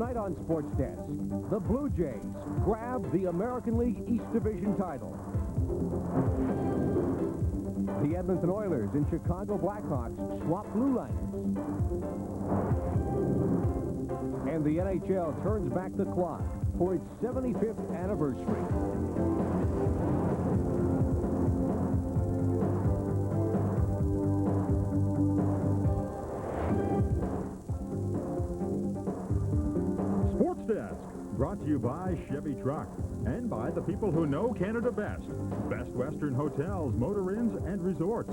Tonight on Sports Desk, the Blue Jays grab the American League East Division title. The Edmonton Oilers and Chicago Blackhawks swap blue liners. And the NHL turns back the clock for its 75th anniversary. Sports Desk, brought to you by Chevy Truck and by the people who know Canada best. Best Western Hotels, Motor Inns, and Resorts.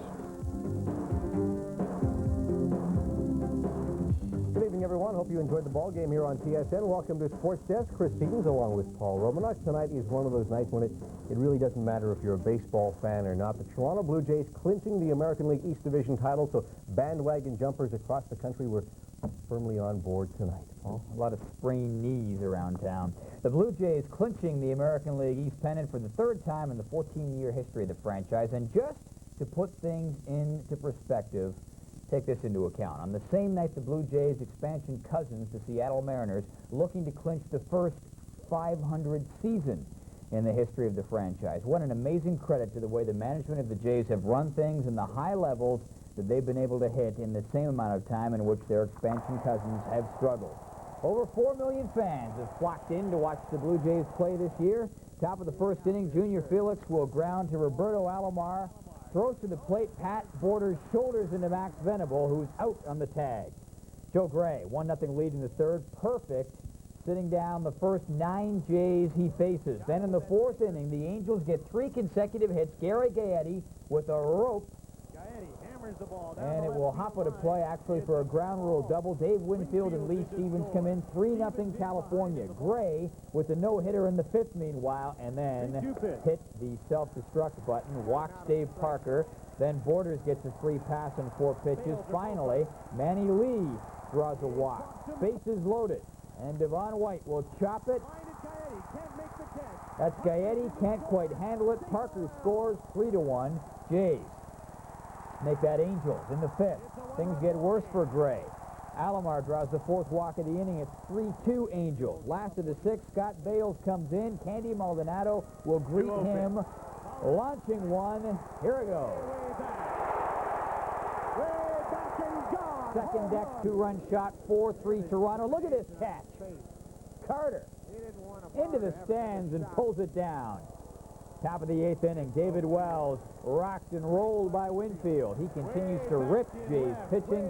Good evening, everyone. Hope you enjoyed the ball game here on TSN. Welcome to Sports Desk. Chris Stevens along with Paul Romanuk. Tonight is one of those nights when it really doesn't matter if you're a baseball fan or not. The Toronto Blue Jays clinching the American League East Division title, so bandwagon jumpers across the country were firmly on board tonight. Well, a lot of sprained knees around town. The Blue Jays clinching the American League East pennant for the third time in the 14-year history of the franchise. And just to put things into perspective, take this into account. On the same night, the Blue Jays expansion cousins, the Seattle Mariners, looking to clinch the first 500 season in the history of the franchise. What an amazing credit to the way the management of the Jays have run things and the high levels that they've been able to hit in the same amount of time in which their expansion cousins have struggled. Over 4 million fans have flocked in to watch the Blue Jays play this year. Top of the first inning, Junior Felix will ground to Roberto Alomar. Throws to the plate, Pat Borders shoulders into Max Venable, who's out on the tag. Joe Gray, 1-0 lead in the third, perfect, sitting down the first 9 Jays he faces. Then in the fourth inning, the Angels get 3 consecutive hits. Gary Gaetti with a rope. The ball and it will hop out of play actually for a ground rule double. Dave Winfield and Lee Stevens come in 3-0 California. Gray with the no-hitter in the fifth meanwhile, and then hit the self-destruct button. Walks Dave Parker. Then Borders gets a free pass on 4 pitches. Finally, Manny Lee draws a walk. Bases loaded, and Devon White will chop it. That's Gaetti, can't quite handle it. Parker scores 3-1. Jays make that Angels in the fifth. Things get worse for Gray. Alomar draws the 4th walk of the inning. It's 3-2 Angels. Last of the 6, Scott Bales comes in. Candy Maldonado will greet him. Launching one. Here it goes. Second deck, 2-run shot, 4-3 Toronto. Look at this catch. Carter into the stands and pulls it down. Top of the 8th inning, David Wells rocked and rolled by Winfield. He continues to rip Jays pitching.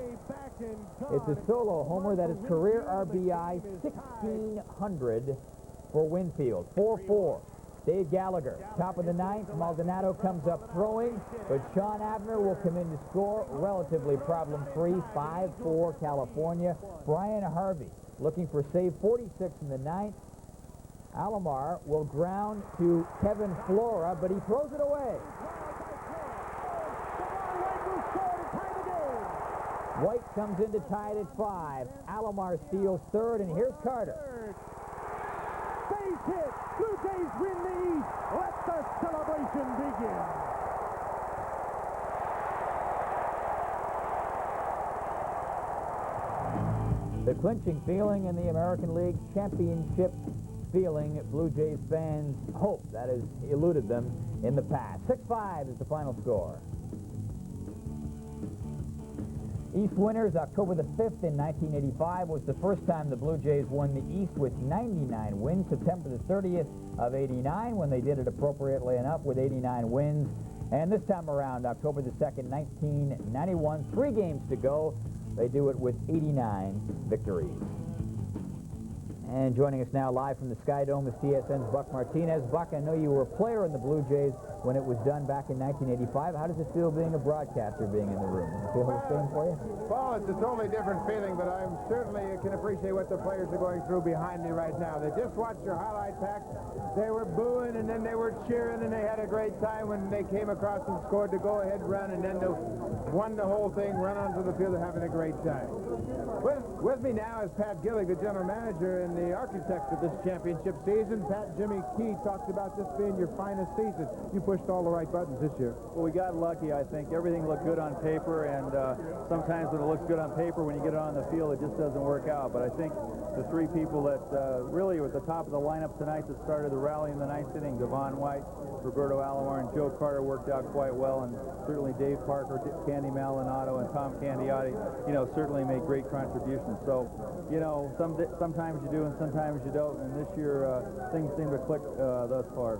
It's a solo homer. That is career RBI 1,600 for Winfield. 4-4. Dave Gallagher, top of the 9th. Maldonado comes up throwing, but Sean Abner will come in to score. Relatively problem-free. 5-4 California. Brian Harvey looking for save 46 in the 9th. Alomar will ground to Kevin Flora, but he throws it away. White comes in to tie it at 5. Alomar steals 3rd, and here's Carter. Base hit. Blue Jays win the East. Let the celebration begin. The clinching feeling in the American League Championship feeling Blue Jays fans hope that has eluded them in the past. 6-5 is the final score. East winners, October the 5th in 1985 was the first time the Blue Jays won the East with 99 wins. September the 30th of 89 when they did it appropriately enough with 89 wins. And this time around, October the 2nd, 1991, 3 games to go. They do it with 89 victories. And joining us now live from the Sky Dome is TSN's Buck Martinez. Buck, I know you were a player in the Blue Jays when it was done back in 1985. How does it feel being a broadcaster being in the room? Does it feel the same for you? Well, it's a totally different feeling, but I certainly can appreciate what the players are going through behind me right now. They just watched your highlight pack. They were booing, and then they were cheering, and they had a great time when they came across and scored the go-ahead run, and then they won the whole thing, run onto the field, and having a great time. With me now is Pat Gillig, the general manager and the architect of this championship season. Pat, Jimmy Key talked about this being your finest season. You pushed all the right buttons this year. Well, we got lucky, I think. Everything looked good on paper, and sometimes when it looks good on paper, when you get it on the field, it just doesn't work out. But I think the three people that really were at the top of the lineup tonight that started the rally in the ninth inning. Devon White, Roberto Alomar, and Joe Carter worked out quite well, and certainly Dave Parker, Candy Maldonado, and Tom Candiotti, certainly made great contributions. So, sometimes you do and sometimes you don't, and this year things seem to click thus far.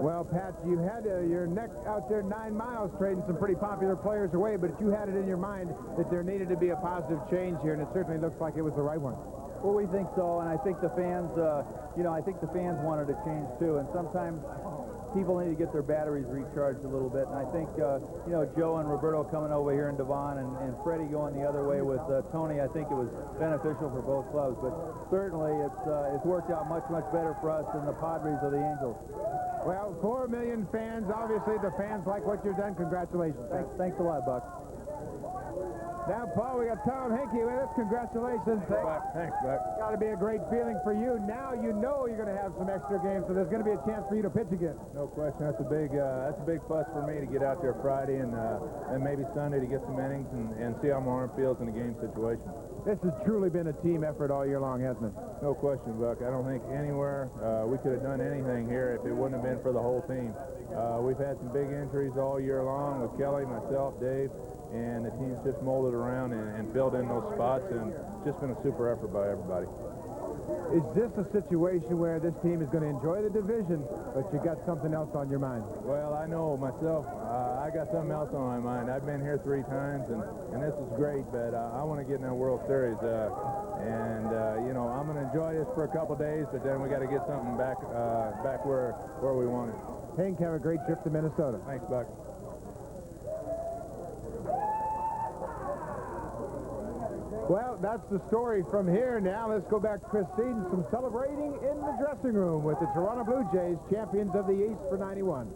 Well, Pat, you had your neck out there 9 miles trading some pretty popular players away, but you had it in your mind that there needed to be a positive change here, and it certainly looks like it was the right one. Well, we think so, and I think the fans, I think the fans wanted a change too, and sometimes people need to get their batteries recharged a little bit, and I think, Joe and Roberto coming over here and Devon and Freddie going the other way with Tony, I think it was beneficial for both clubs, but certainly it's worked out much, much better for us than the Padres or the Angels. Well, 4 million fans. Obviously, the fans like what you've done. Congratulations. Thanks a lot, Buck. Now, Paul, we got Tom Henke with us. Congratulations. Thanks, Buck. Got to be a great feeling for you. Now you know you're going to have some extra games, so there's going to be a chance for you to pitch again. No question. That's a big plus for me to get out there Friday and maybe Sunday to get some innings and see how my arm feels in a game situation. This has truly been a team effort all year long, hasn't it? No question, Buck. I don't think anywhere we could have done anything here if it wouldn't have been for the whole team. We've had some big injuries all year long with Kelly, myself, Dave, and the team's just molded around and filled in those spots, and it's just been a super effort by everybody. Is this a situation where this team is going to enjoy the division, but you got something else on your mind? Well, I know myself. I got something else on my mind. I've been here 3 times, and this is great, but I want to get in that World Series. I'm going to enjoy this for a couple days, but then we got to get something back where we want it. Hank, have a great trip to Minnesota. Thanks, Buck. Well, that's the story from here. Now let's go back to Christine. Some celebrating in the dressing room with the Toronto Blue Jays, champions of the East for 91.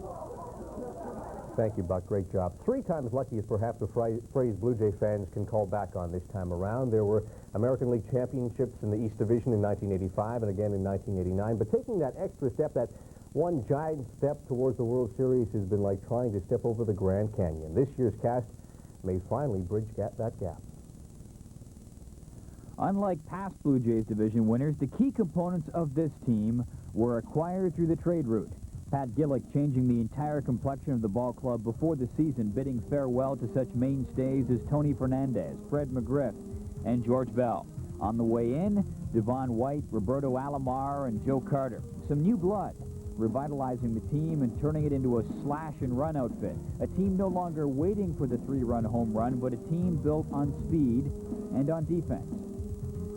Thank you, Buck. Great job. 3 times lucky is perhaps a phrase Blue Jay fans can call back on this time around. There were American League championships in the East Division in 1985 and again in 1989. But taking that extra step, that one giant step towards the World Series, has been like trying to step over the Grand Canyon. This year's cast may finally bridge that gap. Unlike past Blue Jays division winners, the key components of this team were acquired through the trade route. Pat Gillick changing the entire complexion of the ball club before the season, bidding farewell to such mainstays as Tony Fernandez, Fred McGriff, and George Bell. On the way in, Devon White, Roberto Alomar, and Joe Carter. Some new blood, revitalizing the team and turning it into a slash-and-run outfit. A team no longer waiting for the 3-run home run, but a team built on speed and on defense.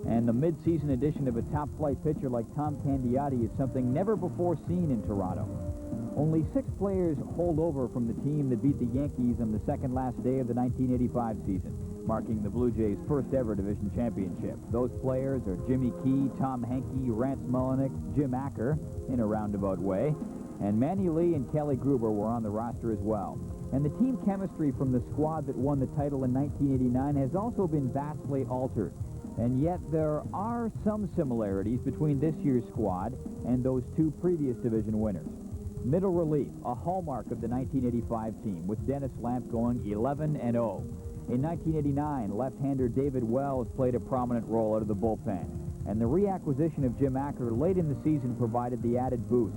And the mid-season addition of a top-flight pitcher like Tom Candiotti is something never before seen in Toronto. Only 6 players hold over from the team that beat the Yankees on the second-last day of the 1985 season, marking the Blue Jays' first-ever division championship. Those players are Jimmy Key, Tom Henke, Rance Mullinick, Jim Acker, in a roundabout way, and Manny Lee and Kelly Gruber were on the roster as well. And the team chemistry from the squad that won the title in 1989 has also been vastly altered. And yet there are some similarities between this year's squad and those 2 previous division winners. Middle relief, a hallmark of the 1985 team, with Dennis Lamp going 11-0. In 1989, left-hander David Wells played a prominent role out of the bullpen, and the reacquisition of Jim Acker late in the season provided the added boost.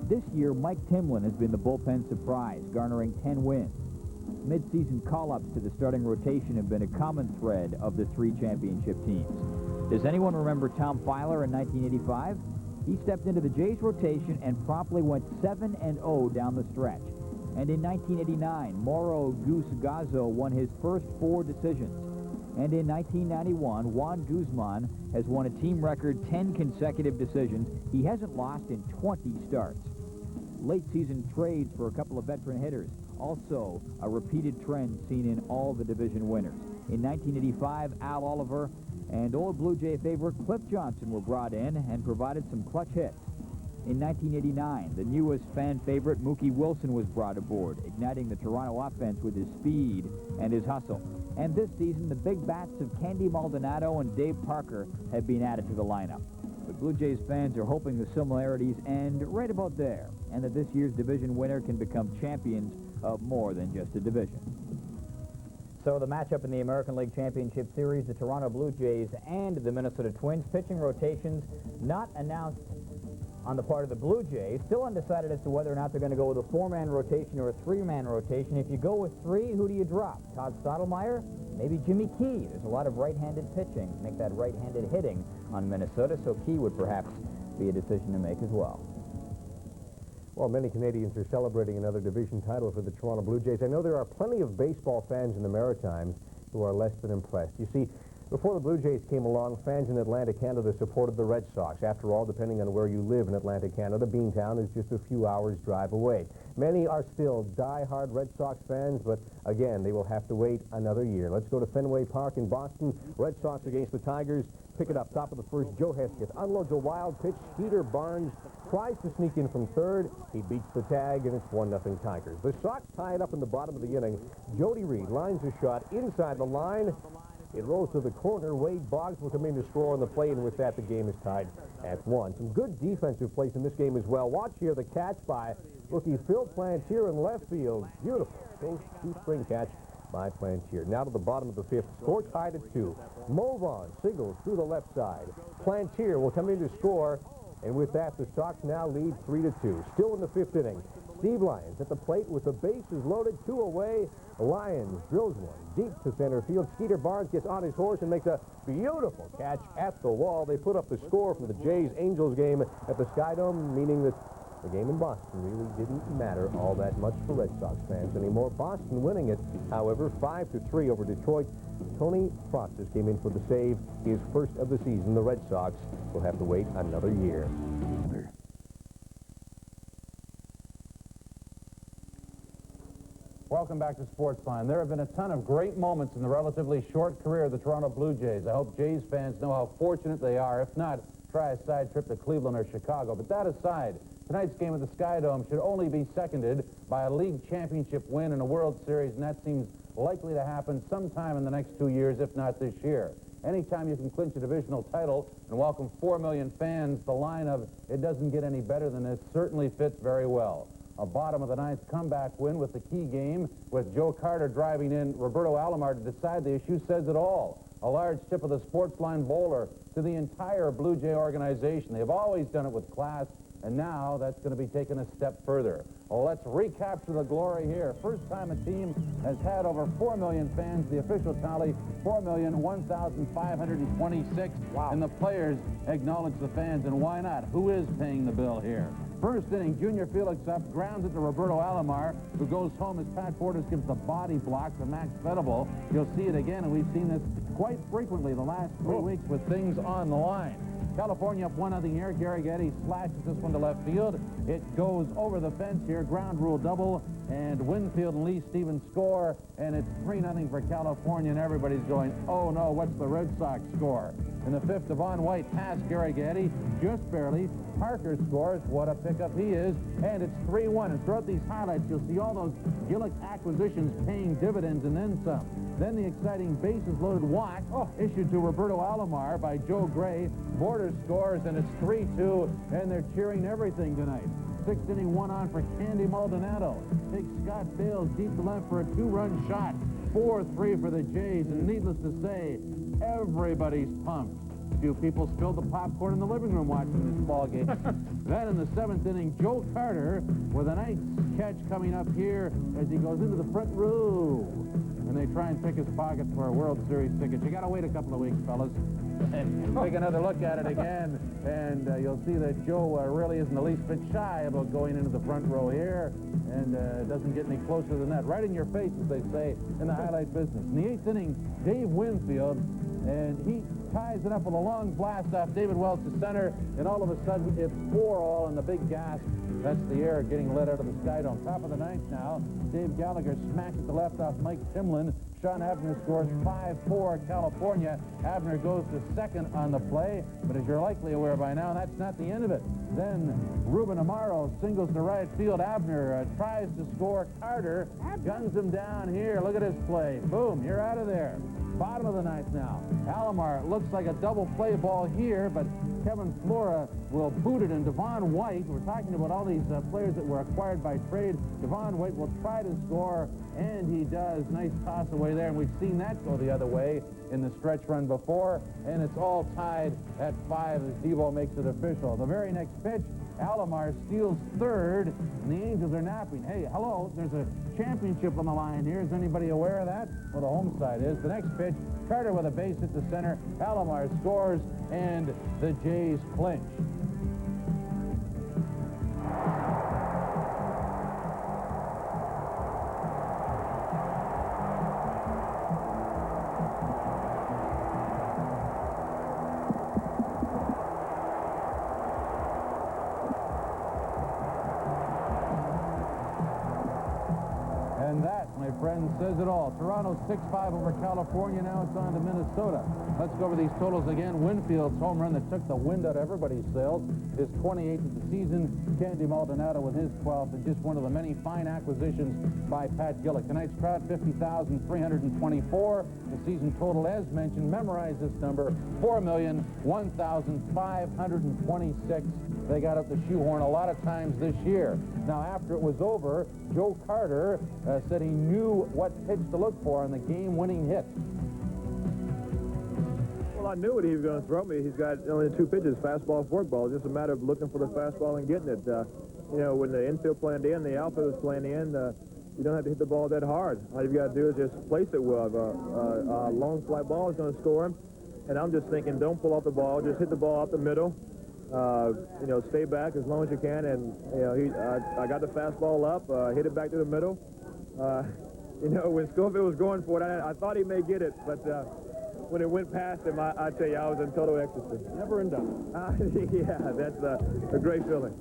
This year, Mike Timlin has been the bullpen surprise, garnering 10 wins. Mid-season call-ups to the starting rotation have been a common thread of the 3 championship teams. Does anyone remember Tom Filer in 1985? He stepped into the Jays rotation and promptly went 7-0 down the stretch. And in 1989, Mauro Goose Gazzo won his first 4 decisions. And in 1991, Juan Guzman has won a team record 10 consecutive decisions. He hasn't lost in 20 starts. Late-season trades for a couple of veteran hitters, also a repeated trend seen in all the division winners. In 1985, Al Oliver and old Blue Jay favorite Cliff Johnson were brought in and provided some clutch hits. In 1989, the newest fan favorite Mookie Wilson was brought aboard, igniting the Toronto offense with his speed and his hustle. And this season, the big bats of Candy Maldonado and Dave Parker have been added to the lineup. But Blue Jays fans are hoping the similarities end right about there, and that this year's division winner can become champions of more than just a division. So the matchup in the American League Championship Series, the Toronto Blue Jays and the Minnesota Twins. Pitching rotations not announced on the part of the Blue Jays. Still undecided as to whether or not they're going to go with a 4-man rotation or a 3-man rotation. If you go with 3, who do you drop? Todd Stottlemyre? Maybe Jimmy Key. There's a lot of right-handed pitching. Make that right-handed hitting on Minnesota, so Key would perhaps be a decision to make as well. Well, many Canadians are celebrating another division title for the Toronto Blue Jays. I know there are plenty of baseball fans in the Maritimes who are less than impressed. You see, before the Blue Jays came along, fans in Atlantic Canada supported the Red Sox. After all, depending on where you live in Atlantic Canada, Beantown is just a few hours' drive away. Many are still die-hard Red Sox fans, but again, they will have to wait another year. Let's go to Fenway Park in Boston. Red Sox against the Tigers. Pick it up, top of the first. Joe Hesketh unloads a wild pitch. Skeeter Barnes tries to sneak in from third. He beats the tag, and it's 1-0 Tigers. The Sox tie it up in the bottom of the inning. Jody Reed lines a shot inside the line. It rolls to the corner. Wade Boggs will come in to score on the play, and with that, the game is tied at 1. Some good defensive plays in this game as well. Watch here the catch by rookie Phil Plantier in left field. Beautiful. Two-string catch by Plantier. Now to the bottom of the 5th. Score tied at 2. Movon singles through the left side. Plantier will come in to score, and with that, the Sox now lead 3-2. Still in the 5th inning. Steve Lyons at the plate with the bases loaded, 2 away. Lyons drills one deep to center field. Skeeter Barnes gets on his horse and makes a beautiful catch at the wall. They put up the score from the Jays-Angels game at the Skydome, meaning that the game in Boston really didn't matter all that much for Red Sox fans anymore. Boston winning it, however, 5-3 over Detroit. Tony Foxes came in for the save, his first of the season. The Red Sox will have to wait another year. Welcome back to Sportsline. There have been a ton of great moments in the relatively short career of the Toronto Blue Jays. I hope Jays fans know how fortunate they are. If not, try a side trip to Cleveland or Chicago. But that aside, tonight's game at the Skydome should only be seconded by a league championship win and a World Series, and that seems likely to happen sometime in the next 2 years, if not this year. Anytime you can clinch a divisional title and welcome 4 million fans, the line of "it doesn't get any better than this" certainly fits very well. A bottom of the 9th comeback win with the key game, with Joe Carter driving in Roberto Alomar to decide the issue, says it all. A large tip of the Sportsline bowler to the entire Blue Jay organization. They've always done it with class, and now that's going to be taken a step further. Well, let's recapture the glory here. First time a team has had over 4 million fans. The official tally, 4,001,526. Wow. And the players acknowledge the fans, and why not? Who is paying the bill here? First inning, Junior Felix up, grounds it to Roberto Alomar, who goes home as Pat Fortas gives the body block to Max Venable. You'll see it again, and we've seen this quite frequently the last 3 weeks with things on the line. California up 1-0 here. Gary Getty slashes this one to left field. It goes over the fence here. Ground rule double, and Winfield and Lee Stevens score, and it's 3-0 for California, and everybody's going, oh no, what's the Red Sox score? In the 5th, Devon White past Gary Getty, just barely. Parker scores. What a pickup he is, and it's 3-1. And throughout these highlights, you'll see all those Gillick acquisitions paying dividends and then some. Then the exciting bases-loaded walk issued to Roberto Alomar by Joe Gray. Borders scores, and it's 3-2, and they're cheering everything tonight. 6th inning, 1 on for Candy Maldonado. Takes Scott Bales deep to left for a 2-run shot. 4-3 for the Jays, and needless to say, everybody's pumped. A few people spilled the popcorn in the living room watching this ball game. Then in the 7th inning, Joe Carter with a nice catch coming up here as he goes into the front row. And they try and pick his pocket for a World Series ticket. You got to wait a couple of weeks, fellas. And take another look at it again, and you'll see that Joe really isn't the least bit shy about going into the front row here, and doesn't get any closer than that. Right in your face, as they say in the highlight business. In the 8th inning, Dave Winfield, and he ties it up with a long blast off David Wells to center, and all of a sudden it's 4-all, and the big gasp. That's the air getting let out of the Skydome. Top of the 9th now. Dave Gallagher smacks at the left off Mike Timlin. Sean Abner scores 5-4 California. Abner goes to second on the play, but as you're likely aware by now, that's not the end of it. Then Ruben Amaro singles to right field. Abner tries to score. Carter guns him down here. Look at his play. Boom, you're out of there. Bottom of the 9th now. Alomar looks like a double play ball here, but Kevin Flora will boot it, and Devon White, we're talking about all these players that were acquired by trade. Devon White will try to score, and he does. Nice toss away there, and we've seen that go the other way in the stretch run before, and it's all tied at 5 as Devo makes it official. The very next pitch, Alomar steals third, and the Angels are napping. Hey, hello, there's a championship on the line here. Is anybody aware of that? Well, the home side is. The next pitch, Carter with a base hit to center. Alomar scores, and the Jays clinch. And that, my friend, says it all. Toronto 6-5 over California. Now it's on to Minnesota. Let's go over these totals again. Winfield's home run that took the wind out of everybody's sails is 28th of the season. Candy Maldonado with his 12th, and just one of the many fine acquisitions by Pat Gillick. Tonight's crowd, 50,324. The season total, as mentioned, memorize this number, 4,001,526. They got up the shoehorn a lot of times this year. Now, after it was over, Joe Carter said he knew what pitch to look for on the game-winning hit. Well, I knew what he was going to throw me. He's got only 2 pitches, fastball, forkball. It's just a matter of looking for the fastball and getting it. You know, when the infield planned in, the outfield was planned in, you don't have to hit the ball that hard. All you've got to do is just place it well. A long fly ball is going to score him. And I'm just thinking, don't pull off the ball. Just hit the ball out the middle. You know, stay back as long as you can. And, you know, I got the fastball up, hit it back to the middle. You know, when Schofield was going for it, I thought he may get it, but when it went past him, I tell you, I was in total ecstasy. Never in doubt. Yeah, that's a great feeling.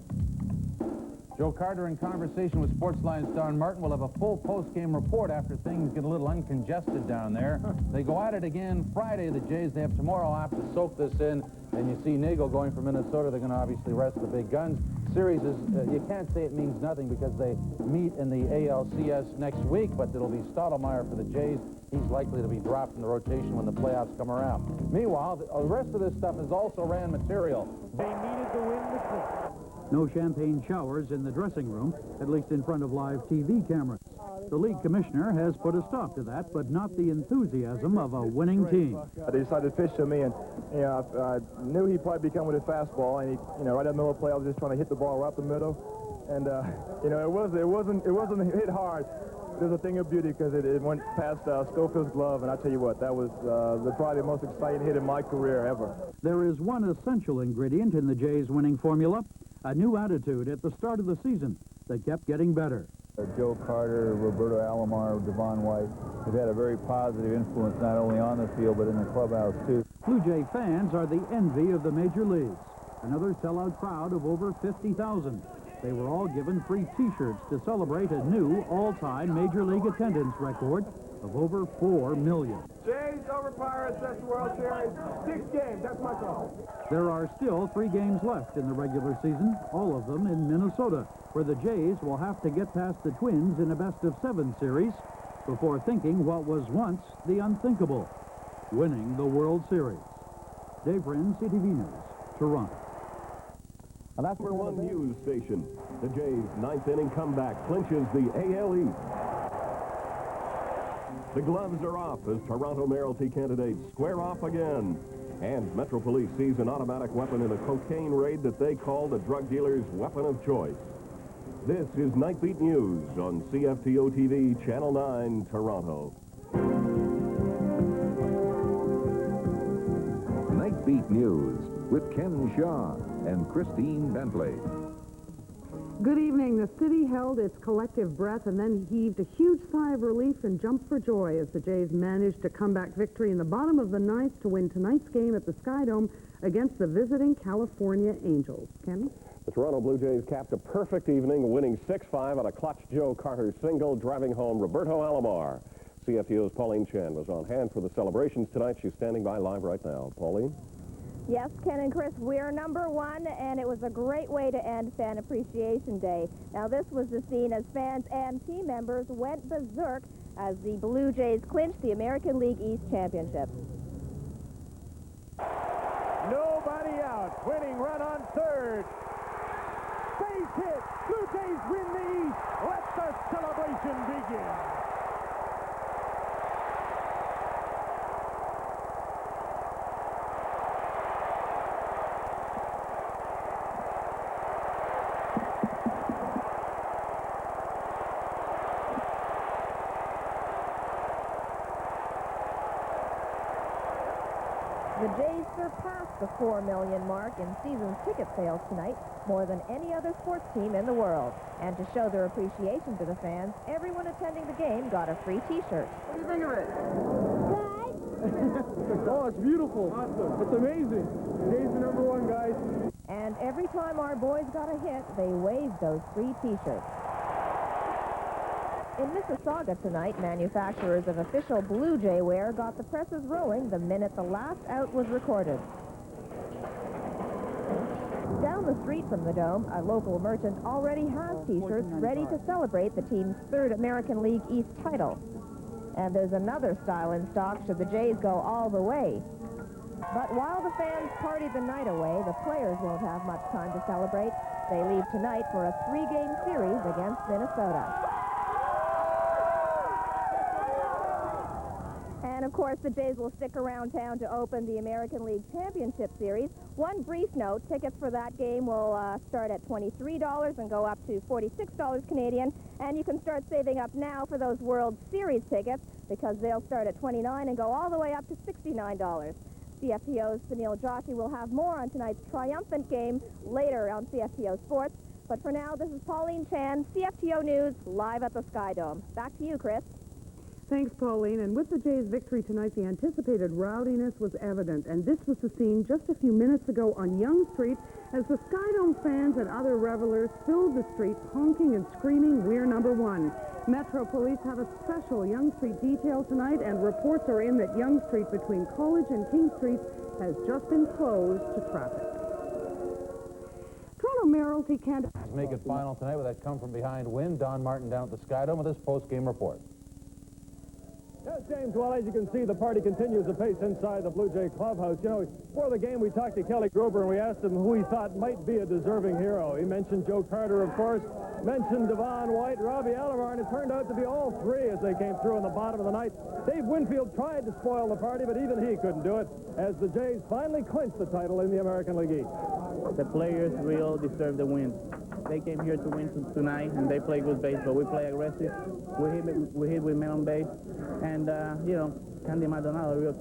Joe Carter in conversation with Sportsline's Don Martin. Will have a full post-game report after things get a little uncongested down there. They go at it again Friday, the Jays. They have tomorrow off to soak this in. And you see Nagel going for Minnesota. They're going to obviously rest the big guns. Series is, you can't say it means nothing because they meet in the ALCS next week, but it'll be Stottlemyre for the Jays. He's likely to be dropped in the rotation when the playoffs come around. Meanwhile, the rest of this stuff is also ran material. They needed to win the season. No champagne showers in the dressing room, at least in front of live TV cameras. The league commissioner has put a stop to that, but not the enthusiasm of a winning team. They decided to pitch to me, and you know, I knew he'd probably be coming with a fastball, and he, you know, right in the middle of the play, I was just trying to hit the ball right up the middle, and you know, it wasn't hit hard. It was a thing of beauty because it went past Schofield's glove, and I tell you what, that was probably the most exciting hit in my career ever. There is one essential ingredient in the Jays' winning formula, a new attitude at the start of the season that kept getting better. Joe Carter, Roberto Alomar, Devon White have had a very positive influence not only on the field but in the clubhouse too. Blue Jay fans are the envy of the major leagues. Another sellout crowd of over 50,000. They were all given free T-shirts to celebrate a new all-time major league attendance record of over 4 million. Jays over Pirates, that's the World Series. 6 games, that's my call. There are still 3 games left in the regular season, all of them in Minnesota, where the Jays will have to get past the Twins in a best-of-7 series before thinking what was once the unthinkable, winning the World Series. Dave Wren, CTV News, Toronto. And that's number 1 news station. The Jays' 9th inning comeback clinches the AL East. The gloves are off as Toronto mayoralty candidates square off again. And Metro Police seize an automatic weapon in a cocaine raid that they call the drug dealer's weapon of choice. This is Night Beat News on CFTO-TV, Channel 9, Toronto. Night Beat News with Ken Shaw and Christine Bentley. Good evening. The city held its collective breath and then heaved a huge sigh of relief and jumped for joy as the Jays managed a comeback victory in the bottom of the 9th to win tonight's game at the Sky Dome against the visiting California Angels. Kenny? The Toronto Blue Jays capped a perfect evening, winning 6-5 on a clutch Joe Carter single, driving home Roberto Alomar. CFTO's Pauline Chen was on hand for the celebrations tonight. She's standing by live right now. Pauline? Yes, Ken and Chris, we're number 1, and it was a great way to end Fan Appreciation Day. Now, this was the scene as fans and team members went berserk as the Blue Jays clinched the American League East Championship. Nobody out. out. Winning run on third. Base hit. Blue Jays win the East. Let the celebration begin. The Jays surpassed the 4 million mark in season ticket sales tonight, more than any other sports team in the world. And to show their appreciation to the fans, everyone attending the game got a free T-shirt. What do you think of it? Good. Oh, it's beautiful. Awesome. It's amazing. Jays are #1, guys. And every time our boys got a hit, they waved those free T-shirts. In Mississauga tonight, manufacturers of official Blue Jay wear got the presses rolling the minute the last out was recorded. Down the street from the Dome, a local merchant already has T-shirts ready to celebrate the team's 3rd American League East title. And there's another style in stock should the Jays go all the way. But while the fans party the night away, the players won't have much time to celebrate. They leave tonight for a 3-game series against Minnesota. And, of course, the Jays will stick around town to open the American League Championship Series. One brief note, tickets for that game will start at $23 and go up to $46 Canadian. And you can start saving up now for those World Series tickets because they'll start at $29 and go all the way up to $69. CFTO's Sunil Joshi will have more on tonight's triumphant game later on CFTO Sports. But for now, this is Pauline Chan, CFTO News, live at the Sky Dome. Back to you, Chris. Thanks, Pauline. And with the Jays' victory tonight, the anticipated rowdiness was evident. And this was the scene just a few minutes ago on Yonge Street as the Skydome fans and other revelers filled the streets honking and screaming, "We're #1." Metro Police have a special Yonge Street detail tonight, and reports are in that Yonge Street between College and King Streets has just been closed to traffic. Toronto Mayoralty candidates Make it final tonight with that come-from-behind win. Don Martin down at the Skydome with his post-game report. Yes, James, well, as you can see, the party continues apace inside the Blue Jay clubhouse. You know, before the game, we talked to Kelly Gruber, and we asked him who he thought might be a deserving hero. He mentioned Joe Carter, of course, mentioned Devon White, Robbie Alomar, and it turned out to be all three as they came through in the bottom of the ninth. Dave Winfield tried to spoil the party, but even he couldn't do it, as the Jays finally clinched the title in the American League East. The players really deserve the win. They came here to win tonight, and they play good baseball. We play aggressive. We hit with men on base. And, you know, Candy Maldonado really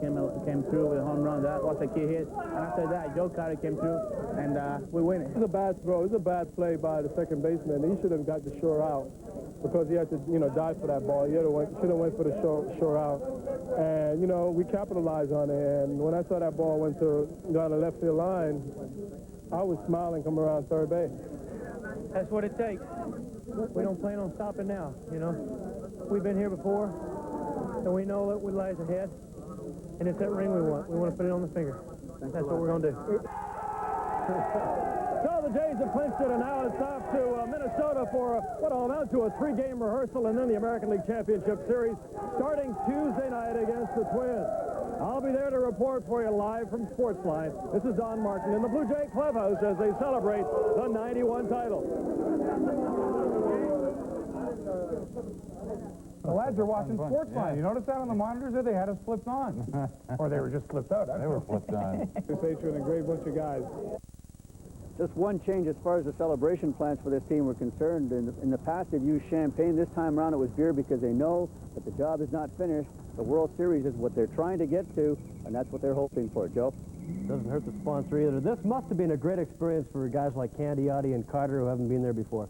came through with a home run. That was a key hit. And after that, Joe Carter came through, and we win it. It was a bad throw. It was a bad play by the second baseman. He should have got the shore out because he had to, you know, dive for that ball. He should have went for the shore out. And, you know, we capitalized on it. And when I saw that ball went down the left field line, I was smiling coming around third base. That's what it takes. We don't plan on stopping now, you know. We've been here before, and we know what lies ahead, and it's that ring we want. We want to put it on the finger. That's what we're going to do. So the Jays have clinched it, and now it's off to Minnesota for what will amount to a 3-game rehearsal, and then the American League Championship Series starting Tuesday night against the Twins. I'll be there to report for you live from Sportsline. This is Don Martin in the Blue Jay clubhouse as they celebrate the 91 title. The lads are watching Sportsline. Yeah. You notice that on the monitors there? They had us flipped on. Or they were just flipped out. They were flipped on. And a great bunch of guys. Just one change as far as the celebration plans for this team were concerned. In the past, they've used champagne. This time around, it was beer because they know that the job is not finished. The World Series is what they're trying to get to, and that's what they're hoping for. Joe? Doesn't hurt the sponsor either. This must have been a great experience for guys like Candiotti and Carter who haven't been there before.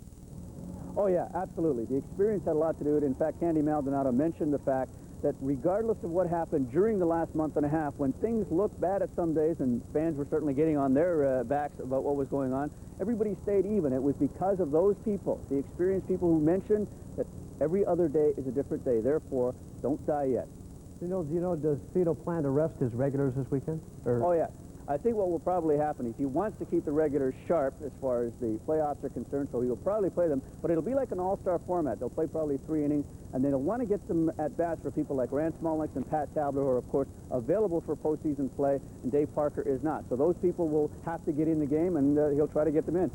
Oh, yeah, absolutely. The experience had a lot to do with it. In fact, Candy Maldonado mentioned the fact that regardless of what happened during the last month and a half, when things looked bad at some days and fans were certainly getting on their backs about what was going on, everybody stayed even. It was because of those people, the experienced people who mentioned that every other day is a different day. Therefore, don't die yet. Do you know, does Fido plan to rest his regulars this weekend? Or? Oh, yeah. I think what will probably happen is he wants to keep the regulars sharp as far as the playoffs are concerned, so he'll probably play them, but it'll be like an all-star format. They'll play probably 3 innings, and then he'll want to get some at-bats for people like Rand Smolnick and Pat Tabler, who are, of course, available for postseason play, and Dave Parker is not. So those people will have to get in the game, and he'll try to get them in.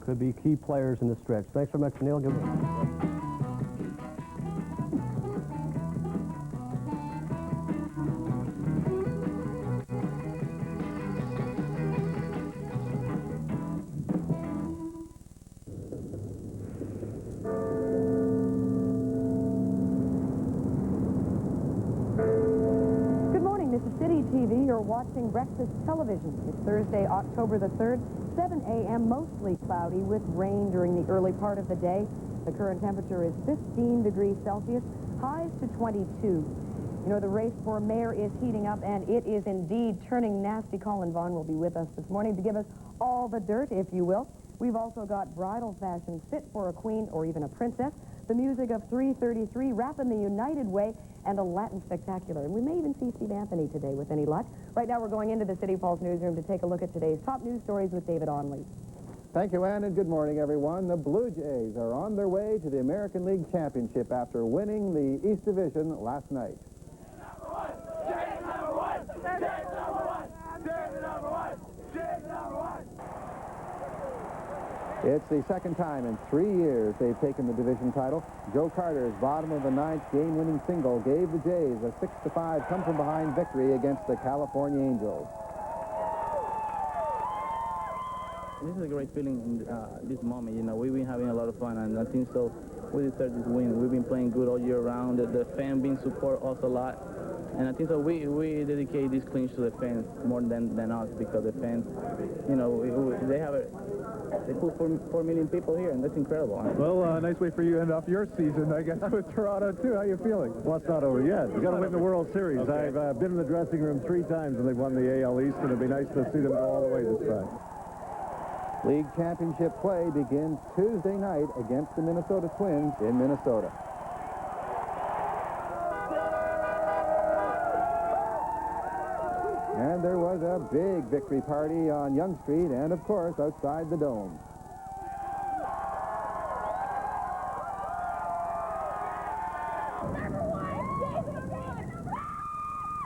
Could be key players in the stretch. Thanks very much, Neil. Good morning. TV, you're watching Breakfast Television. It's Thursday, October the 3rd, 7 a.m., mostly cloudy with rain during the early part of the day. The current temperature is 15 degrees Celsius, highs to 22. You know, the race for mayor is heating up, and it is indeed turning nasty. Colin Vaughn will be with us this morning to give us all the dirt, if you will. We've also got bridal fashions fit for a queen or even a princess, the music of 333, rap in the United Way, and a Latin spectacular. And we may even see Steve Anthony today with any luck. Right now we're going into the City Falls newsroom to take a look at today's top news stories with David Onley. Thank you, Ann, and good morning, everyone. The Blue Jays are on their way to the American League Championship after winning the East Division last night. It's the second time in 3 years they've taken the division title. Joe Carter's bottom of the ninth game-winning single gave the Jays a 6-5 come-from-behind victory against the California Angels. This is a great feeling in this moment. You know, we've been having a lot of fun, and I think so we deserve this win. We've been playing good all year round. The fans been support us a lot. And I think so we dedicate this clinch to the fans more than us, because the fans, you know, they put 4 million people here, and that's incredible. Well, nice way for you to end off your season, I guess, with Toronto, too. How you feeling? Well, it's not over yet. We've got to win the World Series. Okay. I've been in the dressing room 3 times, and they've won the AL East, and it'd be nice to see them go all the way this time. League championship play begins Tuesday night against the Minnesota Twins in Minnesota. And there was a big victory party on Yonge Street and, of course, outside the Dome.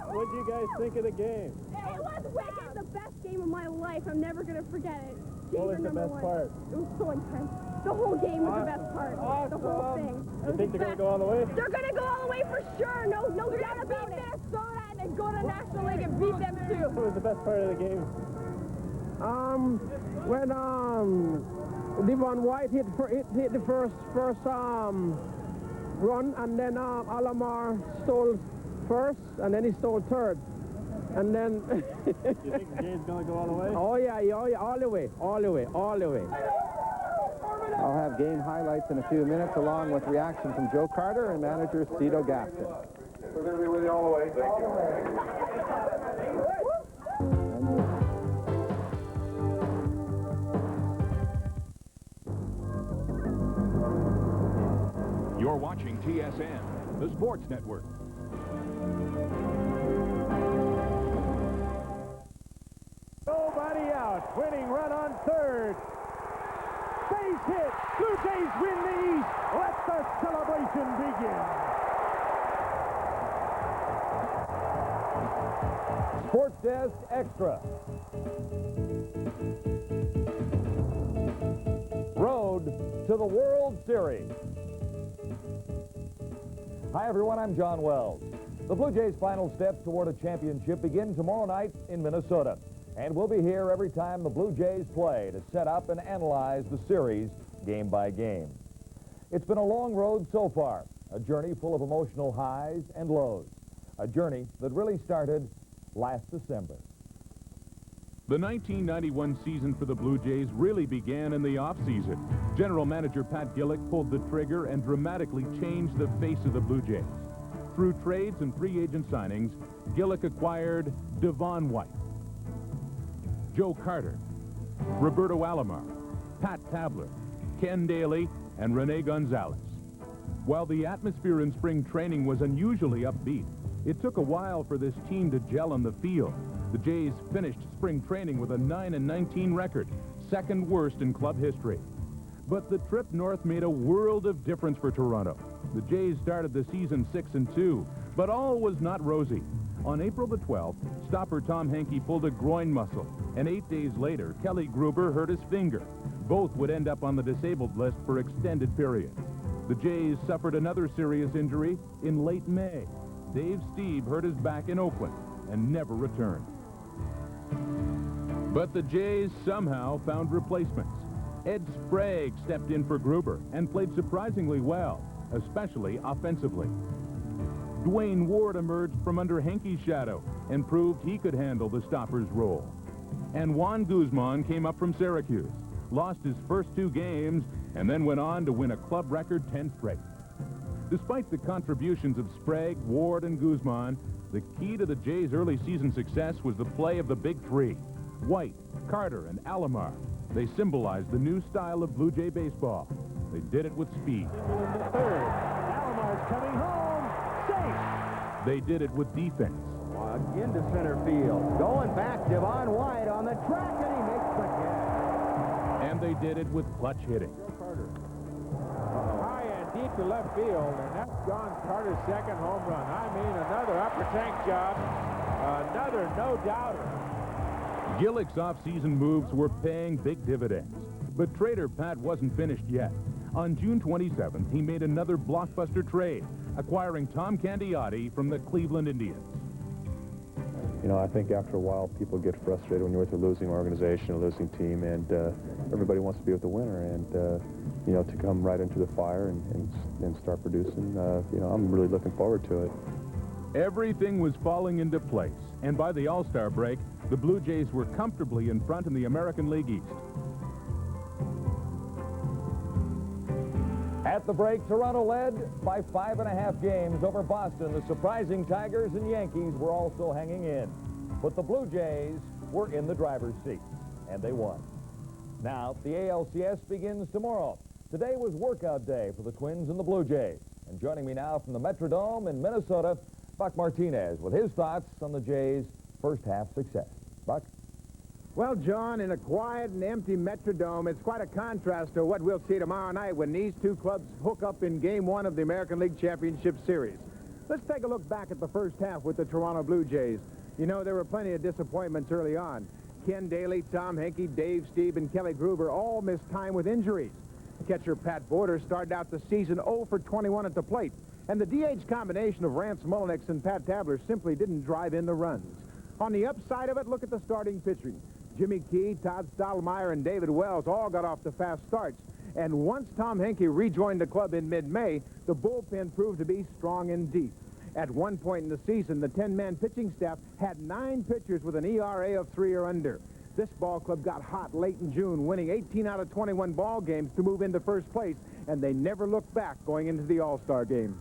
What do you guys think of the game? It was wicked. The best game of my life. I'm never going to forget it. What was the best part? It was so intense. The whole game was the best part. The whole thing. You think they're going to go all the way? They're going to go all the way for sure. No doubt about it. Minnesota and then go to National League and beat them too. What was the best part of the game? When Devon White hit the first run, and then Alomar stole first, and then he stole third. And then... You think the game's going to go all the way? Oh, yeah, all the way. I'll have game highlights in a few minutes, along with reaction from Joe Carter and manager Cito Gaston. We're going to be with you all the way. Thank you. You're watching TSN, the sports network. Nobody out. Winning run on third. Base hit. Blue Jays win the East. Let the celebration begin. Sports Desk Extra. Road to the World Series. Hi, everyone. I'm John Wells. The Blue Jays' final steps toward a championship begin tomorrow night in Minnesota. And we'll be here every time the Blue Jays play to set up and analyze the series game by game. It's been a long road so far, a journey full of emotional highs and lows, a journey that really started last December. The 1991 season for the Blue Jays really began in the offseason. General Manager Pat Gillick pulled the trigger and dramatically changed the face of the Blue Jays. Through trades and free agent signings, Gillick acquired Devon White, Joe Carter, Roberto Alomar, Pat Tabler, Ken Daly, and Rene Gonzalez. While the atmosphere in spring training was unusually upbeat, it took a while for this team to gel on the field. The Jays finished spring training with a 9-19 record, second worst in club history. But the trip north made a world of difference for Toronto. The Jays started the season 6-2, but all was not rosy. On April the 12th, stopper Tom Henke pulled a groin muscle, and 8 days later, Kelly Gruber hurt his finger. Both would end up on the disabled list for extended periods. The Jays suffered another serious injury in late May. Dave Stieb hurt his back in Oakland and never returned. But the Jays somehow found replacements. Ed Sprague stepped in for Gruber and played surprisingly well, especially offensively. Dwayne Ward emerged from under Henke's shadow and proved he could handle the stopper's role. And Juan Guzman came up from Syracuse, lost his first 2 games, and then went on to win a club record 10 straight. Despite the contributions of Sprague, Ward, and Guzman, the key to the Jays' early season success was the play of the big three, White, Carter, and Alomar. They symbolized the new style of Blue Jay baseball. They did it with speed. In the third, Alomar's coming home, safe. They did it with defense. Into center field. Going back, Devon White on the track, and he makes the catch. And they did it with clutch hitting. High and deep to left field, and that's John Carter's second home run. I mean, another upper tank job, another no-doubter. Gillick's off-season moves were paying big dividends. But trader Pat wasn't finished yet. On June 27th, he made another blockbuster trade, acquiring Tom Candiotti from the Cleveland Indians. You know, I think after a while, people get frustrated when you're with a losing organization, a losing team, and everybody wants to be with the winner. And, you know, to come right into the fire and start producing, you know, I'm really looking forward to it. Everything was falling into place, and by the All-Star break, the Blue Jays were comfortably in front in the American League East. At the break, Toronto led by 5.5 games over Boston. The surprising Tigers and Yankees were also hanging in. But the Blue Jays were in the driver's seat, and they won. Now, the ALCS begins tomorrow. Today was workout day for the Twins and the Blue Jays. And joining me now from the Metrodome in Minnesota, Buck Martinez with his thoughts on the Jays' first-half success. Buck? Well, John, in a quiet and empty Metrodome, it's quite a contrast to what we'll see tomorrow night when these two clubs hook up in Game 1 of the American League Championship Series. Let's take a look back at the first half with the Toronto Blue Jays. You know, there were plenty of disappointments early on. Ken Daly, Tom Henke, Dave Stieb, and Kelly Gruber all missed time with injuries. Catcher Pat Border started out the season 0 for 21 at the plate, and the DH combination of Rance Mulliniks and Pat Tabler simply didn't drive in the runs. On the upside of it, look at the starting pitching. Jimmy Key, Todd Stottlemyre, and David Wells all got off to fast starts. And once Tom Henke rejoined the club in mid-May, the bullpen proved to be strong and deep. At one point in the season, the 10-man pitching staff had 9 pitchers with an ERA of 3 or under. This ball club got hot late in June, winning 18 out of 21 ball games to move into first place, and they never looked back going into the All-Star game.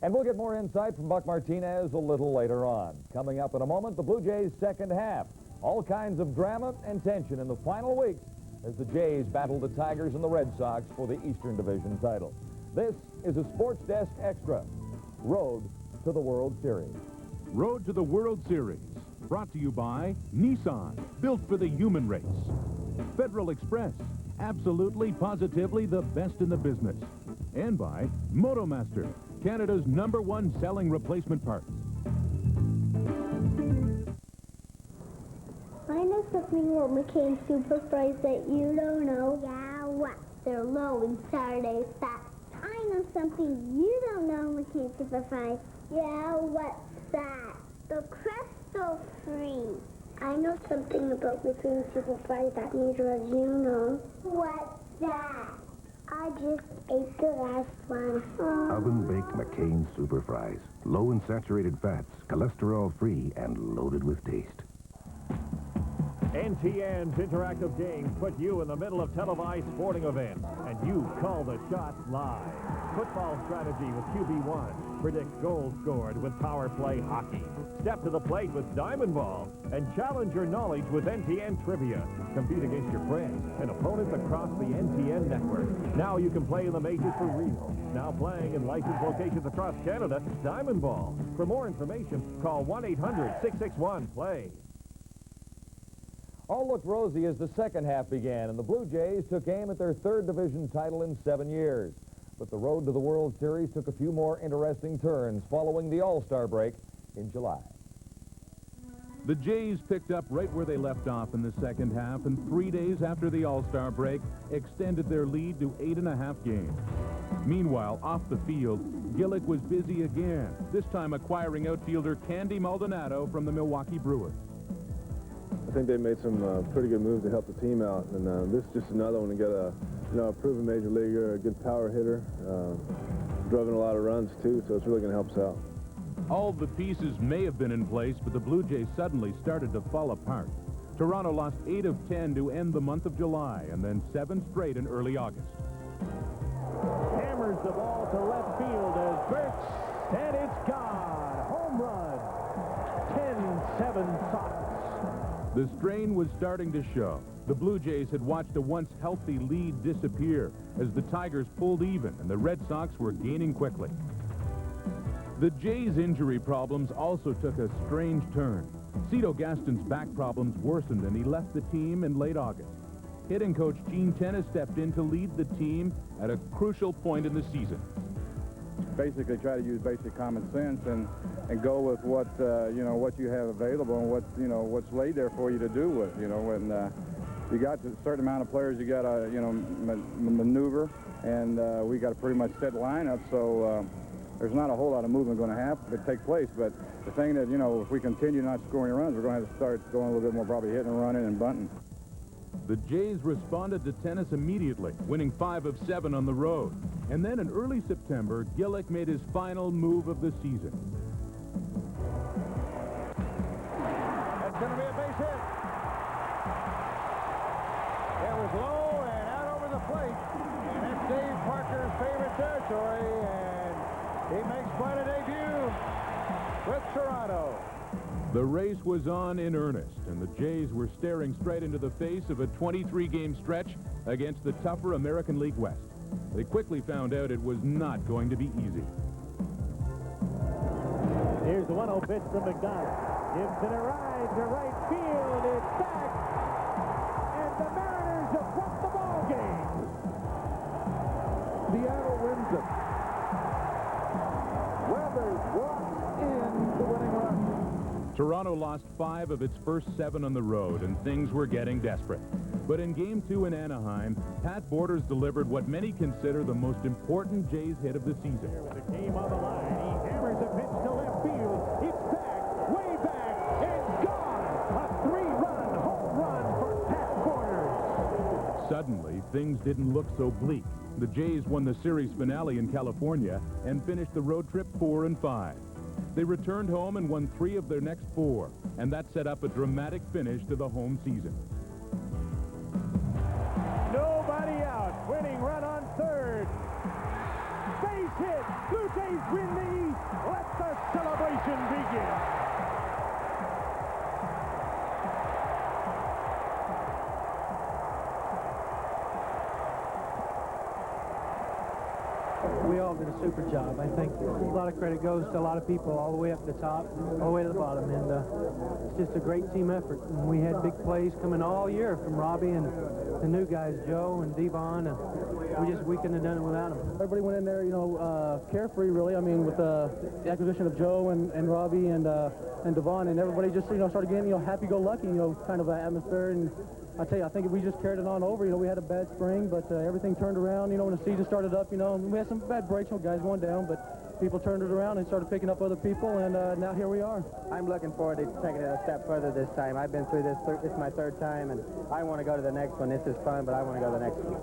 And we'll get more insight from Buck Martinez a little later on. Coming up in a moment, the Blue Jays' second half. All kinds of drama and tension in the final weeks as the Jays battle the Tigers and the Red Sox for the Eastern Division title. This is a Sports Desk Extra. Road to the World Series. Road to the World Series. Brought to you by Nissan, built for the human race. Federal Express, absolutely, positively the best in the business. And by Motomaster, Canada's #1 selling replacement parts. I know something about McCain Super Fries that you don't know. Yeah, what? They're low in Saturday fat. I know something you don't know, McCain Super Fries. Yeah, what's that? The Crystal Free. I know something about McCain Super Fries that neither of you know. What's that? I just ate the last one. Oven-baked McCain Super Fries. Low in saturated fats, cholesterol-free, and loaded with taste. NTN's interactive games put you in the middle of televised sporting events, and you call the shots live. Football strategy with QB1. Predict goals scored with power play hockey. Step to the plate with Diamond Ball, and challenge your knowledge with NTN Trivia. Compete against your friends and opponents across the NTN network. Now you can play in the majors for real. Now playing in licensed locations across Canada, Diamond Ball. For more information, call 1-800-661-PLAY. All looked rosy as the second half began, and the Blue Jays took aim at their third division title in 7 years. But the road to the World Series took a few more interesting turns following the All-Star break in July. The Jays picked up right where they left off in the second half, and 3 days after the All-Star break, extended their lead to 8.5 games. Meanwhile, off the field, Gillick was busy again, this time acquiring outfielder Candy Maldonado from the Milwaukee Brewers. I think they made some pretty good moves to help the team out, and this is just another one to get a proven major leaguer, a good power hitter, driven a lot of runs too, so it's really going to help us out. All the pieces may have been in place, but the Blue Jays suddenly started to fall apart. Toronto lost 8 of 10 to end the month of July, and then 7 straight in early August. Hammers the ball to left field as Burks, and it's gone. Home run. 10-7 Sox. The strain was starting to show. The Blue Jays had watched a once healthy lead disappear as the Tigers pulled even and the Red Sox were gaining quickly. The Jays' injury problems also took a strange turn. Cito Gaston's back problems worsened and he left the team in late August. Hitting coach Gene Tennis stepped in to lead the team at a crucial point in the season. Basically try to use basic common sense and go with what what you have available and what's laid there for you to do with, when you got a certain amount of players you got to maneuver, and we got a pretty much set lineup, so there's not a whole lot of movement going to have to take place. But the thing that if we continue not scoring runs, we're going to have to start going a little bit more, probably hitting and running and bunting. The Jays responded to Tennis immediately, winning 5 of 7 on the road. And then in early September, Gillick made his final move of the season. That's going to be a base hit. It was low and out over the plate. And it's Dave Parker's favorite territory. And he makes quite a debut with Toronto. The race was on in earnest, and the Jays were staring straight into the face of a 23-game stretch against the tougher American League West. They quickly found out it was not going to be easy. Here's the 1-0 pitch from McDonald. Gives it a ride to right field. It's back. And the Mariners have won the ball game. Seattle wins it. Weathers walks in the winning run. Toronto lost 5 of its first 7 on the road, and things were getting desperate. But in Game 2 in Anaheim, Pat Borders delivered what many consider the most important Jays hit of the season. With the game on the line, he hammers a pitch to left field. It's back, way back, and gone. A 3-run home run for Pat Borders. Suddenly, things didn't look so bleak. The Jays won the series finale in California and finished the road trip 4-5. They returned home and won 3 of their next 4, and that set up a dramatic finish to the home season. Nobody out. Winning run on third. Base hit. Blue Jays win the East. Let the celebration begin. We all did a super job. I think a lot of credit goes to a lot of people all the way up to the top, all the way to the bottom, and it's just a great team effort. And we had big plays coming all year from Robbie and the new guys, Joe and Devon. We couldn't have done it without them. Everybody went in there, carefree, really. I mean, with the acquisition of Joe and Robbie and Devon, and everybody just, started getting, happy-go-lucky, kind of atmosphere. And I tell you, I think we just carried it on over. We had a bad spring, but everything turned around, when the season started up, and we had some bad breaks, guys going down, but people turned it around and started picking up other people, and now here we are. I'm looking forward to taking it a step further this time. I've been through this. It's my 3rd time, and I want to go to the next one. This is fun, but I want to go to the next one.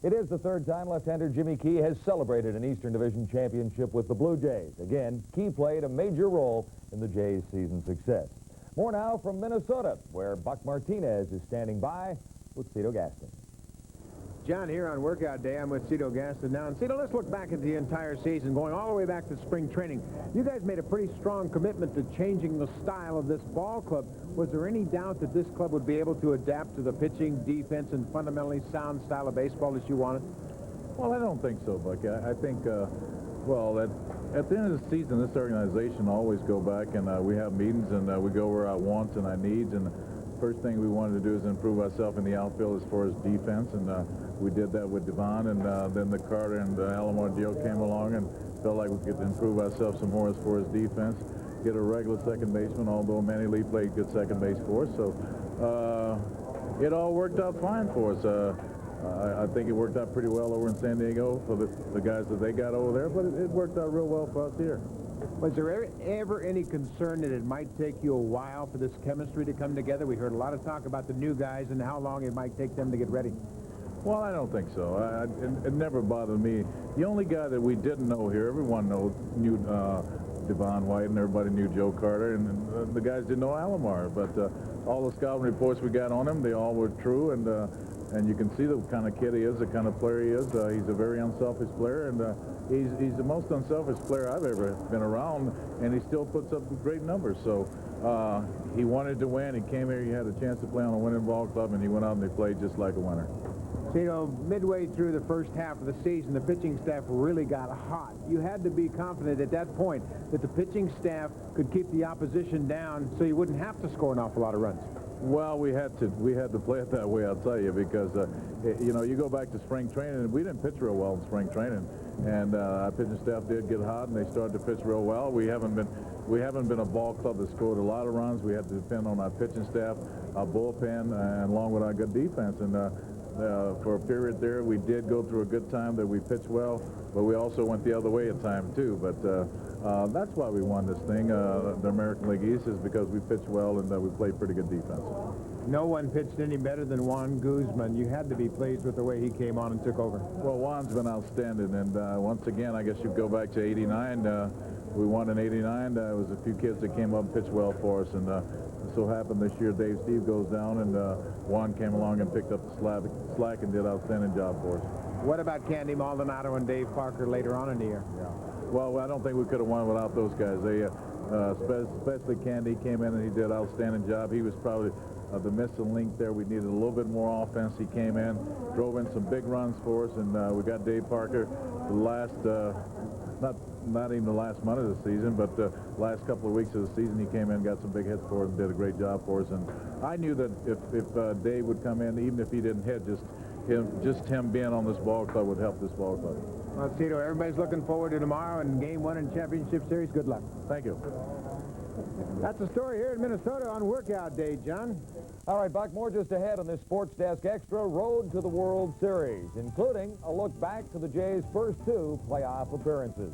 It is the 3rd time left-hander Jimmy Key has celebrated an Eastern Division championship with the Blue Jays. Again, Key played a major role in the Jays' season success. More now from Minnesota, where Buck Martinez is standing by with Cito Gaston. John, here on workout day, I'm with Cito Gaston now. And Cito, let's look back at the entire season, going all the way back to spring training. You guys made a pretty strong commitment to changing the style of this ball club. Was there any doubt that this club would be able to adapt to the pitching, defense, and fundamentally sound style of baseball that you wanted? Well, I don't think so, Buck. I think, well, at the end of the season, this organization always go back and we have meetings and we go over our wants and our needs. And the first thing we wanted to do is improve ourselves in the outfield as far as defense. And we did that with Devon, and then the Carter and Alomar deal came along and felt like we could improve ourselves some more as far as defense. Get a regular second baseman, although Manny Lee played good second base for us. So it all worked out fine for us. I think it worked out pretty well over in San Diego for the guys that they got over there, but it worked out real well for us here. Was there ever any concern that it might take you a while for this chemistry to come together? We heard a lot of talk about the new guys and how long it might take them to get ready. Well, I don't think so. It never bothered me. The only guy that we didn't know here, everyone knew Devon White, and everybody knew Joe Carter, and the guys didn't know Alomar. But all the scouting reports we got on him, they all were true, and you can see the kind of kid he is, the kind of player he is. He's a very unselfish player, and he's the most unselfish player I've ever been around, and he still puts up great numbers. So he wanted to win. He came here, he had a chance to play on a winning ball club, and he went out and he played just like a winner. So, you know, midway through the first half of the season, the pitching staff really got hot. You had to be confident at that point that the pitching staff could keep the opposition down so you wouldn't have to score an awful lot of runs. Well, we had to play it that way, I'll tell you, because you know, you go back to spring training, and we didn't pitch real well in spring training, and our pitching staff did get hot, and they started to pitch real well. We haven't been a ball club that scored a lot of runs. We had to depend on our pitching staff, our bullpen, and along with our good defense. And for a period there, we did go through a good time that we pitched well, but we also went the other way at times too. But that's why we won this thing, the American League East, is because we pitched well and we played pretty good defense. No one pitched any better than Juan Guzman. You had to be pleased with the way he came on and took over. Well, Juan's been outstanding, and once again, I guess you go back to '89. We won in '89. There was a few kids that came up and pitched well for us, and it so happened this year Dave Steve goes down, and Juan came along and picked up the slack and did an outstanding job for us. What about Candy Maldonado and Dave Parker later on in the year? Yeah. Well, I don't think we could have won without those guys. They, especially Candy, came in and he did an outstanding job. He was probably the missing link there. We needed a little bit more offense. He came in, drove in some big runs for us, and we got Dave Parker the last, not even the last month of the season, but the last couple of weeks of the season, he came in, got some big hits for us, and did a great job for us. And I knew that if Dave would come in, even if he didn't hit, just him being on this ball club would help this ball club. Well, Cito, everybody's looking forward to tomorrow and Game 1 in Championship Series. Good luck. Thank you. That's the story here in Minnesota on workout day, John. All right, Buck, more just ahead on this Sports Desk Extra Road to the World Series, including a look back to the Jays' first 2 playoff appearances.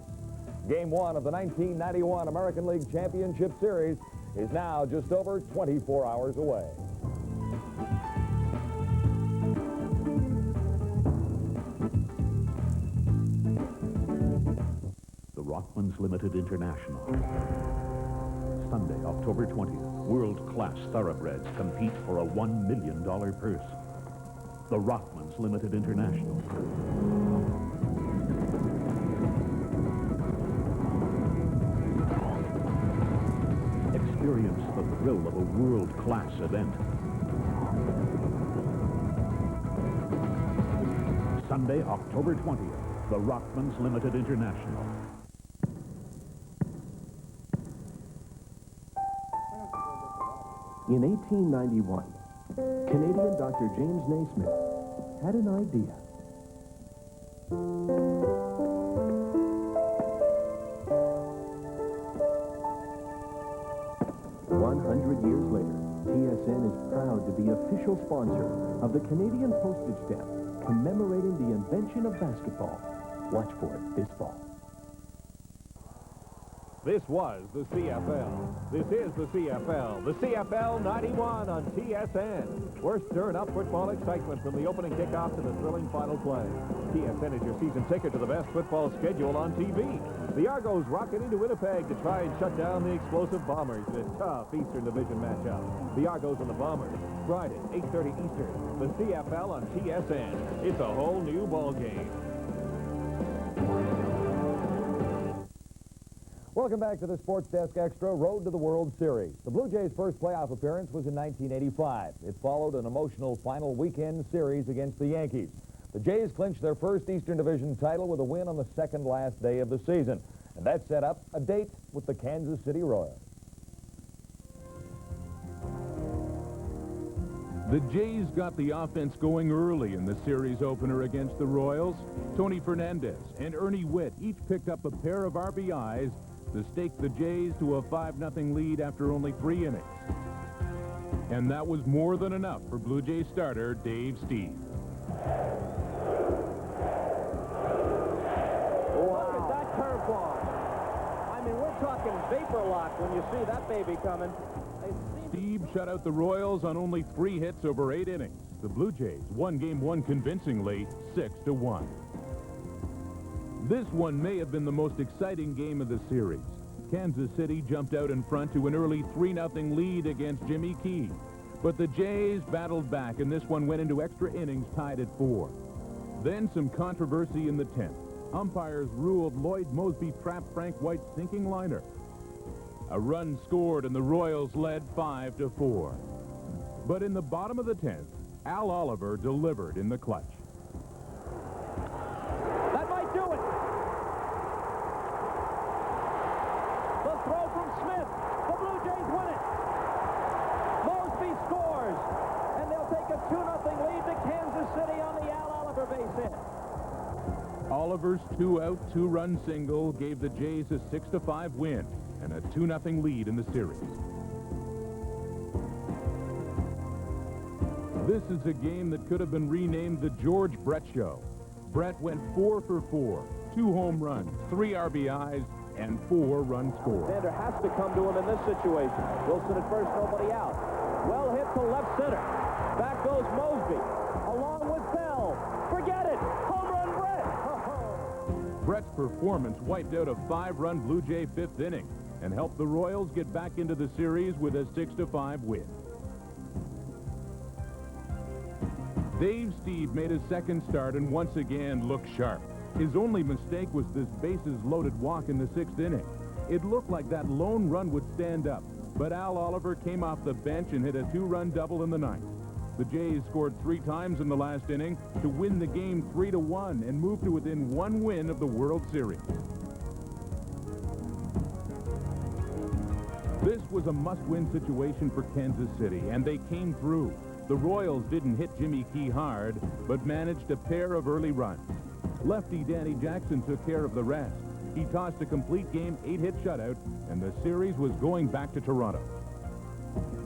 Game 1 of the 1991 American League Championship Series is now just over 24 hours away. The Rockmans Limited International. Sunday, October 20th, world-class thoroughbreds compete for a $1 million purse. The Rockmans Limited International. Experience the thrill of a world-class event. Sunday, October 20th, the Rockmans Limited International. In 1891, Canadian Dr. James Naismith had an idea. 100 years later, TSN is proud to be official sponsor of the Canadian postage stamp commemorating the invention of basketball. Watch for it this fall. This was the CFL. This is the CFL. The CFL 91 on TSN. We're stirring up football excitement from the opening kickoff to the thrilling final play. TSN is your season ticket to the best football schedule on TV. The Argos rocket into Winnipeg to try and shut down the explosive Bombers in a tough Eastern Division matchup. The Argos and the Bombers, Friday, 8:30 Eastern. The CFL on TSN. It's a whole new ball game. Welcome back to the Sports Desk Extra Road to the World Series. The Blue Jays' first playoff appearance was in 1985. It followed an emotional final weekend series against the Yankees. The Jays clinched their first Eastern Division title with a win on the second last day of the season. And that set up a date with the Kansas City Royals. The Jays got the offense going early in the series opener against the Royals. Tony Fernandez and Ernie Witt each picked up a pair of RBIs to stake the Jays to a 5-0 lead after only 3 innings. And that was more than enough for Blue Jays starter Dave Stieb. Look at that curveball. I mean, we're talking vapor lock when you see that baby coming. Stieb shut out the Royals on only 3 hits over 8 innings. The Blue Jays won Game 1 convincingly, 6-1. This one may have been the most exciting game of the series. Kansas City jumped out in front to an early 3-0 lead against Jimmy Key. But the Jays battled back, and this one went into extra innings tied at 4. Then some controversy in the 10th. Umpires ruled Lloyd Mosby trapped Frank White's sinking liner. A run scored, and the Royals led 5-4. But in the bottom of the 10th, Al Oliver delivered in the clutch. That might do it. The throw from Smith. The Blue Jays win it. Mosby scores, and they'll take a 2-0 lead to Kansas City on the Al Oliver base hit. Oliver's 2-out, 2-run single gave the Jays a 6-5 win and a 2-0 lead in the series. This is a game that could have been renamed the George Brett Show. Brett went 4 for 4, 2 home runs, 3 RBIs, and 4 runs scored. Sander has to come to him in this situation. Wilson at first, nobody out. Well hit to left center. Back goes Mosby, along with Bell. Forget it. Home run, Brett. Brett's performance wiped out a 5-run Blue Jay 5th inning and helped the Royals get back into the series with a 6-5 win. Dave Stieb made his second start and once again looked sharp. His only mistake was this bases-loaded walk in the 6th inning. It looked like that lone run would stand up, but Al Oliver came off the bench and hit a 2-run double in the 9th. The Jays scored 3 times in the last inning to win the game 3-1 and move to within 1 win of the World Series. This was a must-win situation for Kansas City, and they came through. The Royals didn't hit Jimmy Key hard, but managed a pair of early runs. Lefty Danny Jackson took care of the rest. He tossed a complete game 8-hit shutout, and the series was going back to Toronto.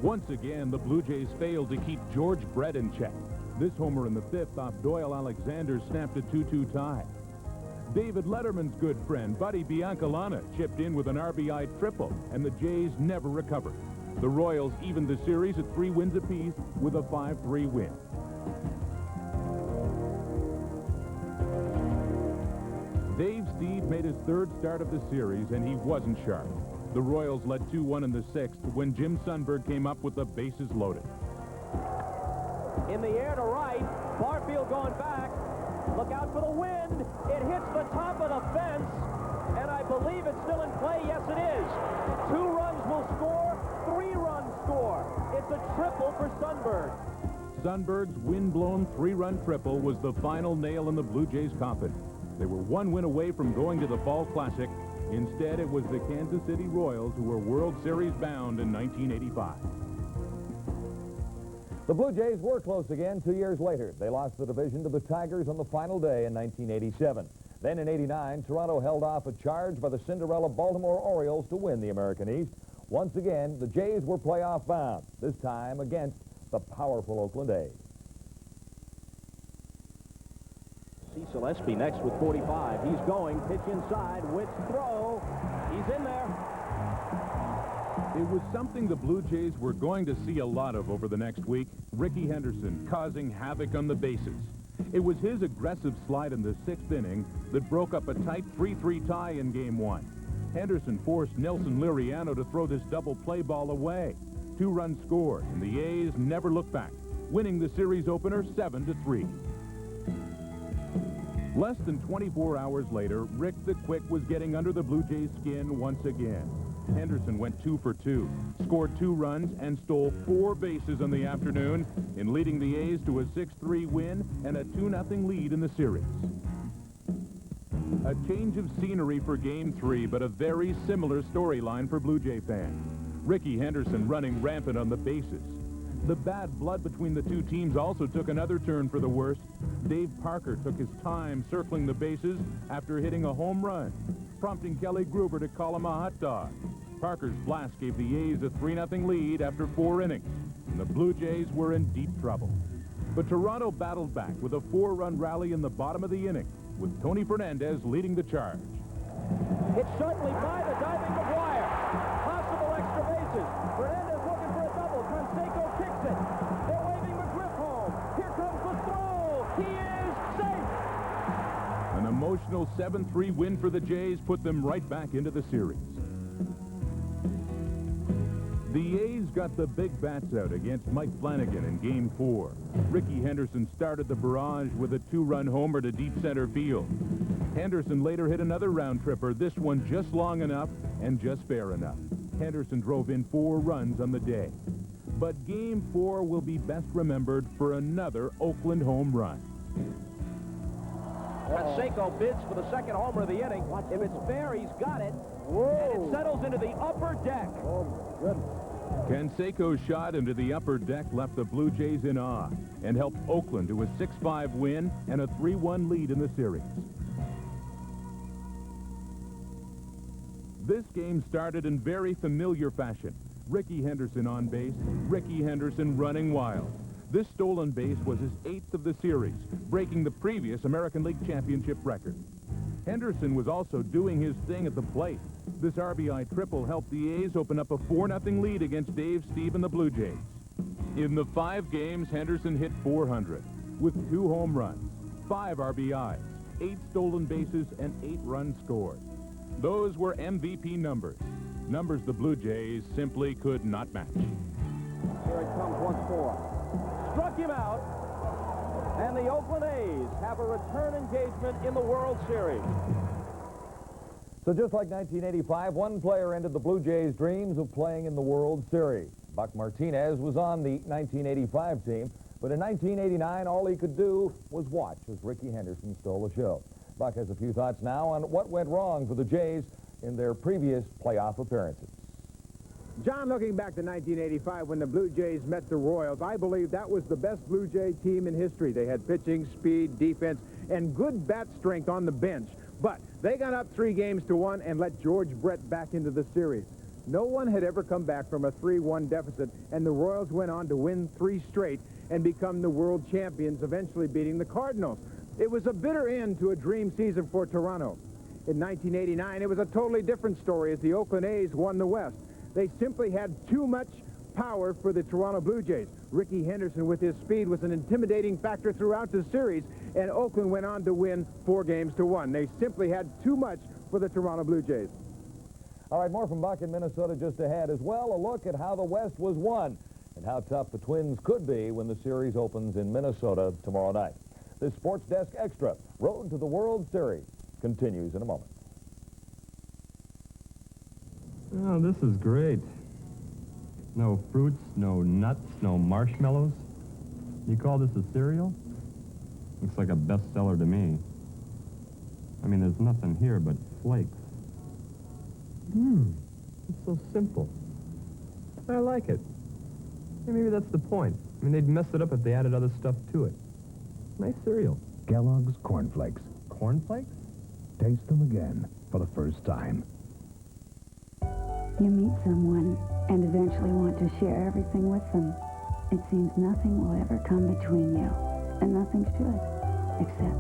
Once again, the Blue Jays failed to keep George Brett in check. This homer in the 5th off Doyle Alexander snapped a 2-2 tie. David Letterman's good friend, Buddy Biancalana, chipped in with an RBI triple, and the Jays never recovered. The Royals evened the series at 3 wins apiece with a 5-3 win. Dave Stieb made his 3rd start of the series, and he wasn't sharp. The Royals led 2-1 in the 6th when Jim Sundberg came up with the bases loaded. In the air to right, Barfield going back. Look out for the wind. It hits the top of the fence, and I believe it's still in play. Yes, it is. 2 runs will score, 3 runs score. It's a triple for Sundberg. Sundberg's wind-blown 3-run triple was the final nail in the Blue Jays' coffin. They were 1 win away from going to the Fall Classic. Instead, it was the Kansas City Royals who were World Series bound in 1985. The Blue Jays were close again 2 years later. They lost the division to the Tigers on the final day in 1987. Then in '89, Toronto held off a charge by the Cinderella Baltimore Orioles to win the American East. Once again, the Jays were playoff bound, this time against the powerful Oakland A's. Cecil Espy next with 45. He's going, pitch inside, Witt's throw. He's in there. It was something the Blue Jays were going to see a lot of over the next week. Ricky Henderson causing havoc on the bases. It was his aggressive slide in the 6th inning that broke up a tight 3-3 tie in Game 1. Henderson forced Nelson Liriano to throw this double play ball away. 2 runs scored, and the A's never looked back, winning the series opener 7-3. Less than 24 hours later, Rick the Quick was getting under the Blue Jays' skin once again. Henderson went 2 for 2, scored 2 runs, and stole 4 bases in the afternoon in leading the A's to a 6-3 win and a 2-0 lead in the series. A change of scenery for Game 3, but a very similar storyline for Blue Jay fans. Ricky Henderson running rampant on the bases. The bad blood between the two teams also took another turn for the worse. Dave Parker took his time circling the bases after hitting a home run, prompting Kelly Gruber to call him a hot dog. Parker's blast gave the A's a 3-0 lead after 4 innings, and the Blue Jays were in deep trouble. But Toronto battled back with a 4-run rally in the bottom of the inning, with Tony Fernandez leading the charge. It's certainly by the diving McGuire. Possible extra bases. Fernandez looking for a double. Canseco kicks it. They're waving McGriff home. Here comes the throw. He is safe. An emotional 7-3 win for the Jays put them right back into the series. The A's got the big bats out against Mike Flanagan in Game 4. Ricky Henderson started the barrage with a 2-run homer to deep center field. Henderson later hit another round tripper, this one just long enough and just fair enough. Henderson drove in 4 runs on the day. But Game 4 will be best remembered for another Oakland home run. Canseco bids for the second homer of the inning. If it's fair, he's got it. And it settles into the upper deck. Canseco's shot into the upper deck left the Blue Jays in awe and helped Oakland to a 6-5 win and a 3-1 lead in the series. This game started in very familiar fashion. Ricky Henderson on base, Ricky Henderson running wild. This stolen base was his 8th of the series, breaking the previous American League Championship record. Henderson was also doing his thing at the plate. This RBI triple helped the A's open up a 4-0 lead against Dave, Steve, and the Blue Jays. In the 5 games, Henderson hit .400 with 2 home runs, 5 RBIs, 8 stolen bases, and 8 runs scored. Those were MVP numbers. Numbers the Blue Jays simply could not match. Here it comes once more. Struck him out. And the Oakland A's have a return engagement in the World Series. So just like 1985, one player ended the Blue Jays' dreams of playing in the World Series. Buck Martinez was on the 1985 team, but in 1989, all he could do was watch as Ricky Henderson stole the show. Buck has a few thoughts now on what went wrong for the Jays in their previous playoff appearances. John, looking back to 1985 when the Blue Jays met the Royals, I believe that was the best Blue Jay team in history. They had pitching, speed, defense, and good bat strength on the bench. But they got up 3-1 and let George Brett back into the series. No one had ever come back from a 3-1 deficit, and the Royals went on to win 3 straight and become the world champions, eventually beating the Cardinals. It was a bitter end to a dream season for Toronto. In 1989, it was a totally different story as the Oakland A's won the West. They simply had too much power for the Toronto Blue Jays. Ricky Henderson, with his speed, was an intimidating factor throughout the series, and Oakland went on to win 4-1. They simply had too much for the Toronto Blue Jays. All right, more from Buck in Minnesota just ahead. As well, a look at how the West was won and how tough the Twins could be when the series opens in Minnesota tomorrow night. This Sports Desk Extra, Road to the World Series, continues in a moment. Oh, this is great. No fruits, no nuts, no marshmallows. You call this a cereal? Looks like a bestseller to me. I mean, there's nothing here but flakes. It's so simple. I like it. Hey, maybe that's the point. I mean, they'd mess it up if they added other stuff to it. Nice cereal. Kellogg's Corn Flakes. Corn Flakes? Taste them again for the first time. You meet someone and eventually want to share everything with them. It seems nothing will ever come between you, and nothing should, except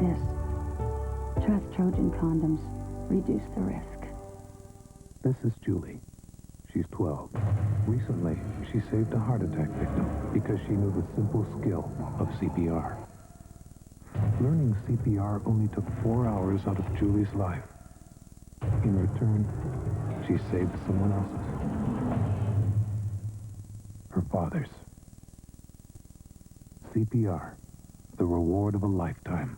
this. Trust Trojan condoms. Reduce the risk. This is Julie. She's 12. Recently, she saved a heart attack victim because she knew the simple skill of CPR. Learning CPR only took 4 hours out of Julie's life. In return, she saved someone else's. Her father's. CPR, the reward of a lifetime.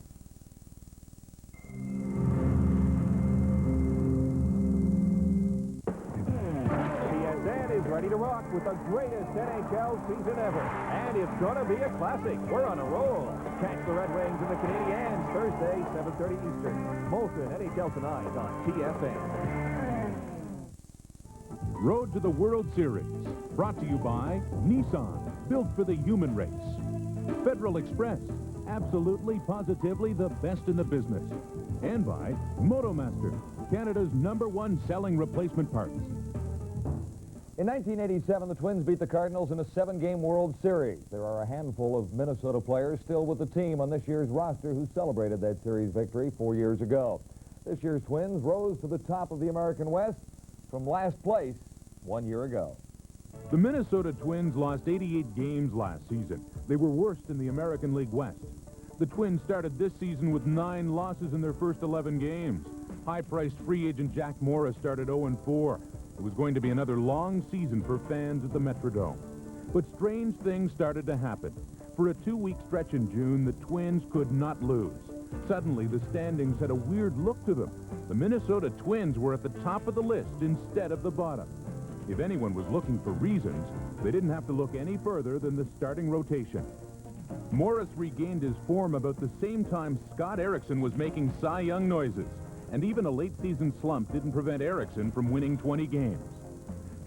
TSN is ready to rock with the greatest NHL season ever. And it's going to be a classic. We're on a roll. Catch the Red Wings and the Canadiens Thursday, 7:30 Eastern. Molson NHL Tonight on TSN. Road to the World Series, brought to you by Nissan, built for the human race. Federal Express, absolutely, positively the best in the business. And by Motomaster, Canada's #1 selling replacement parts. In 1987, the Twins beat the Cardinals in a 7-game World Series. There are a handful of Minnesota players still with the team on this year's roster who celebrated that series victory 4 years ago. This year's Twins rose to the top of the American West from last place 1 year ago. The Minnesota Twins lost 88 games last season. They were worst in the American League West. The Twins started this season with 9 losses in their first 11 games. High-priced free agent Jack Morris started 0-4. It was going to be another long season for fans at the Metrodome. But strange things started to happen. For a 2-week stretch in June, the Twins could not lose. Suddenly, the standings had a weird look to them. The Minnesota Twins were at the top of the list instead of the bottom. If anyone was looking for reasons, they didn't have to look any further than the starting rotation. Morris regained his form about the same time Scott Erickson was making Cy Young noises. And even a late-season slump didn't prevent Erickson from winning 20 games.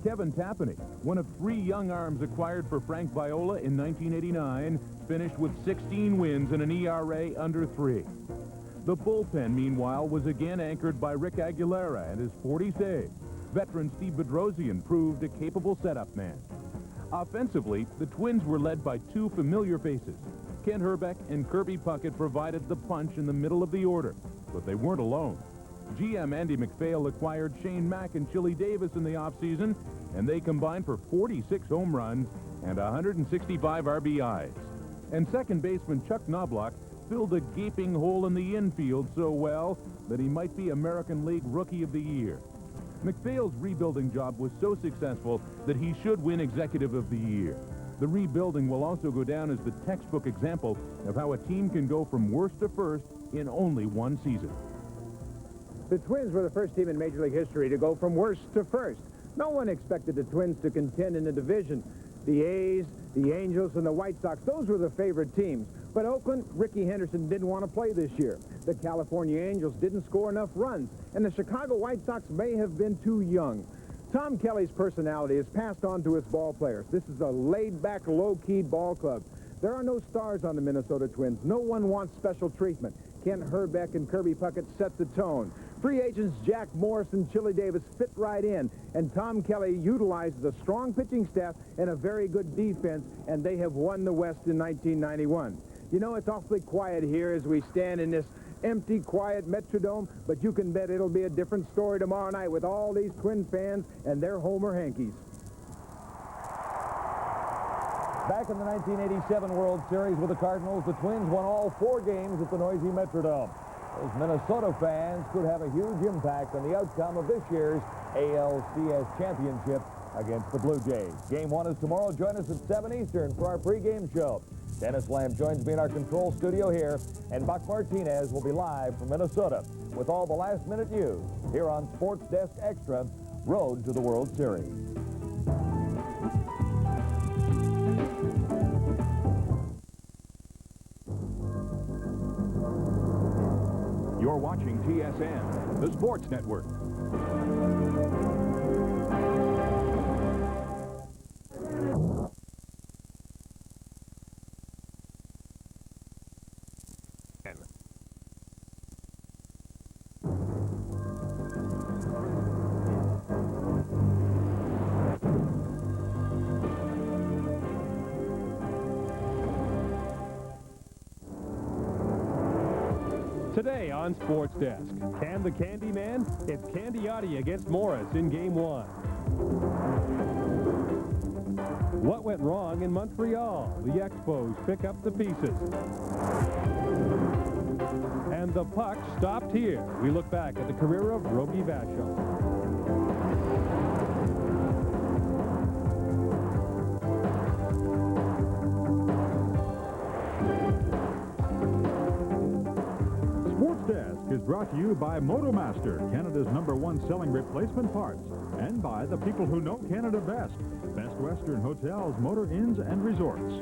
Kevin Tapani, one of 3 young arms acquired for Frank Viola in 1989, finished with 16 wins and an ERA under 3. The bullpen, meanwhile, was again anchored by Rick Aguilera and his 40 saves. Veteran Steve Bedrosian proved a capable setup man. Offensively, the Twins were led by 2 familiar faces. Ken Herbeck and Kirby Puckett provided the punch in the middle of the order, but they weren't alone. GM Andy McPhail acquired Shane Mack and Chili Davis in the offseason, and they combined for 46 home runs and 165 RBIs. And second baseman Chuck Knobloch filled a gaping hole in the infield so well that he might be American League Rookie of the Year. McPhail's rebuilding job was so successful that he should win Executive of the Year. The rebuilding will also go down as the textbook example of how a team can go from worst to first in only 1 season. The Twins were the first team in Major League history to go from worst to first. No one expected the Twins to contend in the division. The A's, the Angels, and the White Sox, those were the favorite teams. But Oakland, Ricky Henderson didn't want to play this year. The California Angels didn't score enough runs, and the Chicago White Sox may have been too young. Tom Kelly's personality is passed on to his ball players. This is a laid-back, low-keyed ball club. There are no stars on the Minnesota Twins. No one wants special treatment. Ken Herbeck and Kirby Puckett set the tone. Free agents Jack Morris and Chili Davis fit right in, and Tom Kelly utilizes a strong pitching staff and a very good defense, and they have won the West in 1991. You know, it's awfully quiet here as we stand in this empty, quiet Metrodome, but you can bet it'll be a different story tomorrow night with all these Twin fans and their Homer Hankies. Back in the 1987 World Series with the Cardinals, the Twins won all 4 games at the noisy Metrodome. Those Minnesota fans could have a huge impact on the outcome of this year's ALCS championship against the Blue Jays. Game 1 is tomorrow. Join us at 7 Eastern for our pregame show. Dennis Lamb joins me in our control studio here, and Buck Martinez will be live from Minnesota with all the last-minute news here on Sports Desk Extra, Road to the World Series. You're watching TSN, the Sports Network. Today on Sports Desk, can the Candy Man? It's Candiotti against Morris in Game 1. What went wrong in Montreal? The Expos pick up the pieces. And the puck stopped here. We look back at the career of Rogie Vachon. Desk is brought to you by Motomaster, Canada's #1 selling replacement parts, and by the people who know Canada best, Best Western Hotels, Motor Inns, and Resorts.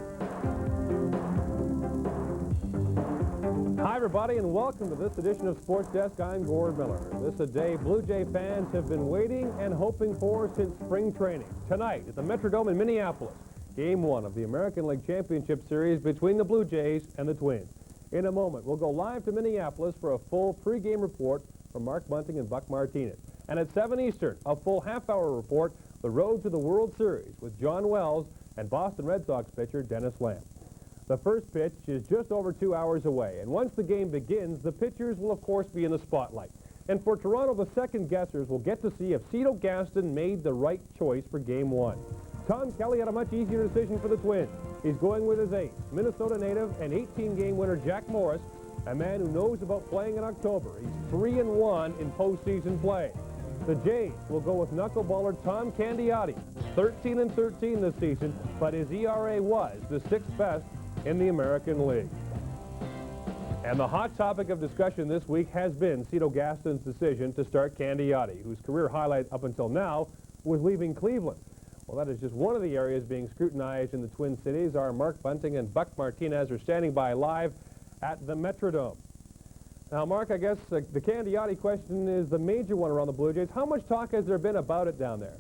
Hi, everybody, and welcome to this edition of Sports Desk. I'm Gord Miller. This is a day Blue Jay fans have been waiting and hoping for since spring training. Tonight at the Metrodome in Minneapolis, Game 1 of the American League Championship Series between the Blue Jays and the Twins. In a moment, we'll go live to Minneapolis for a full pregame report from Mark Bunting and Buck Martinez. And at 7 Eastern, a full half-hour report, the road to the World Series with John Wells and Boston Red Sox pitcher Dennis Lamb. The first pitch is just over 2 hours away, and once the game begins, the pitchers will, of course, be in the spotlight. And for Toronto, the second guessers will get to see if Cito Gaston made the right choice for Game 1. Tom Kelly had a much easier decision for the Twins. He's going with his ace, Minnesota native and 18-game winner Jack Morris, a man who knows about playing in October. He's 3-1 in postseason play. The Jays will go with knuckleballer Tom Candiotti, 13-13 this season, but his ERA was the 6th best in the American League. And the hot topic of discussion this week has been Cito Gaston's decision to start Candiotti, whose career highlight up until now was leaving Cleveland. Well, that is just one of the areas being scrutinized in the Twin Cities. Our Mark Bunting and Buck Martinez are standing by live at the Metrodome. Now, Mark, I guess the Candiotti question is the major one around the Blue Jays. How much talk has there been about it down there?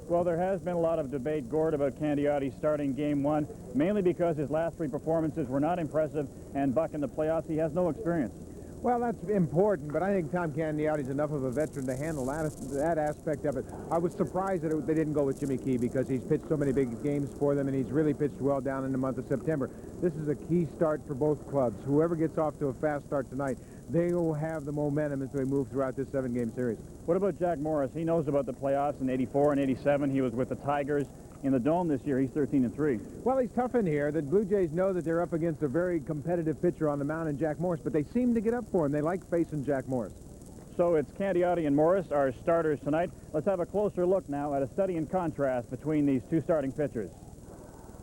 Well, there has been a lot of debate, Gord, about Candiotti starting Game 1, mainly because his last 3 performances were not impressive, and Buck in the playoffs, he has no experience. Well, that's important, but I think Tom Candiotti's enough of a veteran to handle that aspect of it. I was surprised that they didn't go with Jimmy Key because he's pitched so many big games for them, and he's really pitched well down in the month of September. This is a key start for both clubs. Whoever gets off to a fast start tonight, they will have the momentum as they move throughout this 7-game series. What about Jack Morris? He knows about the playoffs in '84 and '87. He was with the Tigers. In the Dome this year, he's 13-3. Well, he's tough in here. The Blue Jays know that they're up against a very competitive pitcher on the mound in Jack Morris, but they seem to get up for him. They like facing Jack Morris. So it's Candiotti and Morris, our starters tonight. Let's have a closer look now at a study in contrast between these two starting pitchers.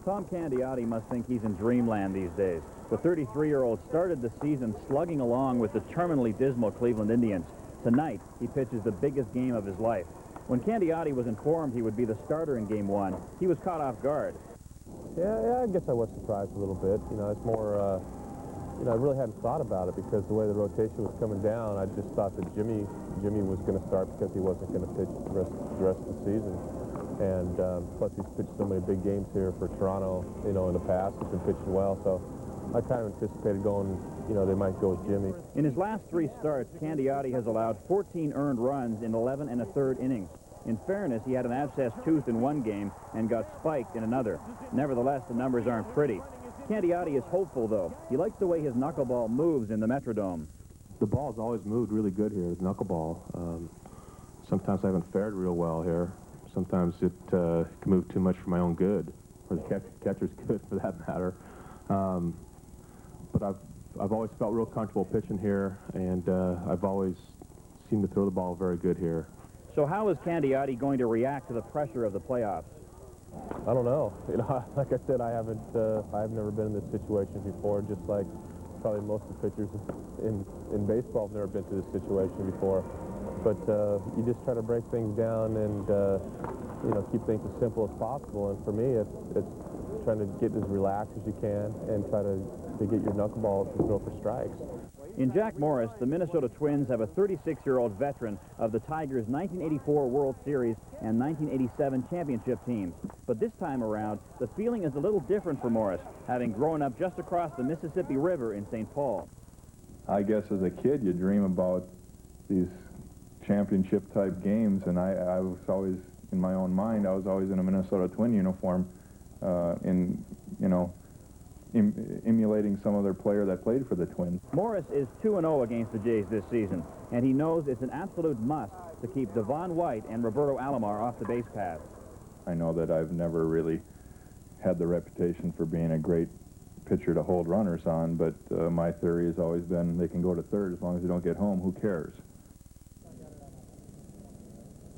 Tom Candiotti must think he's in dreamland these days. The 33-year-old started the season slugging along with the terminally dismal Cleveland Indians. Tonight, he pitches the biggest game of his life. When Candiotti was informed he would be the starter in Game 1, he was caught off guard. Yeah, I guess I was surprised a little bit. You know, it's more, I really hadn't thought about it because the way the rotation was coming down, I just thought that Jimmy was going to start because he wasn't going to pitch the rest of the season. And plus he's pitched so many big games here for Toronto, in the past. He's been pitching well, so I kind of anticipated going, they might go with Jimmy. In his last 3 starts, Candiotti has allowed 14 earned runs in 11 1/3 innings. In fairness, he had an abscessed tooth in one game and got spiked in another. Nevertheless, the numbers aren't pretty. Candiotti is hopeful, though. He likes the way his knuckleball moves in the Metrodome. The ball's always moved really good here, his knuckleball. Sometimes I haven't fared real well here. Sometimes it can move too much for my own good, or the catcher's good for that matter. But I've always felt real comfortable pitching here, and I've always seemed to throw the ball very good here. So how is Candiotti going to react to the pressure of the playoffs? I don't know. Like I said, I've never been in this situation before, just like probably most of the pitchers in baseball have never been to this situation before. But you just try to break things down and, keep things as simple as possible. And for me, it's trying to get as relaxed as you can and try to get your knuckleball to throw for strikes. In Jack Morris, the Minnesota Twins have a 36-year-old veteran of the Tigers' 1984 World Series and 1987 championship teams. But this time around, the feeling is a little different for Morris, having grown up just across the Mississippi River in St. Paul. I guess as a kid, you dream about these championship-type games, and I was always, in my own mind, I was always in a Minnesota Twin uniform emulating some other player that played for the Twins. Morris is 2-0 against the Jays this season, and he knows it's an absolute must to keep Devon White and Roberto Alomar off the base paths. I know that I've never really had the reputation for being a great pitcher to hold runners on, but my theory has always been they can go to third as long as they don't get home. Who cares?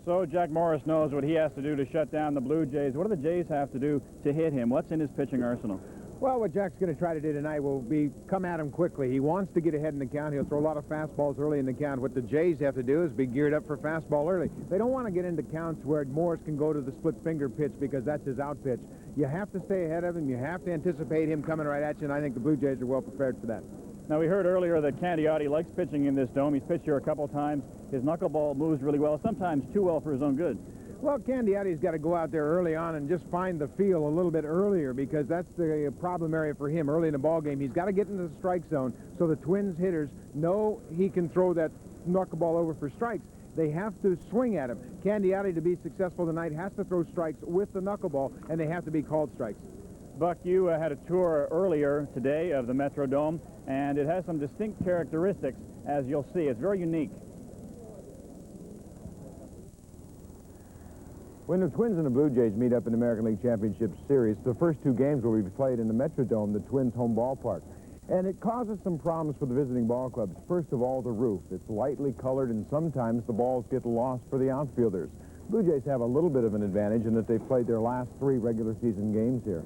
So Jack Morris knows what he has to do to shut down the Blue Jays. What do the Jays have to do to hit him? What's in his pitching arsenal? Well, what Jack's going to try to do tonight will be come at him quickly. He wants to get ahead in the count. He'll throw a lot of fastballs early in the count. What the Jays have to do is be geared up for fastball early. They don't want to get into counts where Morris can go to the split finger pitch because that's his out pitch. You have to stay ahead of him. You have to anticipate him coming right at you, and I think the Blue Jays are well prepared for that. Now, we heard earlier that Candiotti likes pitching in this dome. He's pitched here a couple times. His knuckleball moves really well, sometimes too well for his own good. Well, Candiotti's got to go out there early on and just find the feel a little bit earlier because that's the problem area for him early in the ball game. He's got to get into the strike zone so the Twins hitters know he can throw that knuckleball over for strikes. They have to swing at him. Candiotti, to be successful tonight, has to throw strikes with the knuckleball, and they have to be called strikes. Buck, you had a tour earlier today of the Metrodome, and it has some distinct characteristics, as you'll see. It's very unique. When the Twins and the Blue Jays meet up in the American League Championship Series, the first two games will be played in the Metrodome, the Twins' home ballpark. And it causes some problems for the visiting ball clubs. First of all, the roof. It's lightly colored, and sometimes the balls get lost for the outfielders. Blue Jays have a little bit of an advantage in that they've played their last 3 regular season games here.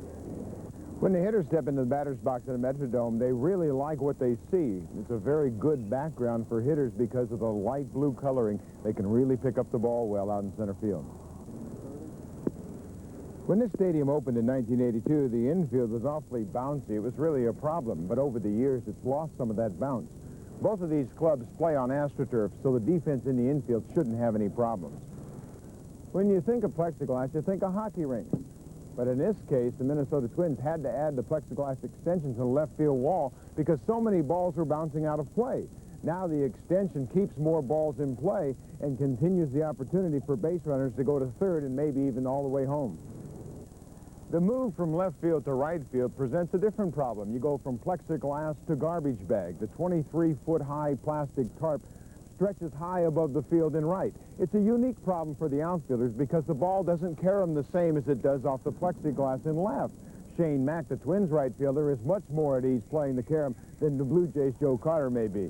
When the hitters step into the batter's box in the Metrodome, they really like what they see. It's a very good background for hitters because of the light blue coloring. They can really pick up the ball well out in center field. When this stadium opened in 1982, the infield was awfully bouncy. It was really a problem, but over the years, it's lost some of that bounce. Both of these clubs play on AstroTurf, so the defense in the infield shouldn't have any problems. When you think of plexiglass, you think of hockey rink. But in this case, the Minnesota Twins had to add the plexiglass extension to the left field wall because so many balls were bouncing out of play. Now the extension keeps more balls in play and continues the opportunity for base runners to go to third and maybe even all the way home. The move from left field to right field presents a different problem. You go from plexiglass to garbage bag. The 23-foot-high plastic tarp stretches high above the field in right. It's a unique problem for the outfielders because the ball doesn't carry them the same as it does off the plexiglass in left. Shane Mack, the Twins right fielder, is much more at ease playing the carom than the Blue Jays' Joe Carter may be.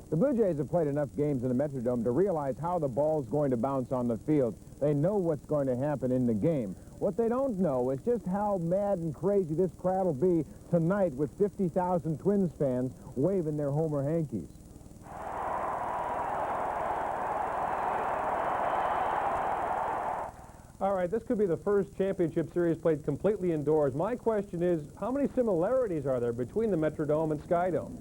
The Blue Jays have played enough games in the Metrodome to realize how the ball's going to bounce on the field. They know what's going to happen in the game. What they don't know is just how mad and crazy this crowd will be tonight with 50,000 Twins fans waving their Homer hankies. All right, this could be the first championship series played completely indoors. My question is, how many similarities are there between the Metrodome and Skydome?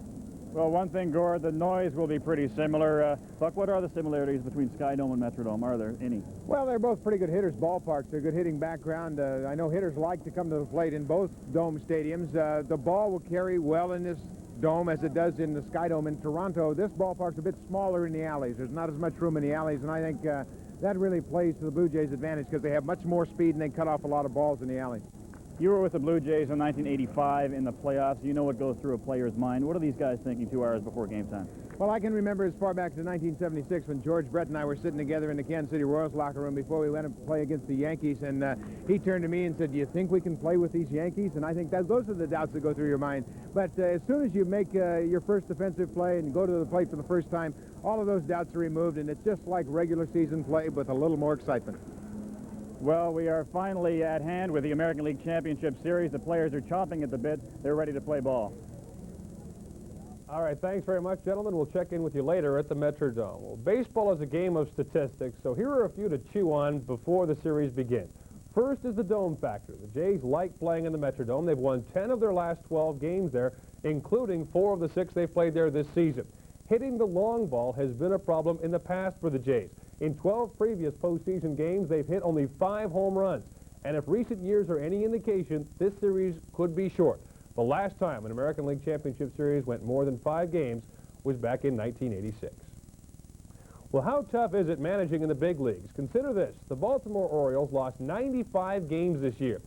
Well, one thing, Gord, the noise will be pretty similar. Buck, what are the similarities between Skydome and Metrodome? Are there any? Well, they're both pretty good hitters' ballparks. They're good hitting background. I know hitters like to come to the plate in both dome stadiums. The ball will carry well in this dome as it does in the Skydome in Toronto. This ballpark's a bit smaller in the alleys. There's not as much room in the alleys, and I think that really plays to the Blue Jays' advantage because they have much more speed and they cut off a lot of balls in the alley. You were with the Blue Jays in 1985 in the playoffs. You know what goes through a player's mind. What are these guys thinking 2 hours before game time? Well, I can remember as far back as 1976 when George Brett and I were sitting together in the Kansas City Royals locker room before we went to play against the Yankees, and he turned to me and said, "Do you think we can play with these Yankees?" And I think that those are the doubts that go through your mind. But as soon as you make your first defensive play and go to the plate for the first time, all of those doubts are removed, and it's just like regular season play with a little more excitement. Well, we are finally at hand with the American League Championship Series. The players are chomping at the bit. They're ready to play ball. All right, thanks very much, gentlemen. We'll check in with you later at the Metrodome. Well, baseball is a game of statistics, so here are a few to chew on before the series begins. First is the dome factor. The Jays like playing in the Metrodome. They've won 10 of their last 12 games there, including 4 of the 6 they've played there this season. Hitting the long ball has been a problem in the past for the Jays. In 12 previous postseason games, they've hit only 5 home runs. And if recent years are any indication, this series could be short. The last time an American League Championship Series went more than 5 games was back in 1986. Well, how tough is it managing in the big leagues? Consider this. The Baltimore Orioles lost 95 games this year.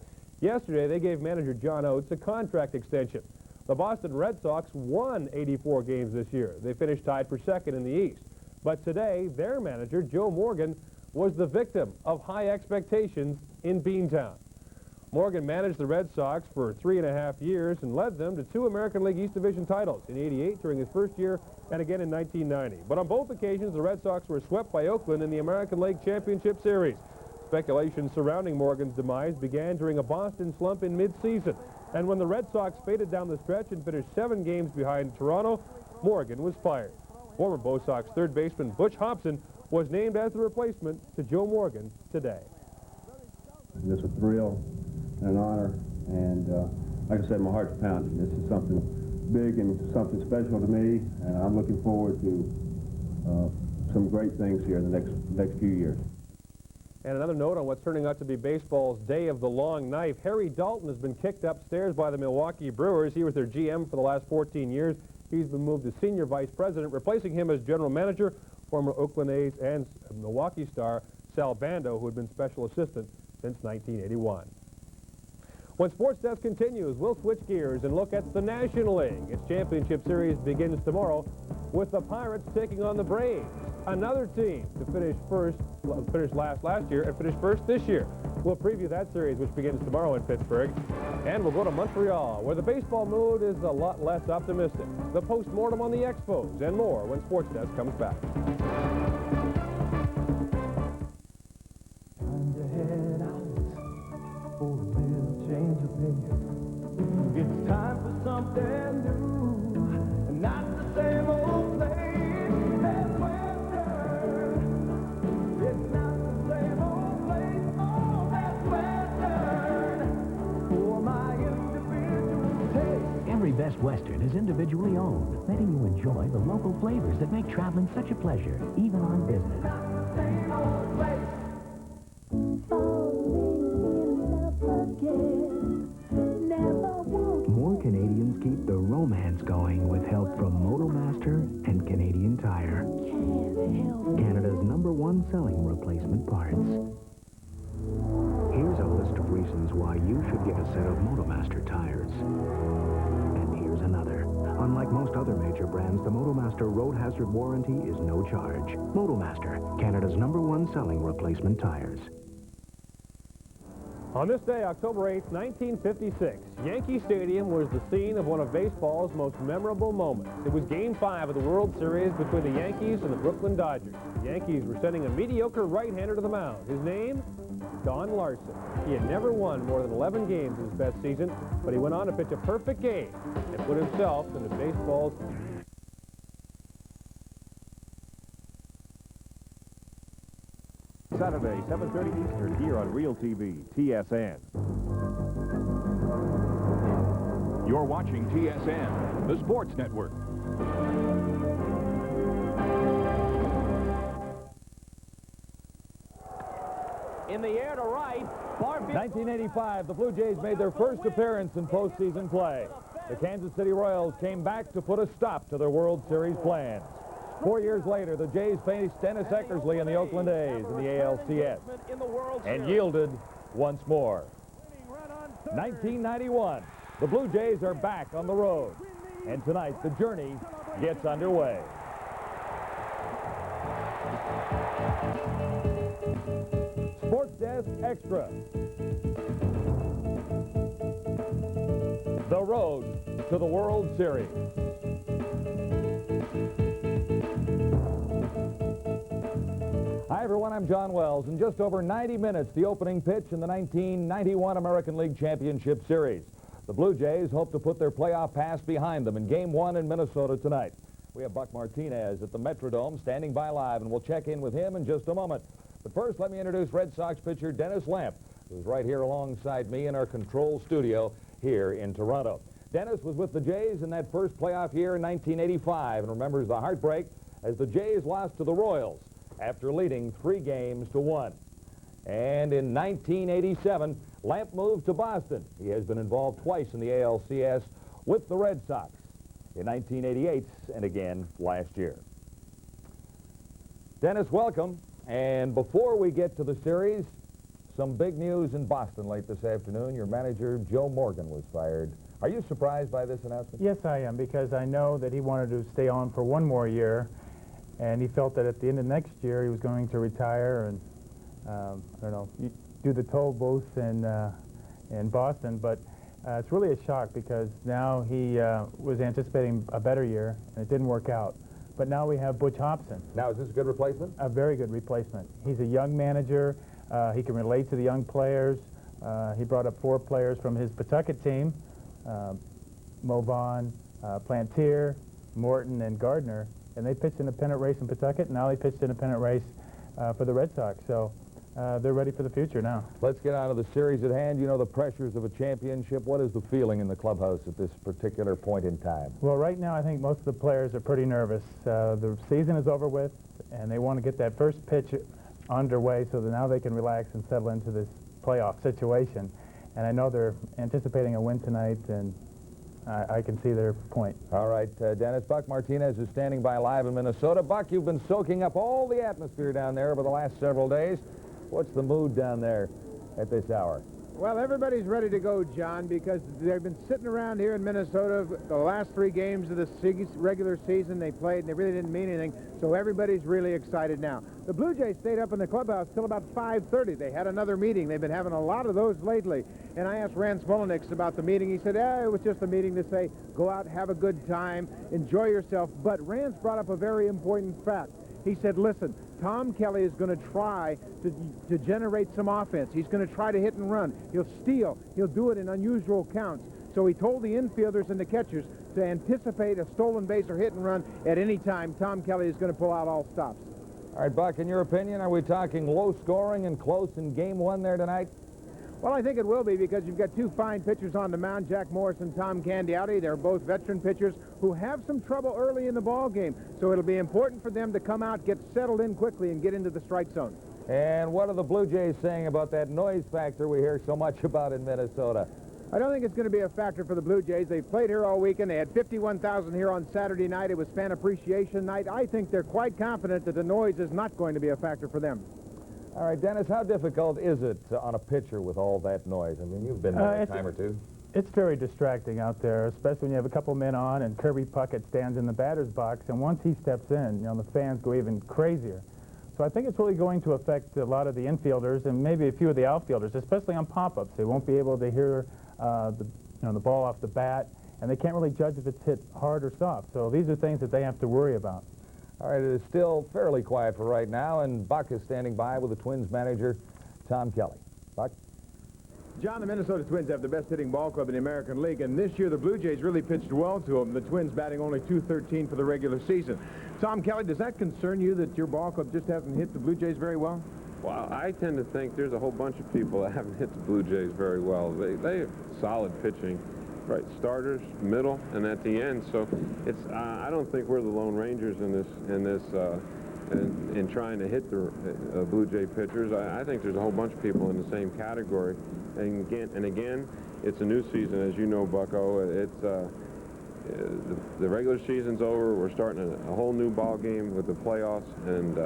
Yesterday, they gave manager John Oates a contract extension. The Boston Red Sox won 84 games this year. They finished tied for second in the East. But today, their manager, Joe Morgan, was the victim of high expectations in Beantown. Morgan managed the Red Sox for 3.5 years and led them to 2 American League East Division titles in '88 during his first year and again in 1990. But on both occasions, the Red Sox were swept by Oakland in the American League Championship Series. Speculation surrounding Morgan's demise began during a Boston slump in mid-season. And when the Red Sox faded down the stretch and finished 7 games behind Toronto, Morgan was fired. Former Bo Sox third baseman Butch Hobson was named as the replacement to Joe Morgan today. This is a thrill and an honor, and like I said, my heart's pounding. This is something big and something special to me, and I'm looking forward to some great things here in the next few years. And another note on what's turning out to be baseball's day of the long knife. Harry Dalton has been kicked upstairs by the Milwaukee Brewers. He was their GM for the last 14 years. He's been moved to senior vice president, replacing him as general manager, former Oakland A's and Milwaukee star Sal Bando, who had been special assistant since 1981. When Sports Desk continues, we'll switch gears and look at the National League. Its championship series begins tomorrow with the Pirates taking on the Braves, another team to finish last year and finish first this year. We'll preview that series, which begins tomorrow in Pittsburgh. And we'll go to Montreal, where the baseball mood is a lot less optimistic. The post-mortem on the Expos and more when Sports Desk comes back. It's time for something new, and not the same old place. That's Western. It's not the same old place. Oh, that's Western. For my individual taste. Every Best Western is individually owned, letting you enjoy the local flavors that make traveling such a pleasure, even on business. Not the same old place. More Canadians keep the romance going with help from Motomaster and Canadian Tire. Canada's #1 selling replacement parts. Here's a list of reasons why you should get a set of Motomaster tires. And here's another. Unlike most other major brands, the Motomaster road hazard warranty is no charge. Motomaster, Canada's #1 selling replacement tires. On this day, October 8, 1956, Yankee Stadium was the scene of one of baseball's most memorable moments. It was Game 5 of the World Series between the Yankees and the Brooklyn Dodgers. The Yankees were sending a mediocre right-hander to the mound. His name? Don Larson. He had never won more than 11 games in his best season, but he went on to pitch a perfect game and put himself into baseball's Saturday, 7:30 Eastern, here on Real TV, TSN. You're watching TSN, the sports network. In the air to right, Barfield. 1985, the Blue Jays made their first appearance in postseason play. The Kansas City Royals came back to put a stop to their World Series plans. 4 years later, the Jays faced Dennis Eckersley and the Oakland A's in the ALCS and yielded once more. 1991, the Blue Jays are back on the road, and tonight the journey gets underway. Sports Desk Extra. The road to the World Series. Hi, everyone. I'm John Wells. In just over 90 minutes, the opening pitch in the 1991 American League Championship Series. The Blue Jays hope to put their playoff past behind them in Game 1 in Minnesota tonight. We have Buck Martinez at the Metrodome standing by live, and we'll check in with him in just a moment. But first, let me introduce Red Sox pitcher Dennis Lamp, who's right here alongside me in our control studio here in Toronto. Dennis was with the Jays in that first playoff year in 1985 and remembers the heartbreak as the Jays lost to the Royals after leading 3-1. And in 1987, Lamp moved to Boston. He has been involved twice in the ALCS with the Red Sox, in 1988 and again last year. Dennis, welcome. And before we get to the series, Some big news in Boston late this afternoon. Your manager, Joe Morgan, was fired. Are you surprised by this announcement? Yes, I am, because I know that he wanted to stay on for one more year, and he felt that at the end of next year he was going to retire and, I don't know, do the toll booth in Boston. But it's really a shock because now he was anticipating a better year, and it didn't work out. But now we have Butch Hobson. Now, is this a good replacement? A very good replacement. He's a young manager. He can relate to the young players. He brought up 4 players from his Pawtucket team, Mo Vaughn, Plantier, Morton, and Gardner, and they pitched in a pennant race in Pawtucket, and now they pitched in a pennant race for the Red Sox. So they're ready for the future now. Let's get on to the series at hand. You know the pressures of a championship. What is the feeling in the clubhouse at this particular point in time? Well, right now I think most of the players are pretty nervous. The season is over with, and they want to get that first pitch underway so that now they can relax and settle into this playoff situation. And I know they're anticipating a win tonight, and I can see their point. All right, Dennis, Buck Martinez is standing by live in Minnesota. Buck, you've been soaking up all the atmosphere down there over the last several days. What's the mood down there at this hour? Well, everybody's ready to go, John, because they've been sitting around here in Minnesota the last 3 games of the regular season they played, and they really didn't mean anything, so everybody's really excited now. The Blue Jays stayed up in the clubhouse till about 5:30. They had another meeting. They've been having a lot of those lately, and I asked Rand Smoleniks about the meeting. He said, it was just a meeting to say, go out, have a good time, enjoy yourself, but Rand's brought up a very important fact. He said, listen, Tom Kelly is going to try to generate some offense. He's going to try to hit and run. He'll steal. He'll do it in unusual counts. So he told the infielders and the catchers to anticipate a stolen base or hit and run at any time. Tom Kelly is going to pull out all stops. All right, Buck, in your opinion, are we talking low scoring and close in game 1 there tonight? Well, I think it will be because you've got 2 fine pitchers on the mound, Jack Morris and Tom Candiotti. They're both veteran pitchers who have some trouble early in the ball game. So it'll be important for them to come out, get settled in quickly, and get into the strike zone. And what are the Blue Jays saying about that noise factor we hear so much about in Minnesota? I don't think it's going to be a factor for the Blue Jays. They've played here all weekend. They had 51,000 here on Saturday night. It was fan appreciation night. I think they're quite confident that the noise is not going to be a factor for them. All right, Dennis, how difficult is it on a pitcher with all that noise? I mean, you've been there a time or two. It's very distracting out there, especially when you have a couple men on and Kirby Puckett stands in the batter's box, and once he steps in, you know, the fans go even crazier. So I think it's really going to affect a lot of the infielders and maybe a few of the outfielders, especially on pop-ups. They won't be able to hear the ball off the bat, and they can't really judge if it's hit hard or soft. So these are things that they have to worry about. All right, it is still fairly quiet for right now, and Buck is standing by with the Twins manager, Tom Kelly. Buck? John, the Minnesota Twins have the best hitting ball club in the American League, and this year the Blue Jays really pitched well to them. The Twins batting only .213 for the regular season. Tom Kelly, does that concern you that your ball club just hasn't hit the Blue Jays very well? Well, I tend to think there's a whole bunch of people that haven't hit the Blue Jays very well. They have solid pitching. Right, starters, middle, and at the end. So it's I don't think we're the Lone Rangers in trying to hit the Blue Jay pitchers. I think there's a whole bunch of people in the same category. And again, it's a new season, as you know, Bucko. It's the regular season's over. We're starting a whole new ball game with the playoffs, and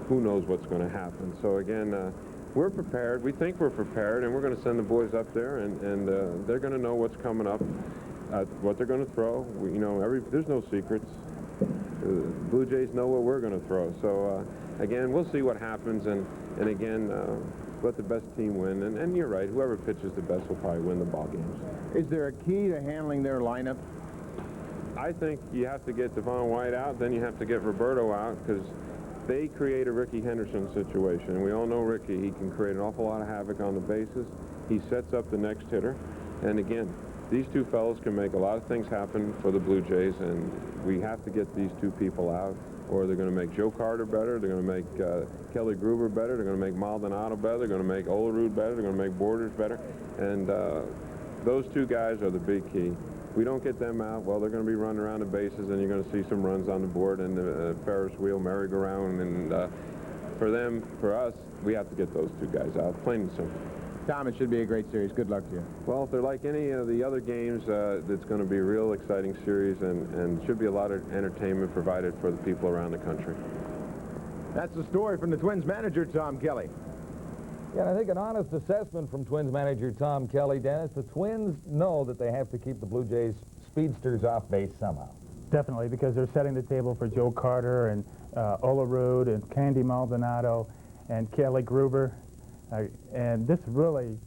who knows what's going to happen. So again. We're prepared. We think we're prepared, and we're going to send the boys up there, and they're going to know what's coming up, what they're going to throw. There's no secrets. Blue Jays know what we're going to throw. So, again, we'll see what happens, and again, let the best team win. And you're right, whoever pitches the best will probably win the ball games. Is there a key to handling their lineup? I think you have to get Devon White out, then you have to get Roberto out, because they create a Ricky Henderson situation. And we all know Ricky. He can create an awful lot of havoc on the bases. He sets up the next hitter. And again, these 2 fellows can make a lot of things happen for the Blue Jays, and we have to get these 2 people out, or they're going to make Joe Carter better, they're going to make Kelly Gruber better, they're going to make Maldonado better, they're going to make Olerud better, they're going to make Borders better. And those 2 guys are the big key. We don't get them out, well, they're going to be running around the bases, and you're going to see some runs on the board and the Ferris wheel merry-go-round. And for us, we have to get those 2 guys out, plain and simple. Tom, it should be a great series. Good luck to you. Well, if they're like any of the other games, it's going to be a real exciting series, and should be a lot of entertainment provided for the people around the country. That's the story from the Twins manager, Tom Kelly. Yeah, and I think an honest assessment from Twins manager Tom Kelly, Dennis, the Twins know that they have to keep the Blue Jays speedsters off base somehow. Definitely, because they're setting the table for Joe Carter and Olerud and Candy Maldonado and Kelly Gruber. And this really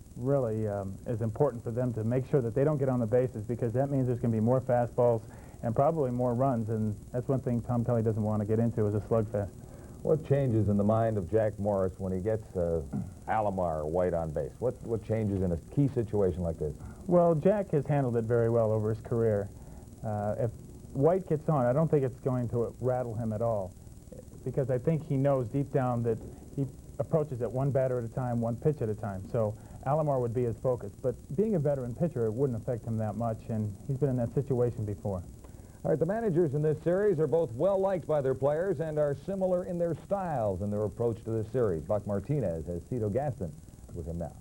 is important for them to make sure that they don't get on the bases, because that means there's going to be more fastballs and probably more runs, and that's one thing Tom Kelly doesn't want to get into is a slugfest. What changes in the mind of Jack Morris when he gets Alomar or White on base? What changes in a key situation like this? Well, Jack has handled it very well over his career. If White gets on, I don't think it's going to rattle him at all, because I think he knows deep down that he approaches it one batter at a time, one pitch at a time. So Alomar would be his focus. But being a veteran pitcher, it wouldn't affect him that much, and he's been in that situation before. All right, the managers in this series are both well-liked by their players and are similar in their styles and their approach to this series. Buck Martinez has Cito Gaston with him now.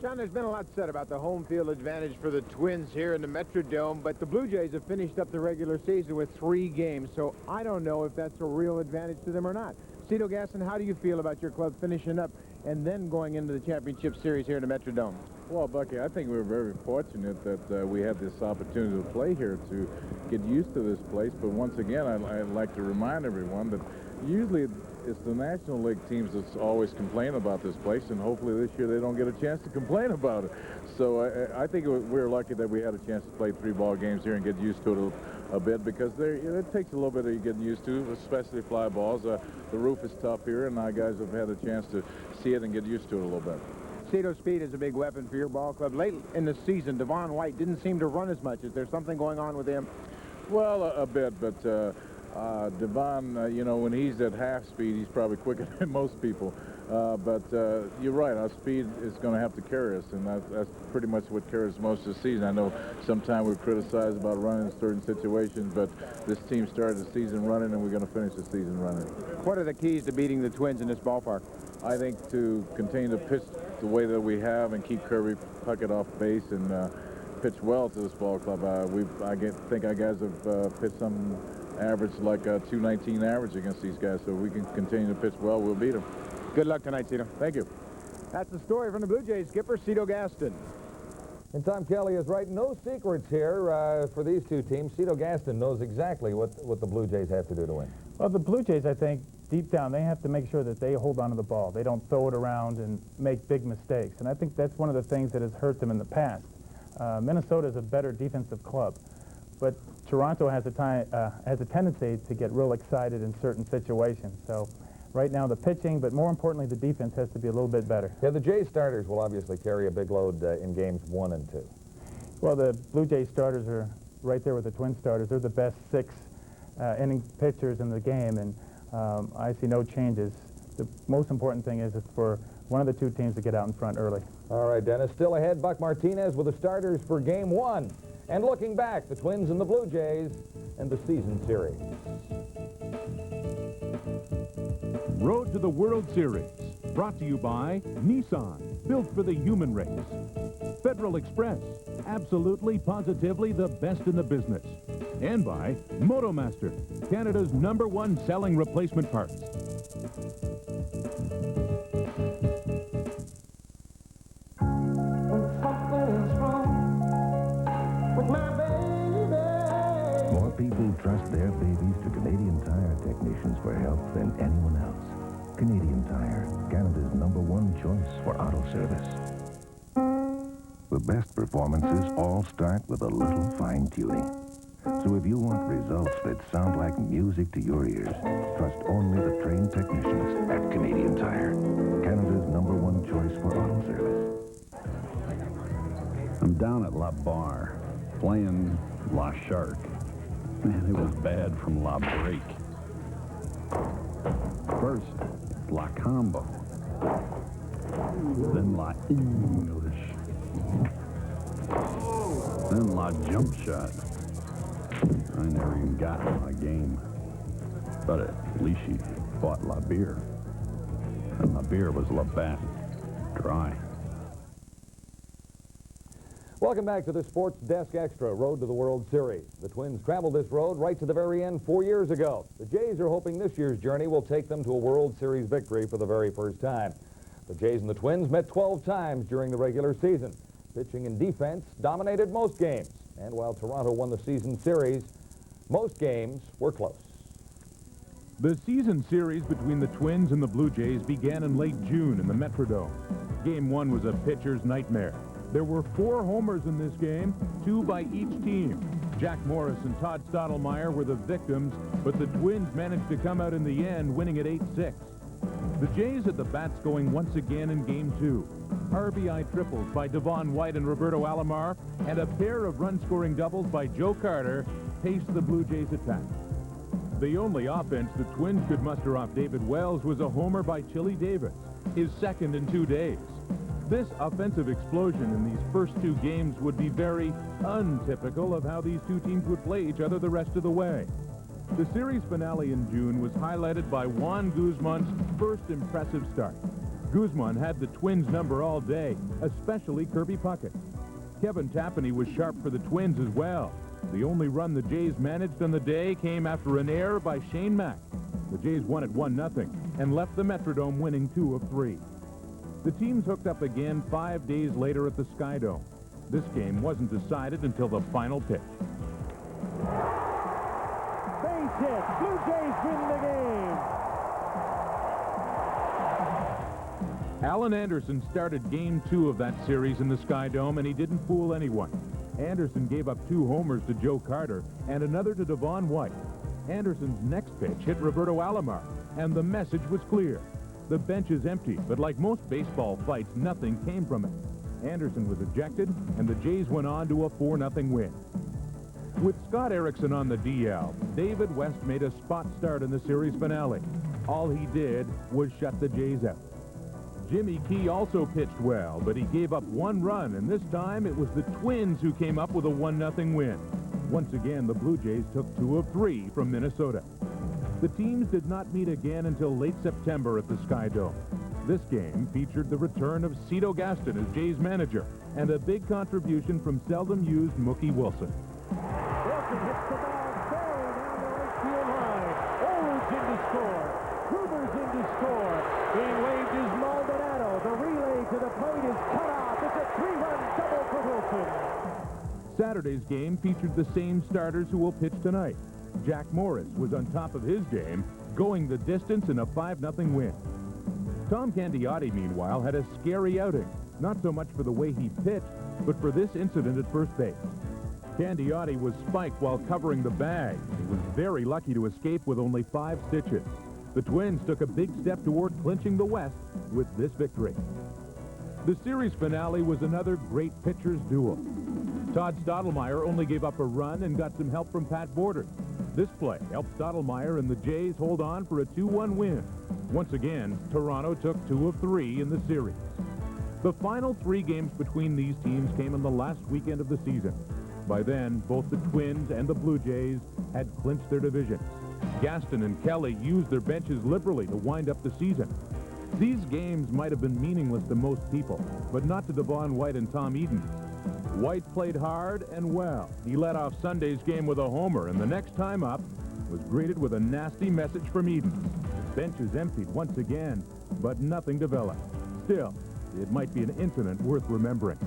John, there's been a lot said about the home field advantage for the Twins here in the Metrodome, but the Blue Jays have finished up the regular season with 3 games, so I don't know if that's a real advantage to them or not. Cito Gaston, how do you feel about your club finishing up and then going into the championship series here in the Metrodome? Well, Bucky, I think we're very fortunate that we had this opportunity to play here, to get used to this place. But once again, I'd like to remind everyone that usually it's the National League teams that's always complain about this place, and hopefully this year they don't get a chance to complain about it. So I think we're lucky that we had a chance to play 3 ball games here and get used to it a bit, because it takes a little bit of getting used to, especially fly balls. The roof is tough here, and our guys have had a chance to see it and get used to it a little bit. Cito, speed is a big weapon for your ball club. Late in the season, Devon White didn't seem to run as much. Is there something going on with him? Well, a bit, but Devon, you know, when he's at half speed, he's probably quicker than most people. But you're right, our speed is going to have to carry us, and that's pretty much what carries us most of the season. I know sometimes we're criticized about running in certain situations, but this team started the season running, and we're going to finish the season running. What are the keys to beating the Twins in this ballpark? I think to continue to pitch the way that we have and keep Kirby Puckett off base and pitch well to this ball club. I think our guys have pitched some average, like a 219 average against these guys, so we can continue to pitch well, we'll beat them. Good luck tonight, Cito. Thank you. That's the story from the Blue Jays skipper, Cito Gaston. And Tom Kelly is right. No secrets here for these two teams. Cito Gaston knows exactly what the Blue Jays have to do to win. Well, the Blue Jays, I think, deep down, they have to make sure that they hold on to the ball. They don't throw it around and make big mistakes. And I think that's one of the things that has hurt them in the past. Minnesota is a better defensive club, but Toronto has a tendency to get real excited in certain situations. So right now the pitching, but more importantly the defense, has to be a little bit better. Yeah, the Jays starters will obviously carry a big load in games 1 and 2. Well, the Blue Jays starters are right there with the Twin starters. They're the best 6 inning pitchers in the game, and I see no changes. The most important thing is for one of the 2 teams to get out in front early. All right, Dennis, still ahead, Buck Martinez with the starters for game 1. And looking back, the Twins and the Blue Jays and the season series. Road to the World Series, brought to you by Nissan, built for the human race. Federal Express, absolutely, positively the best in the business. And by Motomaster, Canada's #1 selling replacement parts. More people trust their babies to Canadian Tire technicians for help than anyone else. Canadian Tire, Canada's #1 choice for auto service. The best performances all start with a little fine-tuning. So if you want results that sound like music to your ears, trust only the trained technicians at Canadian Tire, Canada's #1 choice for auto service. I'm down at La Barre, playing La Shark. Man, it was bad from La Break. First, La Combo. Then La English. Then La Jump Shot. I never even got in my game. But at least she fought La Beer. And La Beer was Labatt. Dry. Welcome back to the Sports Desk Extra, Road to the World Series. The Twins traveled this road right to the very end 4 years ago. The Jays are hoping this year's journey will take them to a World Series victory for the very first time. The Jays and the Twins met 12 times during the regular season. Pitching and defense dominated most games. And while Toronto won the season series, most games were close. The season series between the Twins and the Blue Jays began in late June in the Metrodome. Game 1 was a pitcher's nightmare. There were 4 homers in this game, 2 by each team. Jack Morris and Todd Stottlemyre were the victims, but the Twins managed to come out in the end, winning at 8-6. The Jays had the bats going once again in Game 2. RBI triples by Devon White and Roberto Alomar, and a pair of run-scoring doubles by Joe Carter paced the Blue Jays' attack. The only offense the Twins could muster off David Wells was a homer by Chili Davis, his second in 2 days. This offensive explosion in these first 2 games would be very untypical of how these two teams would play each other the rest of the way. The series finale in June was highlighted by Juan Guzman's first impressive start. Guzman had the Twins' number all day, especially Kirby Puckett. Kevin Tapani was sharp for the Twins as well. The only run the Jays managed on the day came after an error by Shane Mack. The Jays won at 1-0 and left the Metrodome winning 2 of 3. The teams hooked up again 5 days later at the Skydome. This game wasn't decided until the final pitch. Base hit. Blue Jays win the game. Alan Anderson started Game 2 of that series in the Skydome, and he didn't fool anyone. Anderson gave up 2 homers to Joe Carter and another to Devon White. Anderson's next pitch hit Roberto Alomar, and the message was clear. The bench is empty, but like most baseball fights, nothing came from it. Anderson was ejected, and the Jays went on to a 4-0 win. With Scott Erickson on the DL, David West made a spot start in the series finale. All he did was shut the Jays out. Jimmy Key also pitched well, but he gave up 1 run, and this time it was the Twins who came up with a 1-0 win. Once again, the Blue Jays took 2 of 3 from Minnesota. The teams did not meet again until late September at the Skydome. This game featured the return of Cito Gaston as Jays manager and a big contribution from seldom-used Mookie Wilson. Wilson hits the ball barely down the right field line. Olds in to score. Gruber's in to score. Being waved is Maldonado. The relay to the plate is cut off. It's a 3-run double for Wilson. Saturday's game featured the same starters who will pitch tonight. Jack Morris was on top of his game, going the distance in a 5-0 win. Tom Candiotti, meanwhile, had a scary outing, not so much for the way he pitched, but for this incident at first base. Candiotti was spiked while covering the bag. He was very lucky to escape with only 5 stitches. The Twins took a big step toward clinching the West with this victory. The series finale was another great pitcher's duel. Todd Stottlemyre only gave up a run and got some help from Pat Borders. This play helped Stottlemyre and the Jays hold on for a 2-1 win. Once again, Toronto took 2 of 3 in the series. The final 3 games between these teams came in the last weekend of the season. By then, both the Twins and the Blue Jays had clinched their divisions. Gaston and Kelly used their benches liberally to wind up the season. These games might have been meaningless to most people, but not to Devon White and Tom Eden. White played hard and well. He led off Sunday's game with a homer, and the next time up was greeted with a nasty message from Eden. The bench is emptied once again, but nothing developed. Still, it might be an incident worth remembering.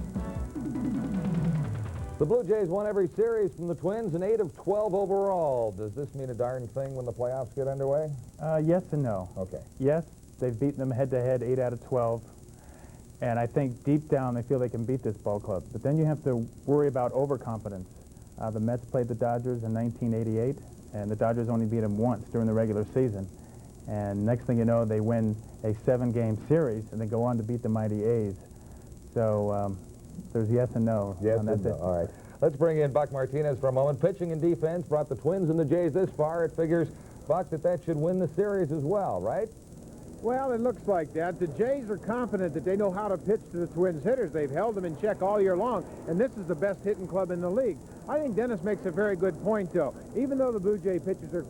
The Blue Jays won every series from the Twins, and 8 of 12 overall. Does this mean a darn thing when the playoffs get underway? Yes and no. Okay. Yes, they've beaten them head-to-head 8 out of 12. And I think deep down they feel they can beat this ball club. But then you have to worry about overconfidence. The Mets played the Dodgers in 1988, and the Dodgers only beat them once during the regular season. And next thing you know, they win a 7-game series, and they go on to beat the mighty A's. So there's yes and no. Yes and no. All right. Let's bring in Buck Martinez for a moment. Pitching and defense brought the Twins and the Jays this far. It figures, Buck, that should win the series as well, right? Well, it looks like that. The Jays are confident that they know how to pitch to the Twins hitters. They've held them in check all year long, and this is the best hitting club in the league. I think Dennis makes a very good point, though. Even though the Blue Jay pitchers are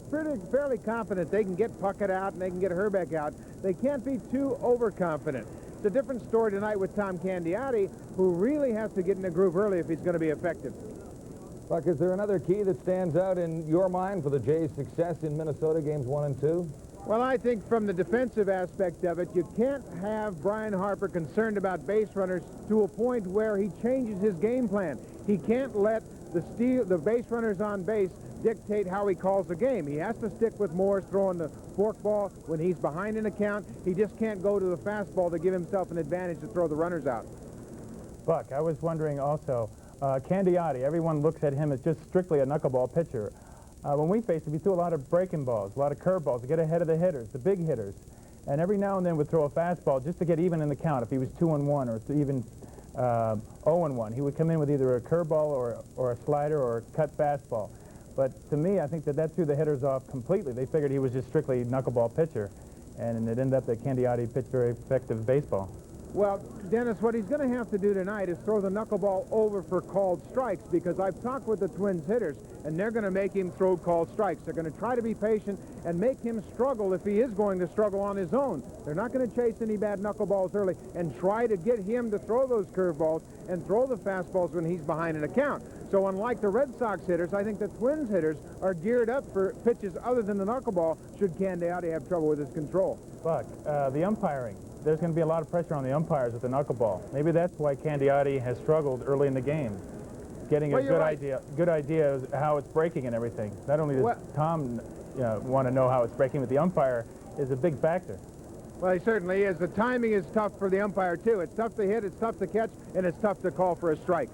fairly confident they can get Puckett out and they can get Herbeck out, they can't be too overconfident. It's a different story tonight with Tom Candiotti, who really has to get in the groove early if he's going to be effective. Buck, is there another key that stands out in your mind for the Jays' success in Minnesota games 1 and 2? Well, I think from the defensive aspect of it, you can't have Brian Harper concerned about base runners to a point where he changes his game plan. He can't let the base runners on base dictate how he calls the game. He has to stick with Morris throwing the forkball when he's behind in a count. He just can't go to the fastball to give himself an advantage to throw the runners out. Buck, I was wondering also, Candiotti, everyone looks at him as just strictly a knuckleball pitcher. When we faced him, he threw a lot of breaking balls, a lot of curveballs to get ahead of the hitters, the big hitters. And every now and then would throw a fastball just to get even in the count. If he was 2-1 or even 0-1, he would come in with either a curveball or a slider or a cut fastball. But to me, I think that threw the hitters off completely. They figured he was just strictly a knuckleball pitcher, and it ended up that Candiotti pitched very effective baseball. Well, Dennis, what he's going to have to do tonight is throw the knuckleball over for called strikes, because I've talked with the Twins hitters, and they're going to make him throw called strikes. They're going to try to be patient and make him struggle if he is going to struggle on his own. They're not going to chase any bad knuckleballs early and try to get him to throw those curveballs and throw the fastballs when he's behind in a count. So unlike the Red Sox hitters, I think the Twins hitters are geared up for pitches other than the knuckleball should Candiotti have trouble with his control. Buck, the umpiring. There's going to be a lot of pressure on the umpires with the knuckleball. Maybe that's why Candiotti has struggled early in the game, getting a good idea of how it's breaking and everything. Not only does Tom want to know how it's breaking, but the umpire is a big factor. Well, he certainly is. The timing is tough for the umpire, too. It's tough to hit, it's tough to catch, and it's tough to call for a strike.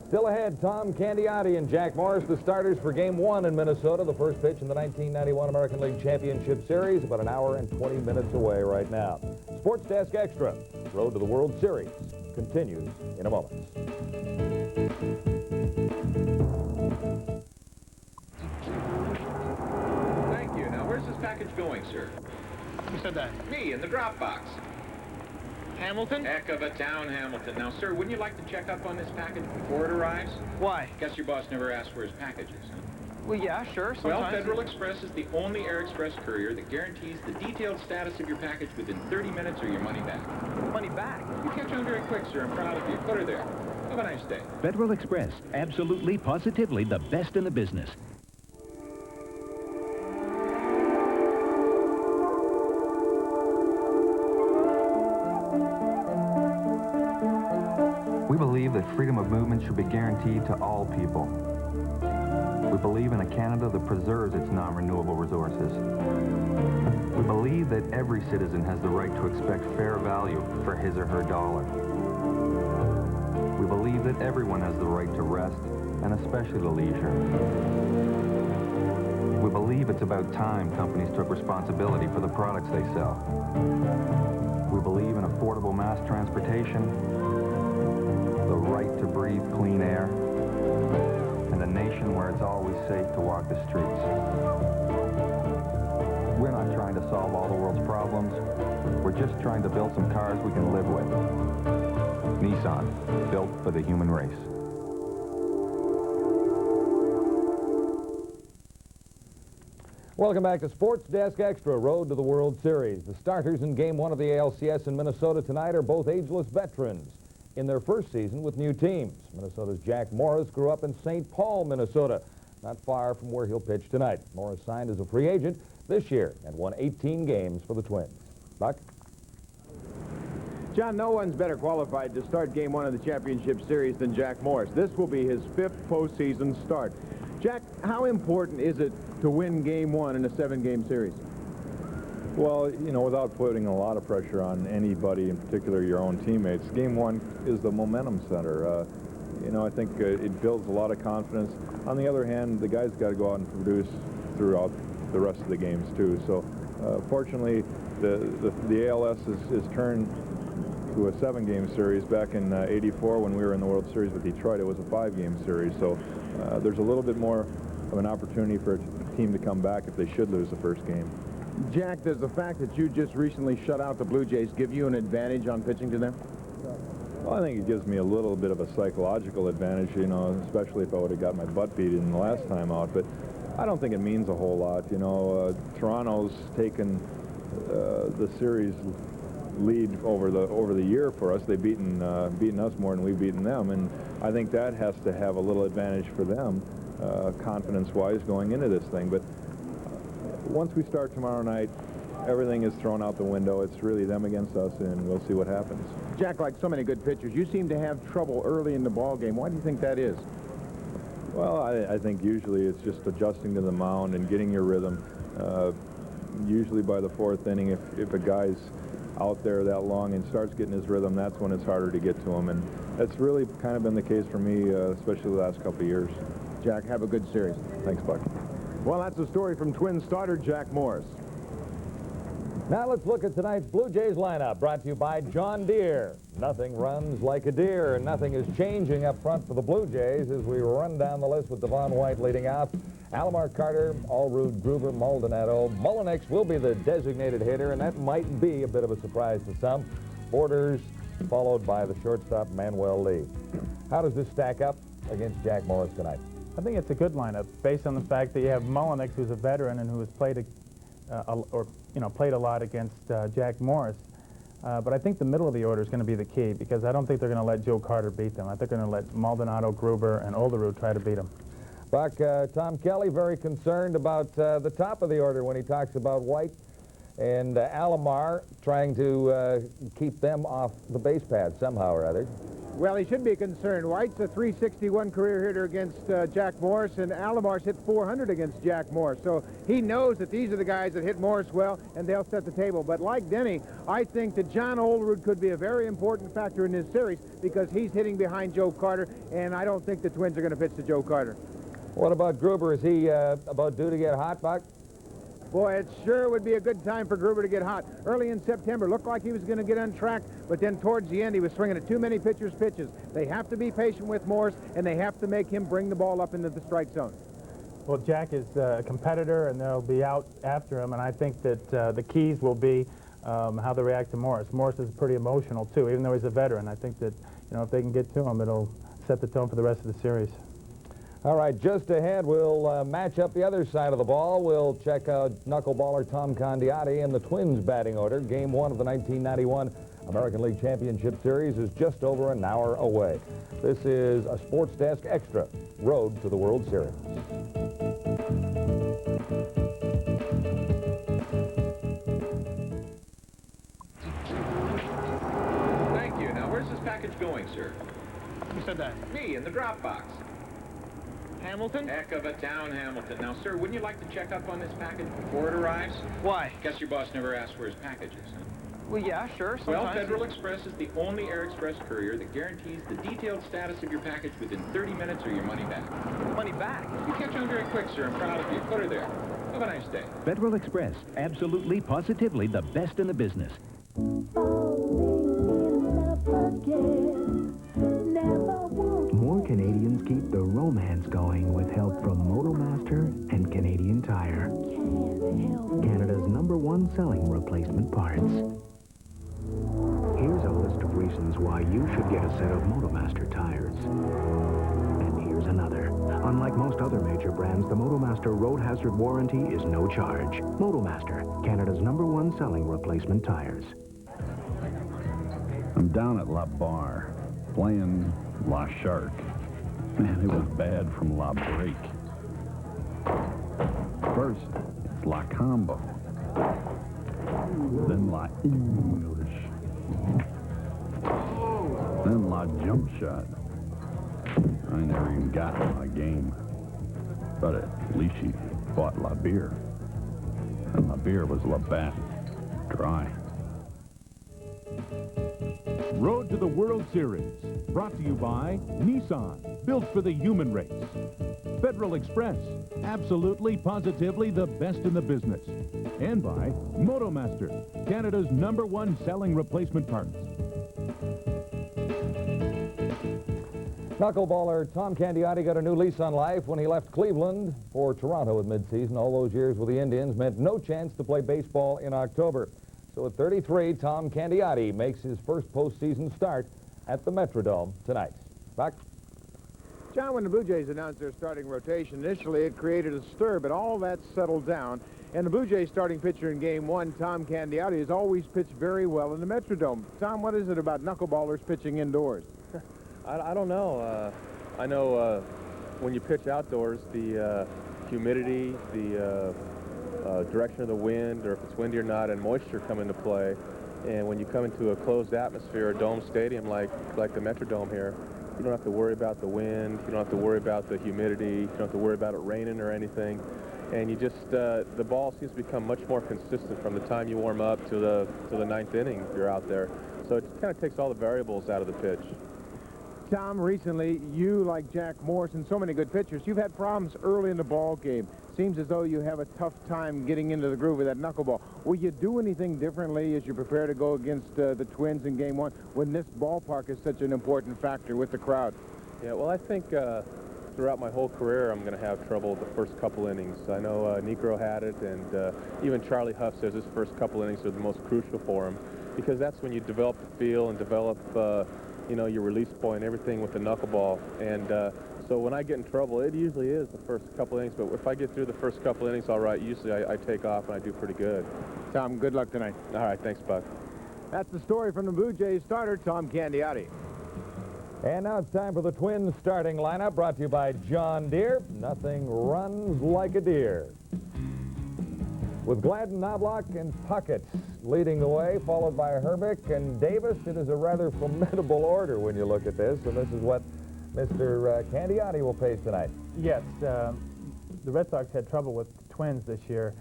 Still ahead, Tom Candiotti and Jack Morris, the starters for Game 1 in Minnesota, the first pitch in the 1991 American League Championship Series, about an hour and 20 minutes away right now. Sports Desk Extra, Road to the World Series, continues in a moment. Thank you. Now, where's this package going, sir? Who said that? Me, in the drop box. Hamilton? Heck of a town, Hamilton. Now, sir, wouldn't you like to check up on this package before it arrives? Why? Guess your boss never asked for his packages, huh? Well, yeah, sure, sometimes. Well, Federal Express is the only air express courier that guarantees the detailed status of your package within 30 minutes or your money back. Money back? You catch on very quick, sir. I'm proud of you. Put her there. Have a nice day. Federal Express, absolutely, positively the best in the business. We believe that freedom of movement should be guaranteed to all people. We believe in a Canada that preserves its non-renewable resources. We believe that every citizen has the right to expect fair value for his or her dollar. We believe that everyone has the right to rest, and especially to leisure. We believe it's about time companies took responsibility for the products they sell. We believe in affordable mass transportation, the right to breathe clean air, and a nation where it's always safe to walk the streets. We're not trying to solve all the world's problems. We're just trying to build some cars we can live with. Nissan, built for the human race. Welcome back to Sports Desk Extra, Road to the World Series. The starters in Game 1 of the ALCS in Minnesota tonight are both ageless veterans in their first season with new teams. Minnesota's Jack Morris grew up in St. Paul, Minnesota, not far from where he'll pitch tonight. Morris signed as a free agent this year and won 18 games for the Twins. Buck? John, no one's better qualified to start Game 1 of the championship series than Jack Morris. This will be his 5th postseason start. Jack, how important is it to win Game 1 in a 7-game series? Well, you know, without putting a lot of pressure on anybody, in particular your own teammates, Game 1 is the momentum center. You know, I think it builds a lot of confidence. On the other hand, the guys got to go out and produce throughout the rest of the games, too. So, fortunately, the ALS is turned to a 7-game series. Back in '84, when we were in the World Series with Detroit, it was a 5-game series. So, there's a little bit more of an opportunity for a team to come back if they should lose the first game. Jack, does the fact that you just recently shut out the Blue Jays give you an advantage on pitching to them? Well, I think it gives me a little bit of a psychological advantage, you know, especially if I would have got my butt beat in the last time out. But I don't think it means a whole lot. You know, Toronto's taken the series lead over the year for us. They've beaten us more than we've beaten them, and I think that has to have a little advantage for them, confidence-wise, going into this thing. But once we start tomorrow night, everything is thrown out the window. It's really them against us, and we'll see what happens. Jack, like so many good pitchers, you seem to have trouble early in the ball game. Why do you think that is? Well, I think usually it's just adjusting to the mound and getting your rhythm. Usually by the fourth inning, if a guy's out there that long and starts getting his rhythm, that's when it's harder to get to him. And that's really kind of been the case for me, especially the last couple of years. Jack, have a good series. Thanks, Buck. Well, that's the story from Twins starter Jack Morris. Now let's look at tonight's Blue Jays lineup, brought to you by John Deere. Nothing runs like a deer, and nothing is changing up front for the Blue Jays as we run down the list with Devon White leading out. Alomar, Carter, Allrood, Gruber, Maldonado. Mullenix will be the designated hitter, and that might be a bit of a surprise to some. Borders, followed by the shortstop, Manuel Lee. How does this stack up against Jack Morris tonight? I think it's a good lineup based on the fact that you have Mullenix, who's a veteran and who has played played a lot against Jack Morris. But I think the middle of the order is going to be the key, because I don't think they're going to let Joe Carter beat them. I think they're going to let Maldonado, Gruber, and Olerud try to beat them. Buck, Tom Kelly very concerned about the top of the order when he talks about White and Alomar trying to keep them off the base pad somehow or other. Well, he should be concerned. White's a .361 career hitter against Jack Morris, and Alomar's hit .400 against Jack Morris. So he knows that these are the guys that hit Morris well, and they'll set the table. But like Denny, I think that John Olerud could be a very important factor in this series because he's hitting behind Joe Carter, and I don't think the Twins are going to pitch to Joe Carter. What about Gruber? Is he about due to get hot, Buck? Boy, it sure would be a good time for Gruber to get hot. Early in September, looked like he was going to get on track, but then towards the end, he was swinging at too many pitchers' pitches. They have to be patient with Morris, and they have to make him bring the ball up into the strike zone. Well, Jack is a competitor, and they'll be out after him, and I think that the keys will be how they react to Morris. Morris is pretty emotional, too, even though he's a veteran. I think that, if they can get to him, it'll set the tone for the rest of the series. All right, just ahead, we'll match up the other side of the ball. We'll check out knuckleballer Tom Condiotti in the Twins batting order. Game 1 of the 1991 American League Championship Series is just over an hour away. This is a Sports Desk Extra, Road to the World Series. Thank you. Now, where's this package going, sir? Who said that? Me, in the drop box. Hamilton? Heck of a town, Hamilton. Now, sir, wouldn't you like to check up on this package before it arrives? Why? Guess your boss never asked where his package is, huh? Well, yeah, sure. Sometimes. Well, Federal Express is the only air express courier that guarantees the detailed status of your package within 30 minutes or your money back. Money back? You catch on very quick, sir. I'm proud of you. Put her there. Have a nice day. Federal Express, absolutely, positively the best in the business. More Canadians keep the romance going with help from Motomaster and Canadian Tire. Canada's #1 selling replacement parts. Here's a list of reasons why you should get a set of Motomaster tires. And here's another. Unlike most other major brands, the Motomaster road hazard warranty is no charge. Motomaster, Canada's #1 selling replacement tires. I'm down at La Barre, playing La Shark. Man, it was bad from La Break. First, it's La Combo. Then La English. Then La Jump Shot. I never even got in my game. But at least she fought La Beer. And La Beer was La Bat. Dry. Road to the World Series, brought to you by Nissan, built for the human race. Federal Express, absolutely, positively the best in the business. And by Motomaster, Canada's #1 selling replacement parts. Knuckleballer Tom Condiotti got a new lease on life when he left Cleveland for Toronto at midseason. All those years with the Indians meant no chance to play baseball in October. So at 33, Tom Condiotti makes his first postseason start at the Metrodome tonight. Buck? John, when the Blue Jays announced their starting rotation, initially it created a stir, but all that settled down. And the Blue Jays starting pitcher in Game 1, Tom Candiotti, has always pitched very well in the Metrodome. Tom, what is it about knuckleballers pitching indoors? I don't know. I know when you pitch outdoors, the humidity, the direction of the wind, or if it's windy or not, and moisture come into play. And when you come into a closed atmosphere, a dome stadium like the Metrodome here, you don't have to worry about the wind, you don't have to worry about the humidity, you don't have to worry about it raining or anything. And you just, the ball seems to become much more consistent from the time you warm up to the ninth inning if you're out there. So it kind of takes all the variables out of the pitch. Tom, recently, you, like Jack Morris and so many good pitchers, you've had problems early in the ball game. Seems as though you have a tough time getting into the groove of that knuckleball. Will you do anything differently as you prepare to go against the Twins in Game 1 when this ballpark is such an important factor with the crowd? Yeah, well, I think throughout my whole career, I'm going to have trouble the first couple innings. I know Negro had it, and even Charlie Huff says his first couple innings are the most crucial for him, because that's when you develop the feel and develop you know, your release point, everything with the knuckleball. And so when I get in trouble, it usually is the first couple innings, but if I get through the first couple innings all right, usually I take off and I do pretty good. Tom, good luck tonight. All right, thanks, Buck. That's the story from the Blue Jays starter, Tom Candiotti. And now it's time for the Twins starting lineup, brought to you by John Deere. Nothing runs like a deer. With Gladden, Knobloch, and Puckett leading the way, followed by Herbeck and Davis. It is a rather formidable order when you look at this, and this is what Mr. Candiotti will face tonight. Yes, the Red Sox had trouble with the Twins this year.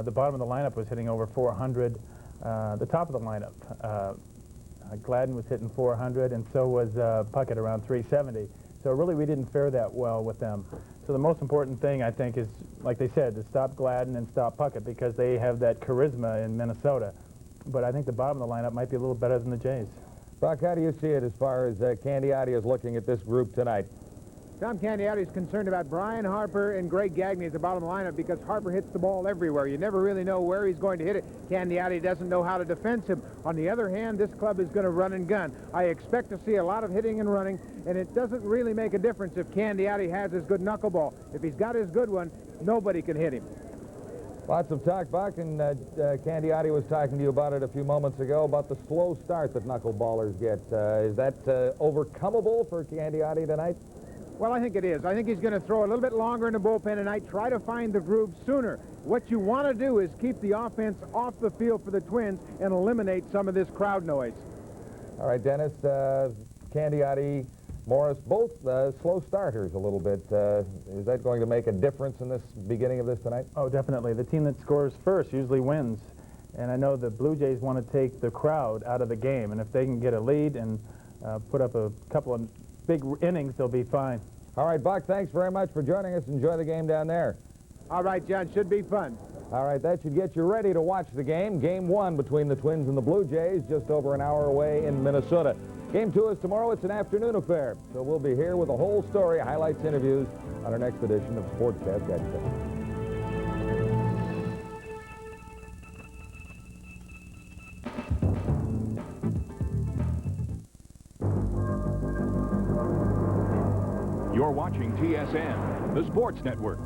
The bottom of the lineup was hitting over 400. The top of the lineup, Gladden was hitting 400, and so was Puckett around 370. So really we didn't fare that well with them. So the most important thing, I think, is, like they said, to stop Gladden and stop Puckett, because they have that charisma in Minnesota. But I think the bottom of the lineup might be a little better than the Jays. Buck, how do you see it as far as Candiotti is looking at this group tonight? Tom Candiotti is concerned about Brian Harper and Greg Gagne at the bottom of the lineup, because Harper hits the ball everywhere. You never really know where he's going to hit it. Candiotti doesn't know how to defend him. On the other hand, this club is going to run and gun. I expect to see a lot of hitting and running, and it doesn't really make a difference if Candiotti has his good knuckleball. If he's got his good one, nobody can hit him. Lots of talk, Buck, and Candiotti was talking to you about it a few moments ago, about the slow start that knuckleballers get. Is that overcomable for Candiotti tonight? Well, I think it is. I think he's going to throw a little bit longer in the bullpen tonight, try to find the groove sooner. What you want to do is keep the offense off the field for the Twins and eliminate some of this crowd noise. All right, Dennis, Candiotti, Morris, both slow starters a little bit. Is that going to make a difference in this beginning of this tonight? Oh, definitely. The team that scores first usually wins. And I know the Blue Jays want to take the crowd out of the game. And if they can get a lead and put up a couple of big innings, they'll be fine. All right, Buck, thanks very much for joining us. Enjoy the game down there. All right, John, should be fun. All right, that should get you ready to watch the game. Game 1 between the Twins and the Blue Jays, just over an hour away in Minnesota. Game 2 is tomorrow. It's an afternoon affair. So we'll be here with the whole story, highlights, interviews on our next edition of Sportscast Gadget. You're watching TSN, the Sports Network.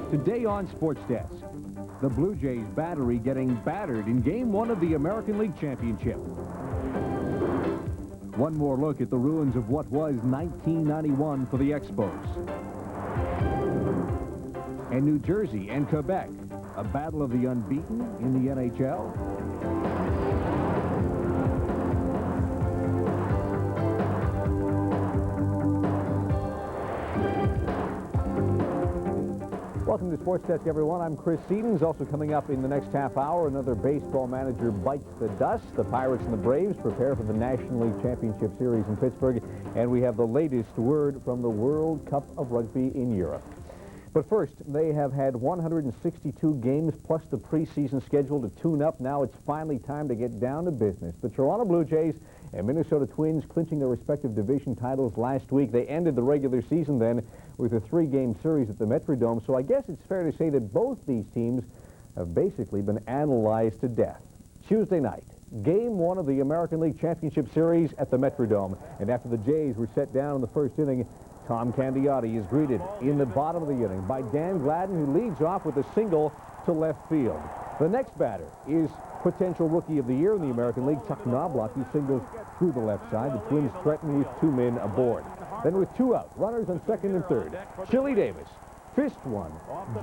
Today on Sports Desk, the Blue Jays battery getting battered in Game 1 of the American League Championship. One more look at the ruins of what was 1991 for the Expos. And New Jersey and Quebec, a battle of the unbeaten in the NHL. Welcome to Sports Desk, everyone. I'm Chris Sedens. Also coming up in the next half hour, another baseball manager bites the dust. The Pirates and the Braves prepare for the National League Championship Series in Pittsburgh. And we have the latest word from the World Cup of Rugby in Europe. But first, they have had 162 games plus the preseason schedule to tune up. Now it's finally time to get down to business. The Toronto Blue Jays and Minnesota Twins clinching their respective division titles last week. They ended the regular season then with a 3-game series at the Metrodome. So I guess it's fair to say that both these teams have basically been analyzed to death. Tuesday night, Game 1 of the American League Championship Series at the Metrodome. And after the Jays were set down in the first inning, Tom Candiotti is greeted in the bottom of the inning by Dan Gladden, who leads off with a single to left field. The next batter is potential Rookie of the Year in the American League, Chuck Knobloch. He singles through the left side. The Twins threaten with 2 men aboard. Then with 2 out, runners on second and third, Chili Davis fist one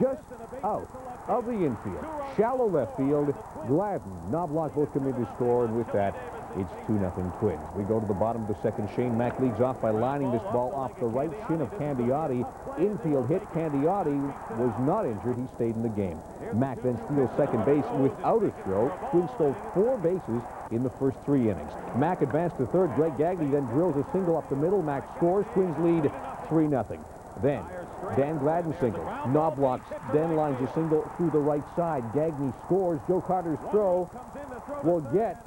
just out of the infield. Shallow left field. Gladden, Knobloch both come in to score, and with that, it's 2-0 Twins. We go to the bottom of the second. Shane Mack leads off by lining this ball off the right shin of Candiotti. Infield hit. Candiotti was not injured. He stayed in the game. Mack then steals second base without a throw. Twins stole 4 bases in the first 3 innings. Mack advanced to third. Greg Gagne then drills a single up the middle. Mack scores. Twins lead 3-0. Then Dan Gladden singles. Knobloch then lines a single through the right side. Gagne scores. Joe Carter's throw will get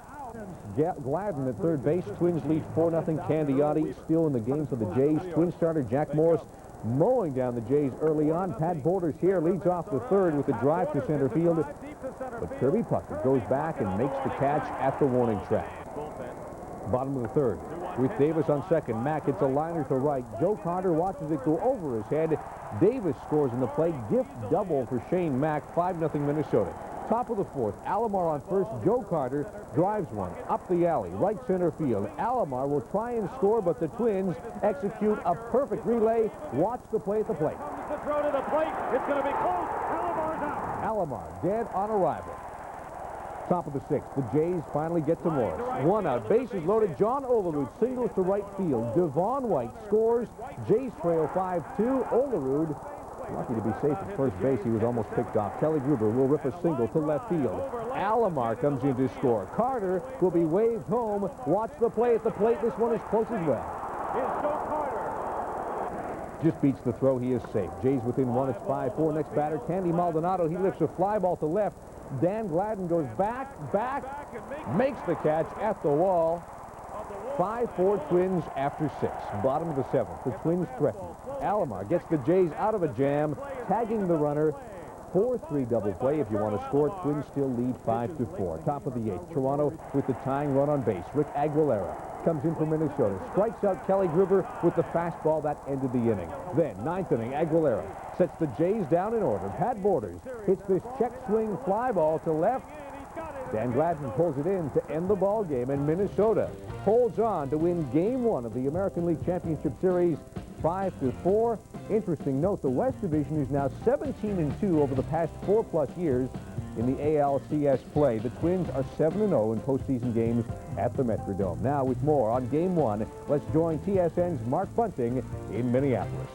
Gladden at third base. Twins lead 4-0. Candiotti still in the game for the Jays. Twins starter Jack Morris mowing down the Jays early on. Pat Borders here leads off the third with a drive to center field. But Kirby Puckett goes back and makes the catch at the warning track. Bottom of the third with Davis on second. Mack hits a liner to right. Joe Carter watches it go over his head. Davis scores in the play. Gift double for Shane Mack. 5-0 Minnesota. Top of the fourth, Alomar on first. Joe Carter drives one up the alley, right center field. Alomar will try and score, but the Twins execute a perfect relay. Watch the play at the plate. The throw to the plate. It's going to be close. Alomar's out. Alomar dead on arrival. Top of the sixth, the Jays finally get to Morris. 1 out, bases loaded. John Olerud singles to right field. Devon White scores. Jays trail 5-2. Olerud lucky to be safe at first base. He was almost picked off. Kelly Gruber will rip a single to left field. Alomar comes in to score. Carter will be waved home. Watch the play at the plate. This one is close as well. It's Joe Carter. Just beats the throw. He is safe. Jays within 1. It's 5-4. Next batter, Candy Maldonado. He lifts a fly ball to left. Dan Gladden goes back, makes the catch at the wall. 5-4 Twins after 6. Bottom of the 7th. The Twins threaten. Alomar gets the Jays out of a jam, tagging the runner. 4-3 double play. If you want to score, Twins still lead 5-4. Top of the 8th. Toronto with the tying run on base. Rick Aguilera comes in from Minnesota. Strikes out Kelly Gruber with the fastball that ended the inning. Then, 9th inning, Aguilera sets the Jays down in order. Pat Borders hits this check swing fly ball to left. Dan Gladden pulls it in to end the ball game, and Minnesota holds on to win Game 1 of the American League Championship Series 5-4. Interesting note, the West Division is now 17-2 over the past 4+ years in the ALCS play. The Twins are 7-0 in postseason games at the Metrodome. Now, with more on Game 1, let's join TSN's Mark Bunting in Minneapolis.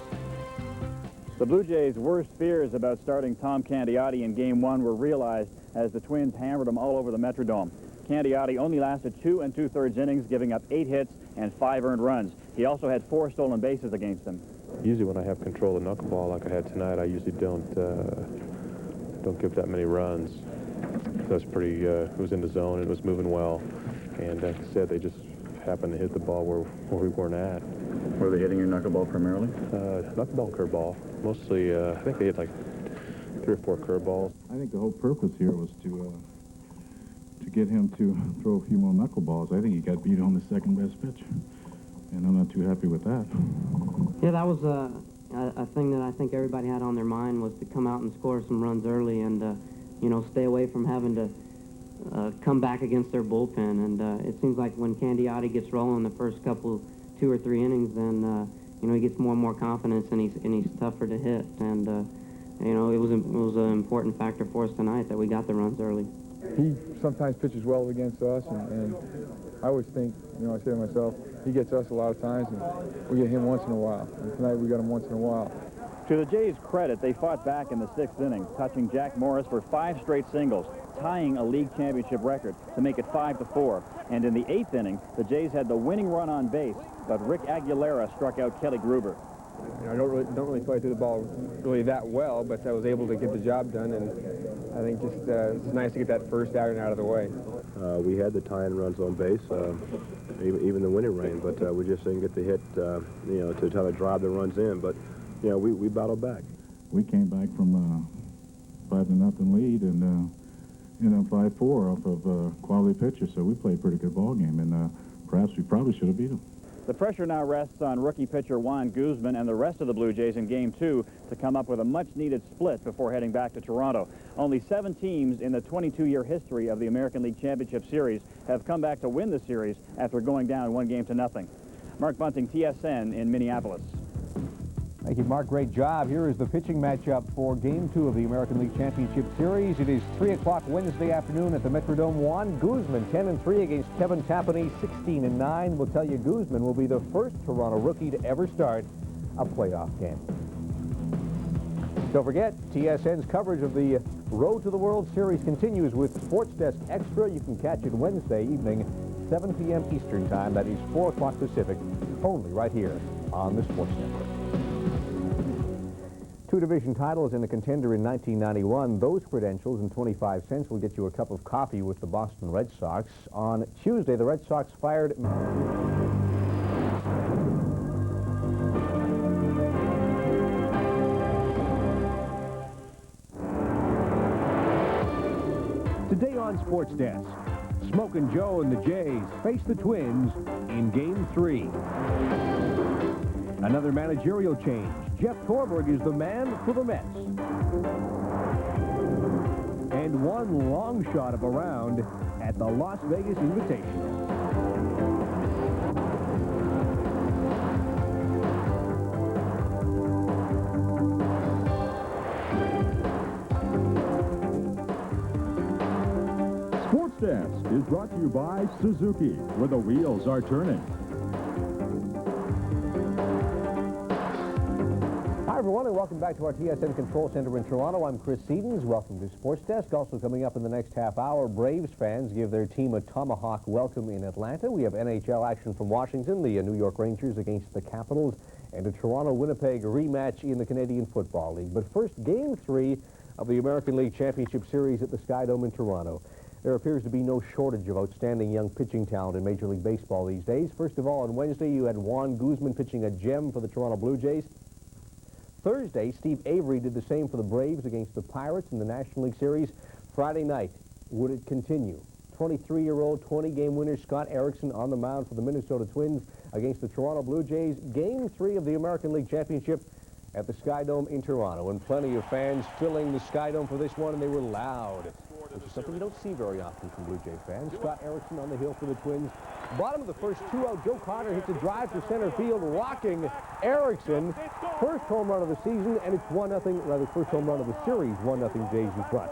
The Blue Jays' worst fears about starting Tom Candiotti in Game 1 were realized as the Twins hammered him all over the Metrodome. Candiotti only lasted 2 2/3 innings, giving up 8 hits and 5 earned runs. He also had 4 stolen bases against him. Usually when I have control of the knuckleball like I had tonight, I usually don't give that many runs. That's pretty, it was in the zone, it was moving well. And like I said, they just happened to hit the ball where we weren't at. Were they hitting your knuckleball primarily? Knuckleball and curveball. Mostly, I think they hit like 3 or 4 curveballs. I think the whole purpose here was to get him to throw a few more knuckleballs. I think he got beat on the second best pitch, and I'm not too happy with that. Yeah, that was a thing that I think everybody had on their mind, was to come out and score some runs early and, you know, stay away from having to come back against their bullpen. And it seems like when Candiotti gets rolling the first couple, 2 or 3 innings, then, you know, he gets more and more confidence, and he's tougher to hit. And, you know, it was an important factor for us tonight that we got the runs early. He sometimes pitches well against us, and I always think, you know, I say to myself, he gets us a lot of times, and we get him once in a while. And tonight we got him once in a while. To the Jays' credit, they fought back in the 6th inning, touching Jack Morris for 5 straight singles, tying a league championship record to make it 5-4. And in the 8th inning, the Jays had the winning run on base, but Rick Aguilera struck out Kelly Gruber. You know, I don't really feel I threw the ball really that well, but I was able to get the job done, and I think just it's nice to get that first out of the way. We had the tying runs on base, even the winning rain, but we just didn't get the hit, you know, to try to drive the runs in. But, you know, we battled back. We came back from a 5-0 lead and ended up 5-4 off of quality pitchers, so we played a pretty good ball game, and perhaps we probably should have beat them. The pressure now rests on rookie pitcher Juan Guzman and the rest of the Blue Jays in Game 2 to come up with a much-needed split before heading back to Toronto. Only 7 teams in the 22-year history of the American League Championship Series have come back to win the series after going down 1-0. Mark Bunting, TSN in Minneapolis. Thank you, Mark. Great job. Here is the pitching matchup for Game 2 of the American League Championship Series. It is 3 o'clock Wednesday afternoon at the Metrodome. Juan Guzman, 10-3 against Kevin Tapani, 16-9. We'll tell you Guzman will be the first Toronto rookie to ever start a playoff game. Don't forget, TSN's coverage of the Road to the World Series continues with Sports Desk Extra. You can catch it Wednesday evening, 7 p.m. Eastern Time. That is 4 o'clock Pacific, only right here on the Sports Network. 2 division titles and a contender in 1991. Those credentials and 25 cents will get you a cup of coffee with the Boston Red Sox. On Tuesday, the Red Sox fired... Today on Sports Desk, Smokin' Joe and the Jays face the Twins in Game 3. Another managerial change. Jeff Torberg is the man for the Mets. And one long shot of a round at the Las Vegas Invitational. Sports Desk is brought to you by Suzuki, where the wheels are turning. Hi, everyone, and welcome back to our TSN Control Center in Toronto. I'm Chris Sedens. Welcome to Sports Desk. Also coming up in the next half hour, Braves fans give their team a tomahawk welcome in Atlanta. We have NHL action from Washington, the New York Rangers against the Capitals, and a Toronto-Winnipeg rematch in the Canadian Football League. But first, Game 3 of the American League Championship Series at the Skydome in Toronto. There appears to be no shortage of outstanding young pitching talent in Major League Baseball these days. First of all, on Wednesday, you had Juan Guzman pitching a gem for the Toronto Blue Jays. Thursday, Steve Avery did the same for the Braves against the Pirates in the National League Series. Friday night, would it continue? 23-year-old, 20-game winner Scott Erickson on the mound for the Minnesota Twins against the Toronto Blue Jays. Game 3 of the American League Championship at the Skydome in Toronto. And plenty of fans filling the Skydome for this one, and they were loud, which is something you don't see very often from Blue Jays fans. Scott Erickson on the hill for the Twins. Bottom of the first, 2-out. Joe Carter hits a drive to center field, rocking Erickson. First home run of the season, and it's 1-0, rather, first home run of the series, 1-0 Jays in front.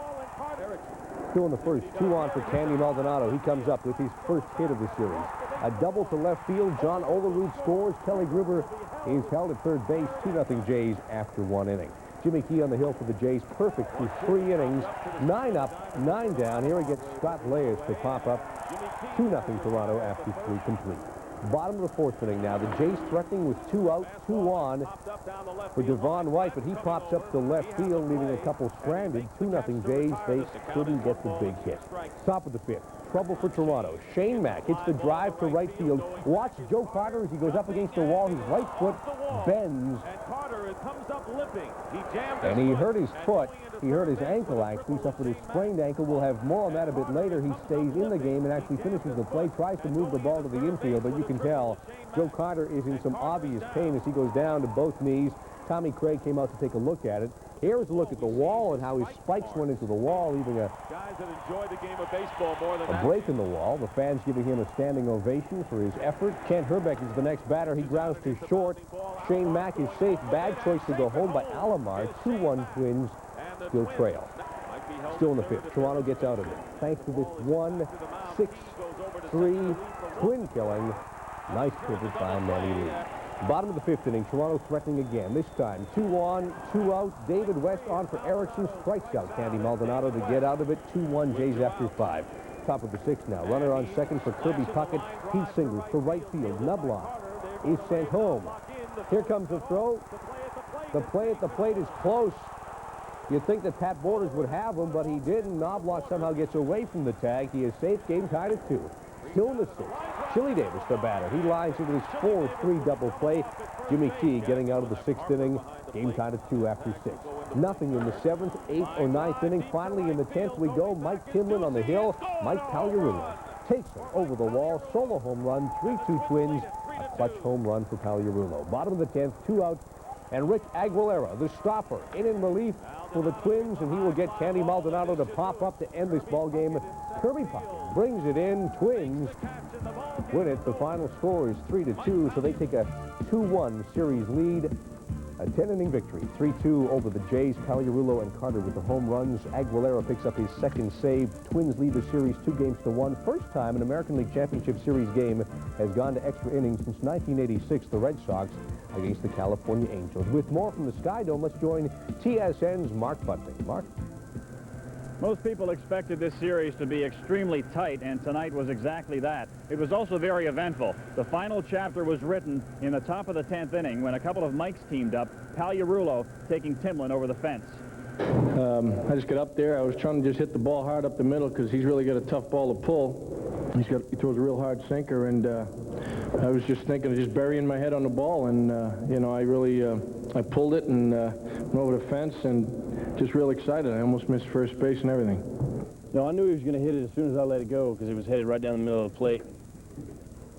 Still in the first, 2-on for Candy Maldonado. He comes up with his first hit of the series. A double to left field. John Olerud scores. Kelly Gruber is held at third base. 2-0 Jays after 1 inning. Jimmy Key on the hill for the Jays, perfect for 3 innings. 9 up, 9 down. Here he gets Scott Leyes to pop up. 2-0 Toronto after 3 complete. Bottom of the 4th inning now. The Jays threatening with 2 out, 2 on for Devon White, but he pops up to left field, leaving a couple stranded. 2-0 Jays. They couldn't get the big hit. Top of the 5th. Trouble for Toronto. Shane Mack hits the drive to right field. Watch Joe Carter as he goes up against the wall. His right foot bends. And he hurt his foot. He hurt his ankle, actually, suffered a sprained ankle. We'll have more on that a bit later. He stays in the game and actually finishes the play, tries to move the ball to the infield, but you can tell Joe Carter is in some obvious pain as he goes down to both knees. Tommy Craig came out to take a look at it. Here is a look at the wall and how his spikes went into the wall, leaving a break in the wall. The fans giving him a standing ovation for his effort. Kent Herbeck is the next batter. He grounds to short. Shane Mack is safe. Bad choice to go home by Alomar. 2-1 Twins still trail. Still in the 5th. Toronto gets out of it. Thanks to this 1-6-3 twin killing. Nice pivot by Manny Lee. Bottom of the 5th inning, Toronto threatening again. This time, 2 on, 2 out. David West on for Erickson. Strikes out Candy Maldonado to get out of it. 2-1 Jays after 5. Top of the 6th now. Runner on second for Kirby Puckett. He singles to right field. Knubloch is sent home. Here comes the throw. The play at the plate is close. You'd think that Pat Borders would have him, but he didn't. Knobloch somehow gets away from the tag. He is safe. Game tied at 2. Still in the 6th. Chili Davis, the batter. He lines into his 4-3 double play. Jimmy Key getting out of the 6th inning. Game tied at 2 after 6. Nothing in the 7th, 8th, or 9th inning. Finally, in the 10th, we go. Mike Timlin on the hill. Mike Pagliarulo takes him over the wall. Solo home run. 3-2 Twins. A clutch home run for Pagliarulo. Bottom of the 10th, 2 out. And Rick Aguilera, the stopper, in relief for the Twins, and he will get Candy Maldonado to pop up to end this ball game. Kirby Puckett brings it in. Twins win it. The final score is 3-2, so they take a 2-1 series lead. A 10-inning victory, 3-2 over the Jays. Pagliarulo and Carter with the home runs. Aguilera picks up his 2nd save. Twins lead the series 2-1. First time an American League Championship Series game has gone to extra innings since 1986, the Red Sox against the California Angels. With more from the Sky Dome, let's join TSN's Mark Bunting. Mark? Most people expected this series to be extremely tight, and tonight was exactly that. It was also very eventful. The final chapter was written in the top of the 10th inning when a couple of Mikes teamed up, Pagliarulo taking Timlin over the fence. I just got up there. I was trying to just hit the ball hard up the middle because he's really got a tough ball to pull. He throws a real hard sinker, and I was just thinking of just burying my head on the ball, and you know, I pulled it and went over the fence, and just real excited. I almost missed first base and everything. No, I knew he was going to hit it as soon as I let it go because it was headed right down the middle of the plate.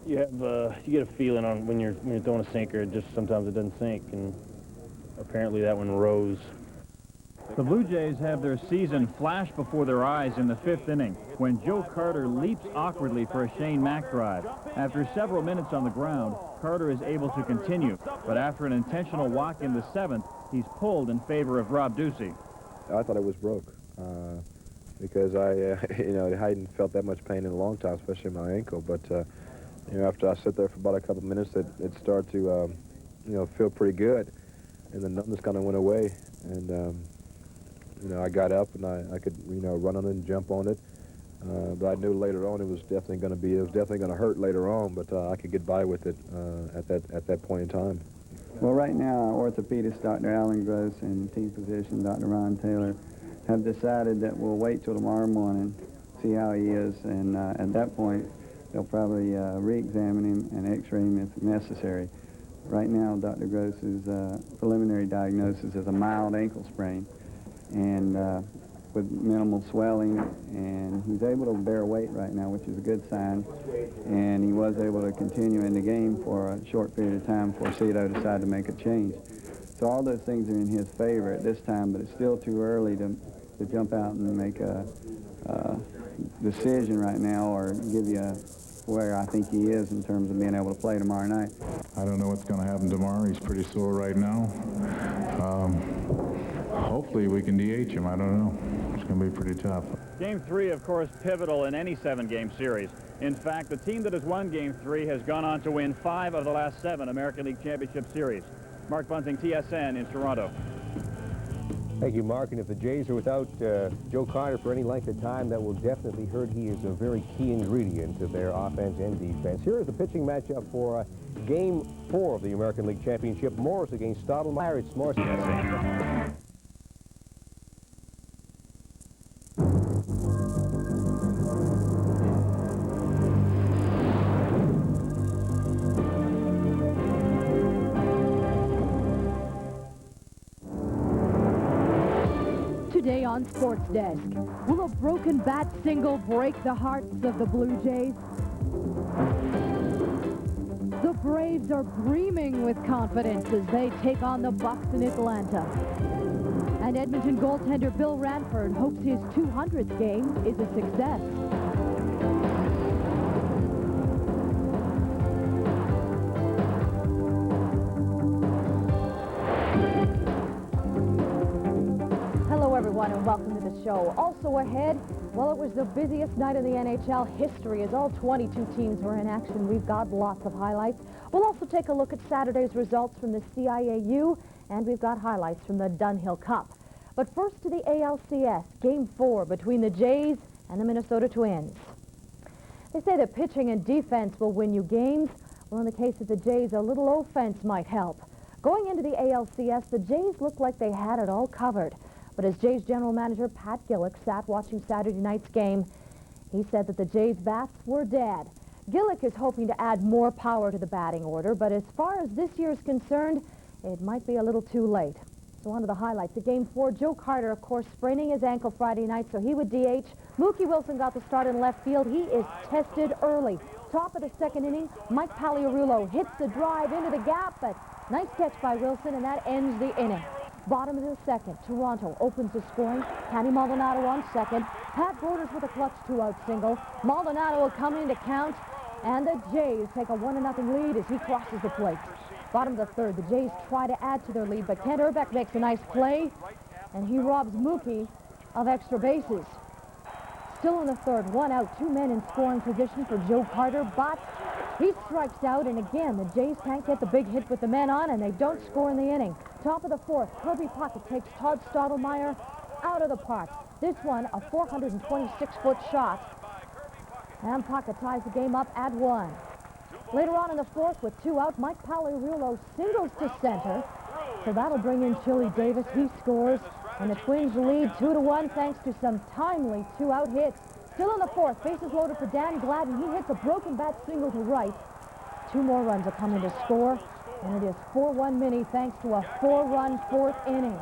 You get a feeling on when you're throwing a sinker. Just sometimes it doesn't sink, and apparently that one rose. The Blue Jays have their season flash before their eyes in the 5th inning when Joe Carter leaps awkwardly for a Shane Mack drive. After several minutes on the ground, Carter is able to continue, but after an intentional walk in the 7th, he's pulled in favor of Rob Ducey. I thought it was broke because I hadn't felt that much pain in a long time, especially in my ankle. But you know, after I sit there for about a couple minutes, it started to feel pretty good, and the numbness kind of went away. And you know, I got up and I could run on it and jump on it. But I knew later on it was definitely going to hurt later on. But I could get by with it at that point in time. Well, right now, our orthopedist, Dr. Alan Gross, and team physician, Dr. Ron Taylor, have decided that we'll wait till tomorrow morning, see how he is, and at that point, they'll probably re-examine him and x-ray him if necessary. Right now, Dr. Gross's preliminary diagnosis is a mild ankle sprain, and with minimal swelling, and he's able to bear weight right now, which is a good sign, and he was able to continue in the game for a short period of time before Cito decided to make a change. So all those things are in his favor at this time, but it's still too early to jump out and make a decision right now or give you where I think he is in terms of being able to play tomorrow night. I don't know what's going to happen tomorrow. He's pretty sore right now. Hopefully we can DH him. I don't know. It's going to be pretty tough. Game 3, of course, pivotal in any 7-game series. In fact, the team that has won Game 3 has gone on to win 5 of the last 7 American League Championship Series. Mark Bunting, TSN in Toronto. Thank you, Mark. And if the Jays are without Joe Carter for any length of time, that will definitely hurt. He is a very key ingredient to their offense and defense. Here is the pitching matchup for Game 4 of the American League Championship. Morris against Stottlemyre. It's Morris. Today on Sports Desk, will a broken bat single break the hearts of the Blue Jays? The Braves are brimming with confidence as they take on the Bucks in Atlanta. And Edmonton goaltender Bill Ranford hopes his 200th game is a success. And welcome to the show. Also ahead, well, it was the busiest night in the NHL history as all 22 teams were in action. We've got lots of highlights. We'll also take a look at Saturday's results from the CIAU, and we've got highlights from the Dunhill Cup. But first to the ALCS, Game 4 between the Jays and the Minnesota Twins. They say that pitching and defense will win you games. Well, in the case of the Jays, a little offense might help. Going into the ALCS, the Jays looked like they had it all covered. But as Jays general manager Pat Gillick sat watching Saturday night's game, he said that the Jays' bats were dead. Gillick is hoping to add more power to the batting order, but as far as this year is concerned, it might be a little too late. So on to the highlights. At Game 4, Joe Carter, of course, spraining his ankle Friday night, so he would DH. Mookie Wilson got the start in left field. He is tested early. Top of the second inning, Mike Pagliarulo hits the drive into the gap, but nice catch by Wilson, and that ends the inning. Bottom of the second, Toronto opens the scoring. Kenny Maldonado on second. Pat Borders with a clutch two-out single. Maldonado will come in to count, and the Jays take a 1-0 lead as he crosses the plate. Bottom of the third, the Jays try to add to their lead, but Kent Urbeck makes a nice play, and he robs Mookie of extra bases. Still in the third, 1 out, 2 men in scoring position for Joe Carter, but he strikes out, and again, the Jays can't get the big hit with the men on, and they don't score in the inning. Top of the fourth, Kirby Puckett takes Todd Stottlemyre out of the park. This one, a 426-foot shot, and Puckett ties the game up at 1. Later on in the fourth, with 2 out, Mike Pagliarulo singles to center, so that'll bring in Chili Davis. He scores, and the Twins lead 2-1 thanks to some timely 2-out hits. Still in the fourth, bases loaded for Dan Gladden. He hits a broken bat single to right. 2 more runs are coming to score, and it is 4-1 mini thanks to a 4-run fourth inning.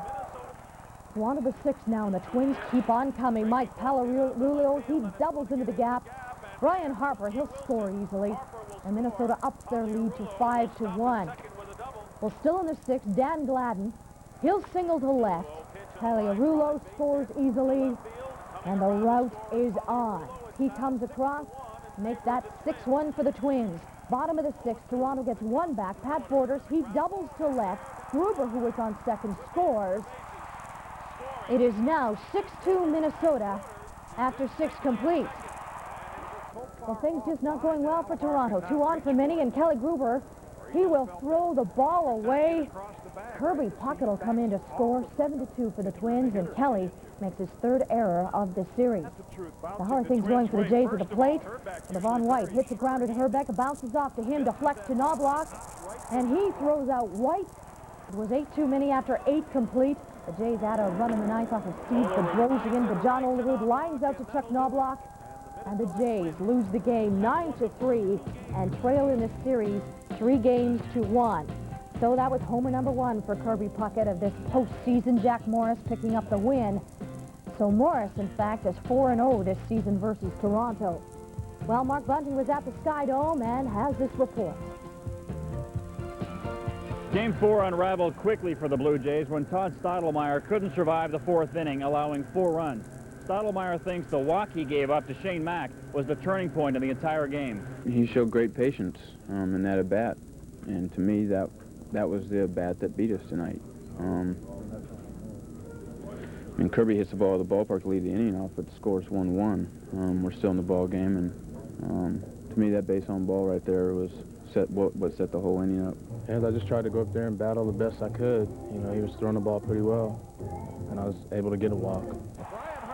On to the sixth now, and the Twins keep on coming. Mike Pagliarulo, he doubles into the gap. Brian Harper, he'll score easily, and Minnesota ups their lead to 5-1. Well, still in the sixth, Dan Gladden, he'll single to left. Pagliarulo scores easily, and the rout is on. He comes across, make that 6-1 for the Twins. Bottom of the sixth, Toronto gets 1 back. Pat Borders, he doubles to left. Gruber, who was on second, scores. It is now 6-2 Minnesota after 6 complete. Well, things just not going well for Toronto. 2 on for Minnie, and Kelly Gruber, he will throw the ball away. Kirby Puckett will come in to score. 7-2 for the Twins, and Kelly makes his 3rd error of the series. Now, how are things going for the Jays at the plate? Devon White hits a grounder to Herbeck, bounces off to him, deflects to Knobloch, and he throws out White. It was 8-2 Minnie after 8 complete. The Jays add a run in the ninth off of Steve Bedrosian, but John Olerud lines out to Chuck Knobloch, and the Jays lose the game 9-3 and trail in the series 3-1. So that was homer number 1 for Kirby Puckett of this postseason. Jack Morris picking up the win. So Morris, in fact, is 4-0 this season versus Toronto. Well, Mark Bunting was at the Sky Dome and has this report. Game 4 unraveled quickly for the Blue Jays when Todd Stottlemyre couldn't survive the 4th inning, allowing 4 runs. Stottlemyre thinks the walk he gave up to Shane Mack was the turning point in the entire game. He showed great patience in that at-bat, and to me that was the at-bat that beat us tonight. And Kirby hits the ball at the ballpark to lead the inning off, but the score's 1-1. We're still in the ball game, and to me that base on ball right there was what set the whole inning up. And I just tried to go up there and battle the best I could. You know, he was throwing the ball pretty well, and I was able to get a walk.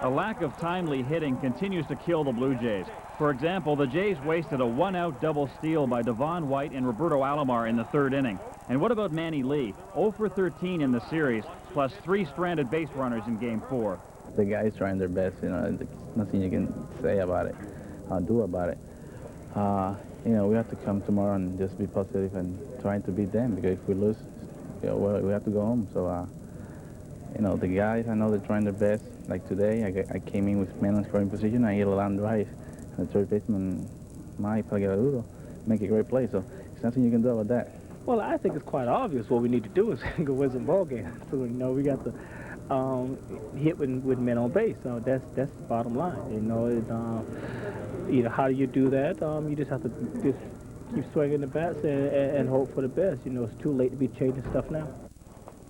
A lack of timely hitting continues to kill the Blue Jays. For example, the Jays wasted a 1-out double steal by Devon White and Roberto Alomar in the 3rd inning. And what about Manny Lee? 0 for 13 in the series, plus 3 stranded base runners in Game 4. The guys trying their best, you know, there's nothing you can say about it, do about it. You know, we have to come tomorrow and just be positive and trying to beat them, because if we lose, you know, we have to go home. So, you know, the guys, I know they're trying their best. Like today, I came in with men on scoring position. I hit a line drive, and the third baseman, Mike Pagliarulo, make a great play. So there's nothing you can do about that. Well, I think it's quite obvious what we need to do is go win some ball games. So, you know, we got to hit with men on base. So that's the bottom line. You know, how do you do that? You just have to just keep swinging the bats and hope for the best. You know, it's too late to be changing stuff now.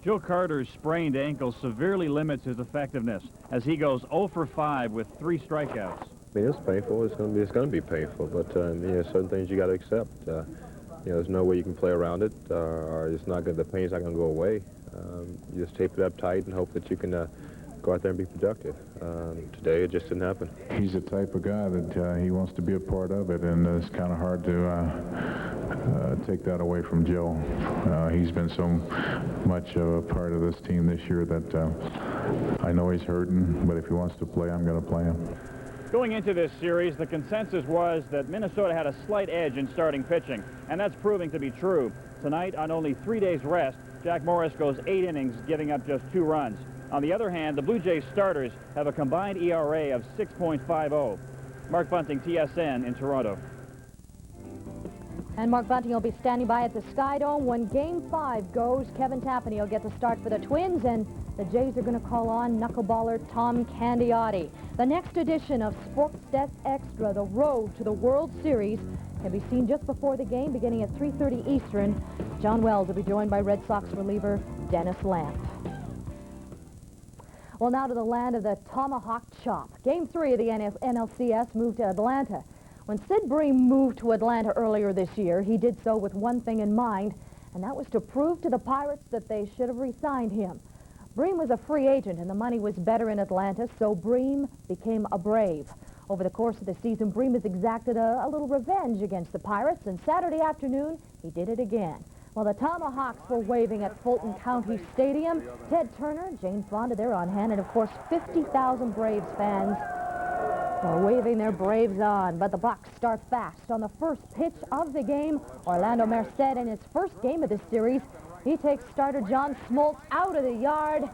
Joe Carter's sprained ankle severely limits his effectiveness as he goes 0 for 5 with 3 strikeouts. I mean, it's painful. It's going to be painful, but you know, certain things you got to accept. You know, there's no way you can play around it, or it's not the pain's not going to go away. You just tape it up tight and hope that you can go out there and be productive. Today, it just didn't happen. He's the type of guy that he wants to be a part of it, and it's kind of hard to take that away from Joe. He's been so much a part of this team this year that I know he's hurting, but if he wants to play, I'm going to play him. Going into this series, the consensus was that Minnesota had a slight edge in starting pitching, and that's proving to be true. Tonight, on only 3 days rest, Jack Morris goes 8 innings, giving up just 2 runs. On the other hand, the Blue Jays starters have a combined ERA of 6.50. Mark Bunting, TSN in Toronto. And Mark Bunting will be standing by at the Sky Dome when Game 5 goes. Kevin Tapani will get the start for the Twins, and the Jays are going to call on knuckleballer Tom Candiotti. The next edition of Sports Desk Extra, the road to the World Series, can be seen just before the game, beginning at 3:30 Eastern. John Wells will be joined by Red Sox reliever Dennis Lamp. Well, now to the land of the tomahawk chop. Game 3 of the NLCS moved to Atlanta. When Sid Bream moved to Atlanta earlier this year, he did so with one thing in mind, and that was to prove to the Pirates that they should have re-signed him. Bream was a free agent, and the money was better in Atlanta, so Bream became a Brave. Over the course of the season, Bream has exacted a little revenge against the Pirates, and Saturday afternoon, he did it again. While the Tomahawks were waving at Fulton County Stadium, Ted Turner, Jane Fonda, they're on hand, and of course 50,000 Braves fans are waving their Braves on. But the Bucs start fast. On the first pitch of the game, Orlando Merced, in his first game of this series, he takes starter John Smoltz out of the yard,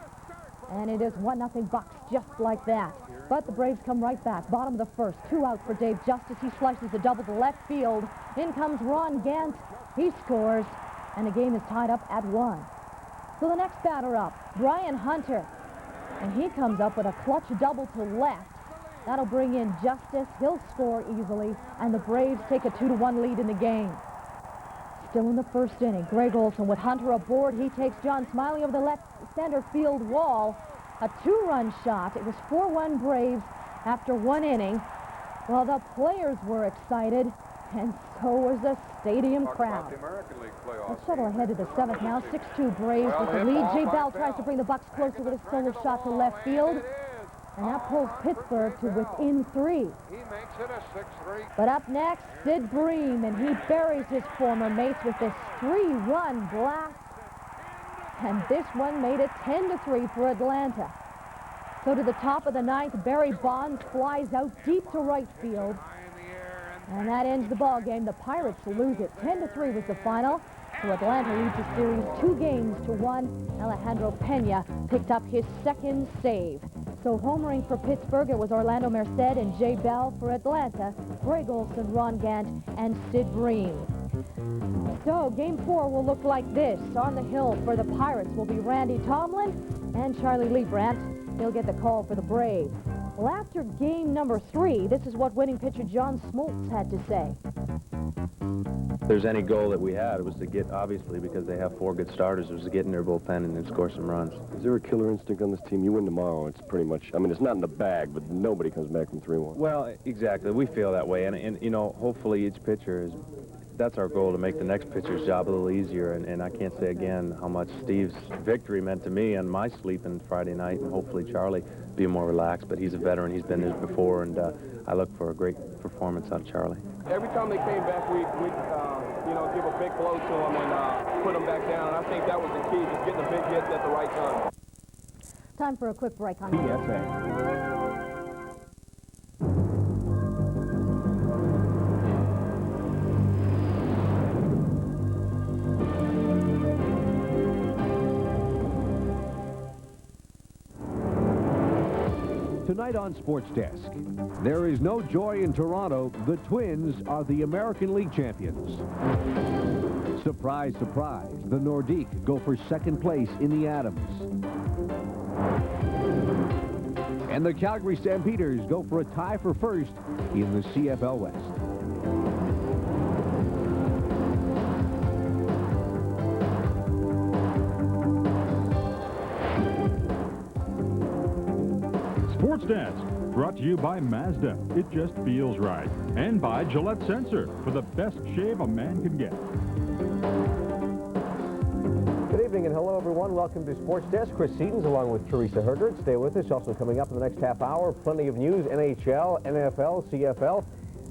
and it is 1-0 Bucs just like that. But the Braves come right back. Bottom of the first, 2 out for Dave Justice. He slices a double to left field. In comes Ron Gant. He scores, and the game is tied up at 1. So the next batter up, Brian Hunter, and he comes up with a clutch double to left. That'll bring in Justice. He'll score easily, and the Braves take a 2-1 lead in the game. Still in the first inning, Greg Olson with Hunter aboard. He takes John Smiley over the left center field wall. A 2-run shot. It was 4-1 Braves after 1 inning. Well, the players were excited, and so was the stadium crowd. Let's shuttle ahead to the 7th now. 6-2 Braves with the lead. Jay Bell tries to bring the Bucs closer with a solo shot to left field. And that pulls Pittsburgh to within 3. He makes it a 6-3. But up next, Sid Bream, and he buries his former mates with this 3-run blast. And this one made it 10-3 for Atlanta. So to the top of the 9th, Barry Bonds flies out deep to right field. And that ends the ball game. The Pirates lose it. 10-3 was the final. So Atlanta leads the series 2-1. Alejandro Pena picked up his 2nd save. So homering for Pittsburgh, it was Orlando Merced and Jay Bell. For Atlanta, Greg Olson, Ron Gant, and Sid Bream. So Game 4 will look like this. On the hill for the Pirates will be Randy Tomlin and Charlie Leibrandt. He'll get the call for the Braves. Well, after game number 3, this is what winning pitcher John Smoltz had to say. If there's any goal that we had, it was to get, obviously, because they have 4 good starters, it was to get in their bullpen and then score some runs. Is there a killer instinct on this team? You win tomorrow, it's pretty much, I mean, it's not in the bag, but nobody comes back from 3-1. Well, exactly. We feel that way. And you know, hopefully each pitcher is, that's our goal, to make the next pitcher's job a little easier. And I can't say again how much Steve's victory meant to me and my sleeping Friday night, and hopefully Charlie be more relaxed. But he's a veteran. He's been there before, and I look for a great performance out of Charlie. Every time they came back, we'd you know, give a big blow to them and put them back down. And I think that was the key, just getting the big hits at the right time. Time for a quick break on PSA. Tonight on Sports Desk, there is no joy in Toronto. The Twins are the American League champions. Surprise, surprise, the Nordiques go for 2nd place in the Adams. And the Calgary Stampeders go for a tie for 1st in the CFL West. Sports Desk, brought to you by Mazda. It just feels right. And by Gillette Sensor, for the best shave a man can get. Good evening and hello, everyone. Welcome to Sports Desk. Chris Seaton's along with Teresa Hergert. Stay with us. Also coming up in the next half hour, plenty of news, NHL, NFL, CFL.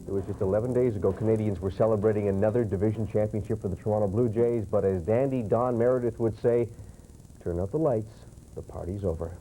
It was just 11 days ago Canadians were celebrating another division championship for the Toronto Blue Jays, but as dandy Don Meredith would say, turn out the lights, the party's over.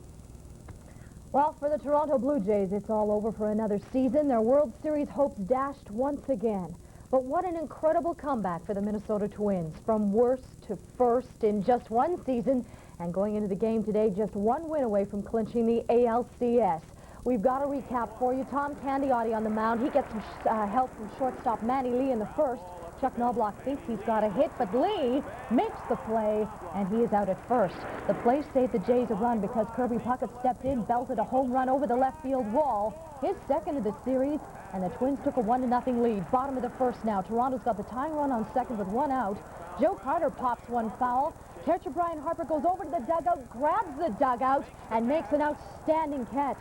Well, for the Toronto Blue Jays, it's all over for another season. Their World Series hopes dashed once again. But what an incredible comeback for the Minnesota Twins. From worst to first in just one season, and going into the game today, just one win away from clinching the ALCS. We've got a recap for you. Tom Candiotti on the mound. He gets some help from shortstop Manny Lee in the first. Chuck Knobloch thinks he's got a hit, but Lee makes the play, and he is out at first. The play saved the Jays a run because Kirby Puckett stepped in, belted a home run over the left field wall, his second of the series, and the Twins took a 1-0 lead. Bottom of the first now. Toronto's got the tying run on second with one out. Joe Carter pops one foul. Catcher Brian Harper goes over to the dugout, grabs the dugout, and makes an outstanding catch.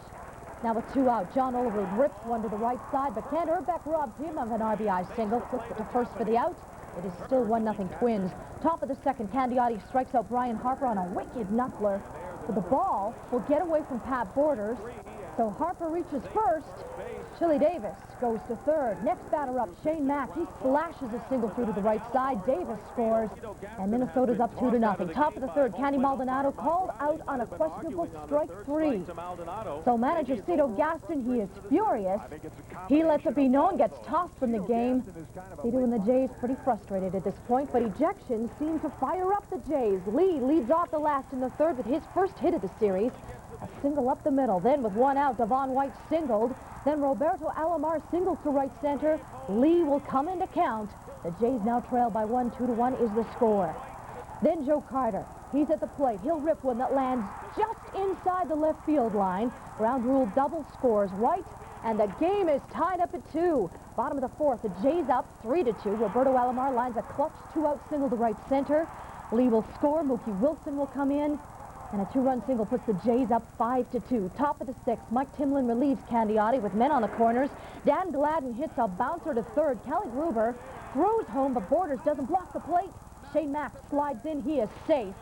Now with two out, John Olerud rips one to the right side, but Kent Urbeck robs him of an RBI single, flips it to first for the out. It is still 1-0 Twins. Top of the second, Candiotti strikes out Brian Harper on a wicked knuckler. But the ball will get away from Pat Borders, so Harper reaches first. Chili Davis goes to third. Next batter up, Shane Mack. He slashes a single through to the right side. Davis scores, and Minnesota's up 2-0. Top of the third, Candy Maldonado called out on a questionable strike three. So manager Cito Gaston, he is furious. He lets it be known, gets tossed from the game. Cito and the Jays pretty frustrated at this point, but ejections seem to fire up the Jays. Lee leads off the last in the third with his first hit of the series. A single up the middle. Then with one out, Devon White singled. Then Roberto Alomar singles to right center. Lee will come into count. The Jays now trail by 1, 2-1 is the score. Then Joe Carter. He's at the plate. He'll rip one that lands just inside the left field line. Ground rule double scores White, and the game is tied up at 2. Bottom of the fourth, the Jays up 3-2. Roberto Alomar lines a clutch two-out single to right center. Lee will score. Mookie Wilson will come in. And a two-run single puts the Jays up 5-2. Top of the sixth, Mike Timlin relieves Candiotti with men on the corners. Dan Gladden hits a bouncer to third. Kelly Gruber throws home, but Borders doesn't block the plate. Shane Mack slides in. He is safe.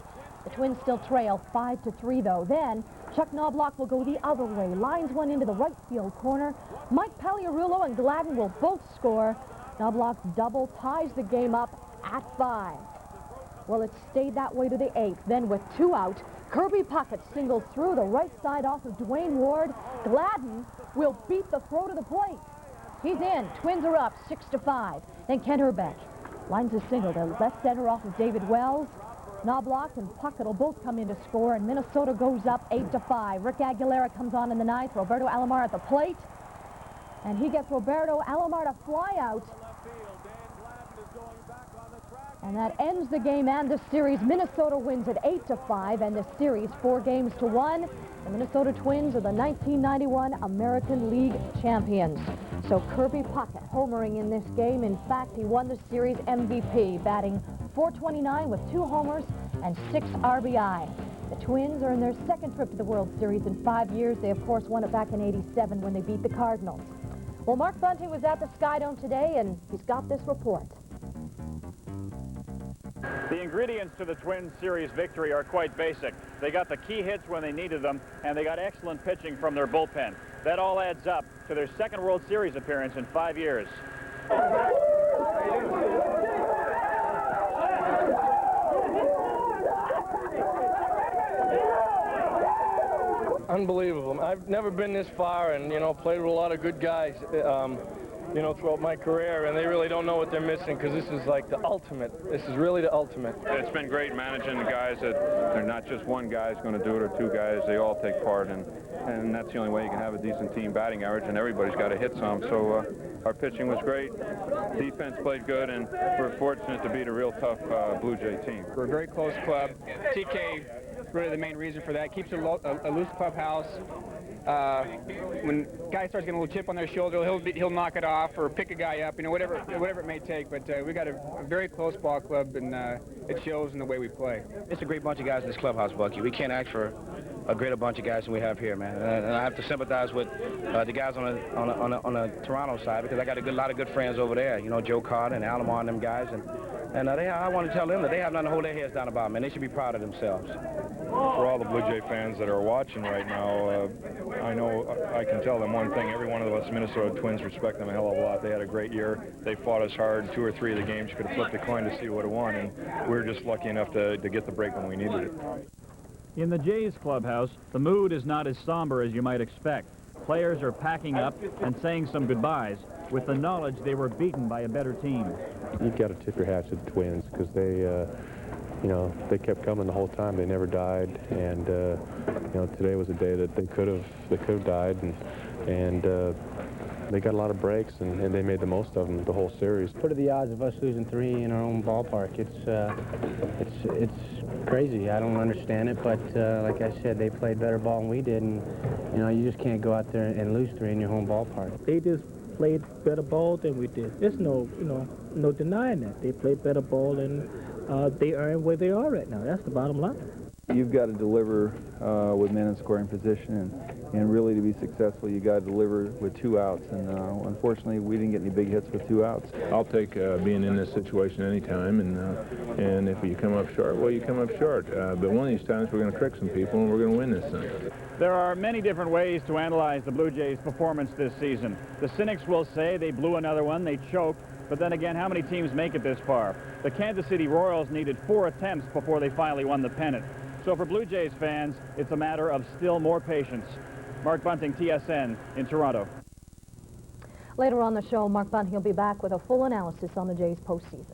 The Twins still trail 5-3, though. Then Chuck Knobloch will go the other way. Lines one into the right field corner. Mike Pagliarulo and Gladden will both score. Knobloch's double ties the game up at 5. Well, it stayed that way to the 8th. Then with two out, Kirby Puckett singles through the right side off of Dwayne Ward. Gladden will beat the throw to the plate. He's in. Twins are up 6-5. Then Kent Urbeck lines a single to left center off of David Wells. Knobloch and Puckett will both come in to score, and Minnesota goes up 8-5. Rick Aguilera comes on in the 9th. Roberto Alomar at the plate. And he gets Roberto Alomar to fly out. And that ends the game and the series. Minnesota wins at 8-5, and the series 4-1. The Minnesota Twins are the 1991 American League champions. So Kirby Puckett homering in this game. In fact, he won the series MVP, batting .429 with 2 homers and 6 RBI. The Twins are in their second trip to the World Series in 5 years. They, of course, won it back in '87 when they beat the Cardinals. Well, Mark Bunting was at the Skydome today, and he's got this report. The ingredients to the Twins series victory are quite basic. They got the key hits when they needed them, and they got excellent pitching from their bullpen. That all adds up to their second World Series appearance in 5 years. Unbelievable. I've never been this far and, you know, played with a lot of good guys, you know, throughout my career, and they really don't know what they're missing because this is like the ultimate. This is really the ultimate. It's been great managing the guys that they're not just one guy's going to do it or 2 guys. They all take part, and that's the only way you can have a decent team batting average, and everybody's got to hit some. So our pitching was great. Defense played good, and we're fortunate to beat a real tough Blue Jay team. We're a very close club. TK, really the main reason for that. Keeps a loose clubhouse. When a guy starts getting a little chip on their shoulder, he'll knock it off or pick a guy up, you know, whatever it may take. But we got a very close ball club, and it shows in the way we play. It's a great bunch of guys in this clubhouse, Bucky. We can't ask for a greater bunch of guys than we have here, man. And I have to sympathize with the guys on the Toronto side because I got a lot of good friends over there. You know, Joe Carter and Alomar and them guys, and And I want to tell them that they have nothing to hold their heads down about, man. They should be proud of themselves. For all the Blue Jay fans that are watching right now, I know I can tell them one thing. Every one of us Minnesota Twins respect them a hell of a lot. They had a great year. They fought us hard. 2 or 3 of the games you could have flipped a coin to see who would have won, and we were just lucky enough to get the break when we needed it. In the Jays clubhouse, the mood is not as somber as you might expect. Players are packing up and saying some goodbyes with the knowledge they were beaten by a better team. You've got to tip your hat to the Twins because they, you know, they kept coming the whole time. They never died, and you know, today was a day that they could have died, and they got a lot of breaks, and they made the most of them the whole series. What are the odds of us losing 3 in our own ballpark? It's crazy. I don't understand it, but like I said, they played better ball than we did, and you know, you just can't go out there and lose 3 in your home ballpark. They just played better ball than we did. There's no denying that. They played better ball, and they earned where they are right now. That's the bottom line. You've got to deliver with men in scoring position, and really to be successful, you got to deliver with 2 outs. And unfortunately, we didn't get any big hits with 2 outs. I'll take being in this situation anytime, and if you come up short, well, you come up short. But one of these times, we're going to trick some people, and we're going to win this thing. There are many different ways to analyze the Blue Jays' performance this season. The cynics will say they blew another one, they choked, but then again, how many teams make it this far? The Kansas City Royals needed 4 attempts before they finally won the pennant. So for Blue Jays fans, it's a matter of still more patience. Mark Bunting, TSN, in Toronto. Later on the show, Mark Bunting will be back with a full analysis on the Jays postseason.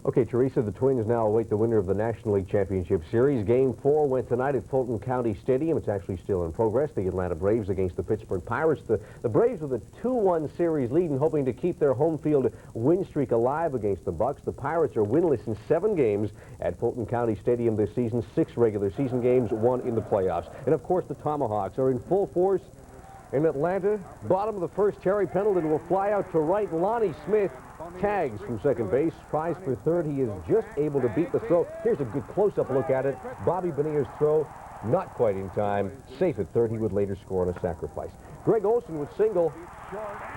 Okay, Teresa, the Twins now await the winner of the National League Championship Series. Game 4 went tonight at Fulton County Stadium. It's actually still in progress. The Atlanta Braves against the Pittsburgh Pirates. The Braves with a 2-1 series lead and hoping to keep their home field win streak alive against the Bucks. The Pirates are winless in 7 games at Fulton County Stadium this season. 6 regular season games, 1 in the playoffs. And of course, the Tomahawks are in full force in Atlanta. Bottom of the first, Terry Pendleton will fly out to right. Lonnie Smith tags from second base, tries for third. He is just able to beat the throw. Here's a good close-up look at it. Bobby Bonilla's throw, not quite in time. Safe at third. He would later score on a sacrifice. Greg Olson would single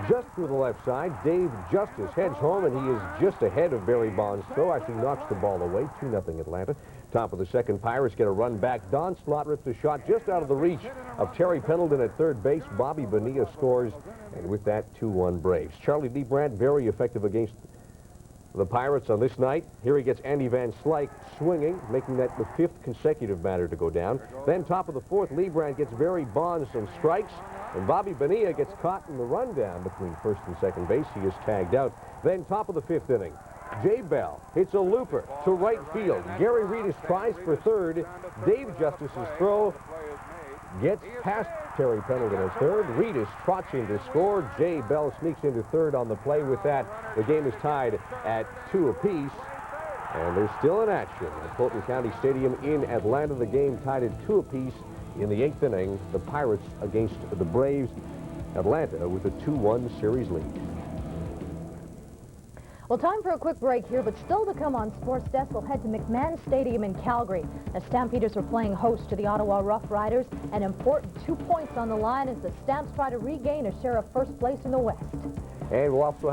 just through the left side. Dave Justice heads home, and he is just ahead of Barry Bonds' throw. Actually knocks the ball away. 2-0 Atlanta. Top of the second, Pirates get a run back. Don Slott rips a shot just out of the reach of Terry Pendleton at third base. Bobby Bonilla scores, and with that, 2-1 Braves. Charlie Lee Brandt, very effective against the Pirates on this night. Here he gets Andy Van Slyke swinging, making that the 5th consecutive batter to go down. Then top of the 4th, Lee Brandt gets Barry Bonds some strikes, and Bobby Bonilla gets caught in the rundown between first and second base. He is tagged out. Then top of the 5th inning, Jay Bell hits a looper to right field. Gary Reedus tries for third. Dave Justice's throw gets past Terry Pendleton at third. Reedus trots in to score. Jay Bell sneaks into third on the play. With that, the game is tied at 2 apiece. And there's still an action at Fulton County Stadium in Atlanta. The game tied at 2 apiece in the 8th inning. The Pirates against the Braves. Atlanta with a 2-1 series lead. Well, time for a quick break here, but still to come on Sports Desk, we'll head to McMahon Stadium in Calgary. The Stampeders are playing host to the Ottawa Rough Riders. An important 2 points on the line as the Stamps try to regain a share of first place in the West. And we'll also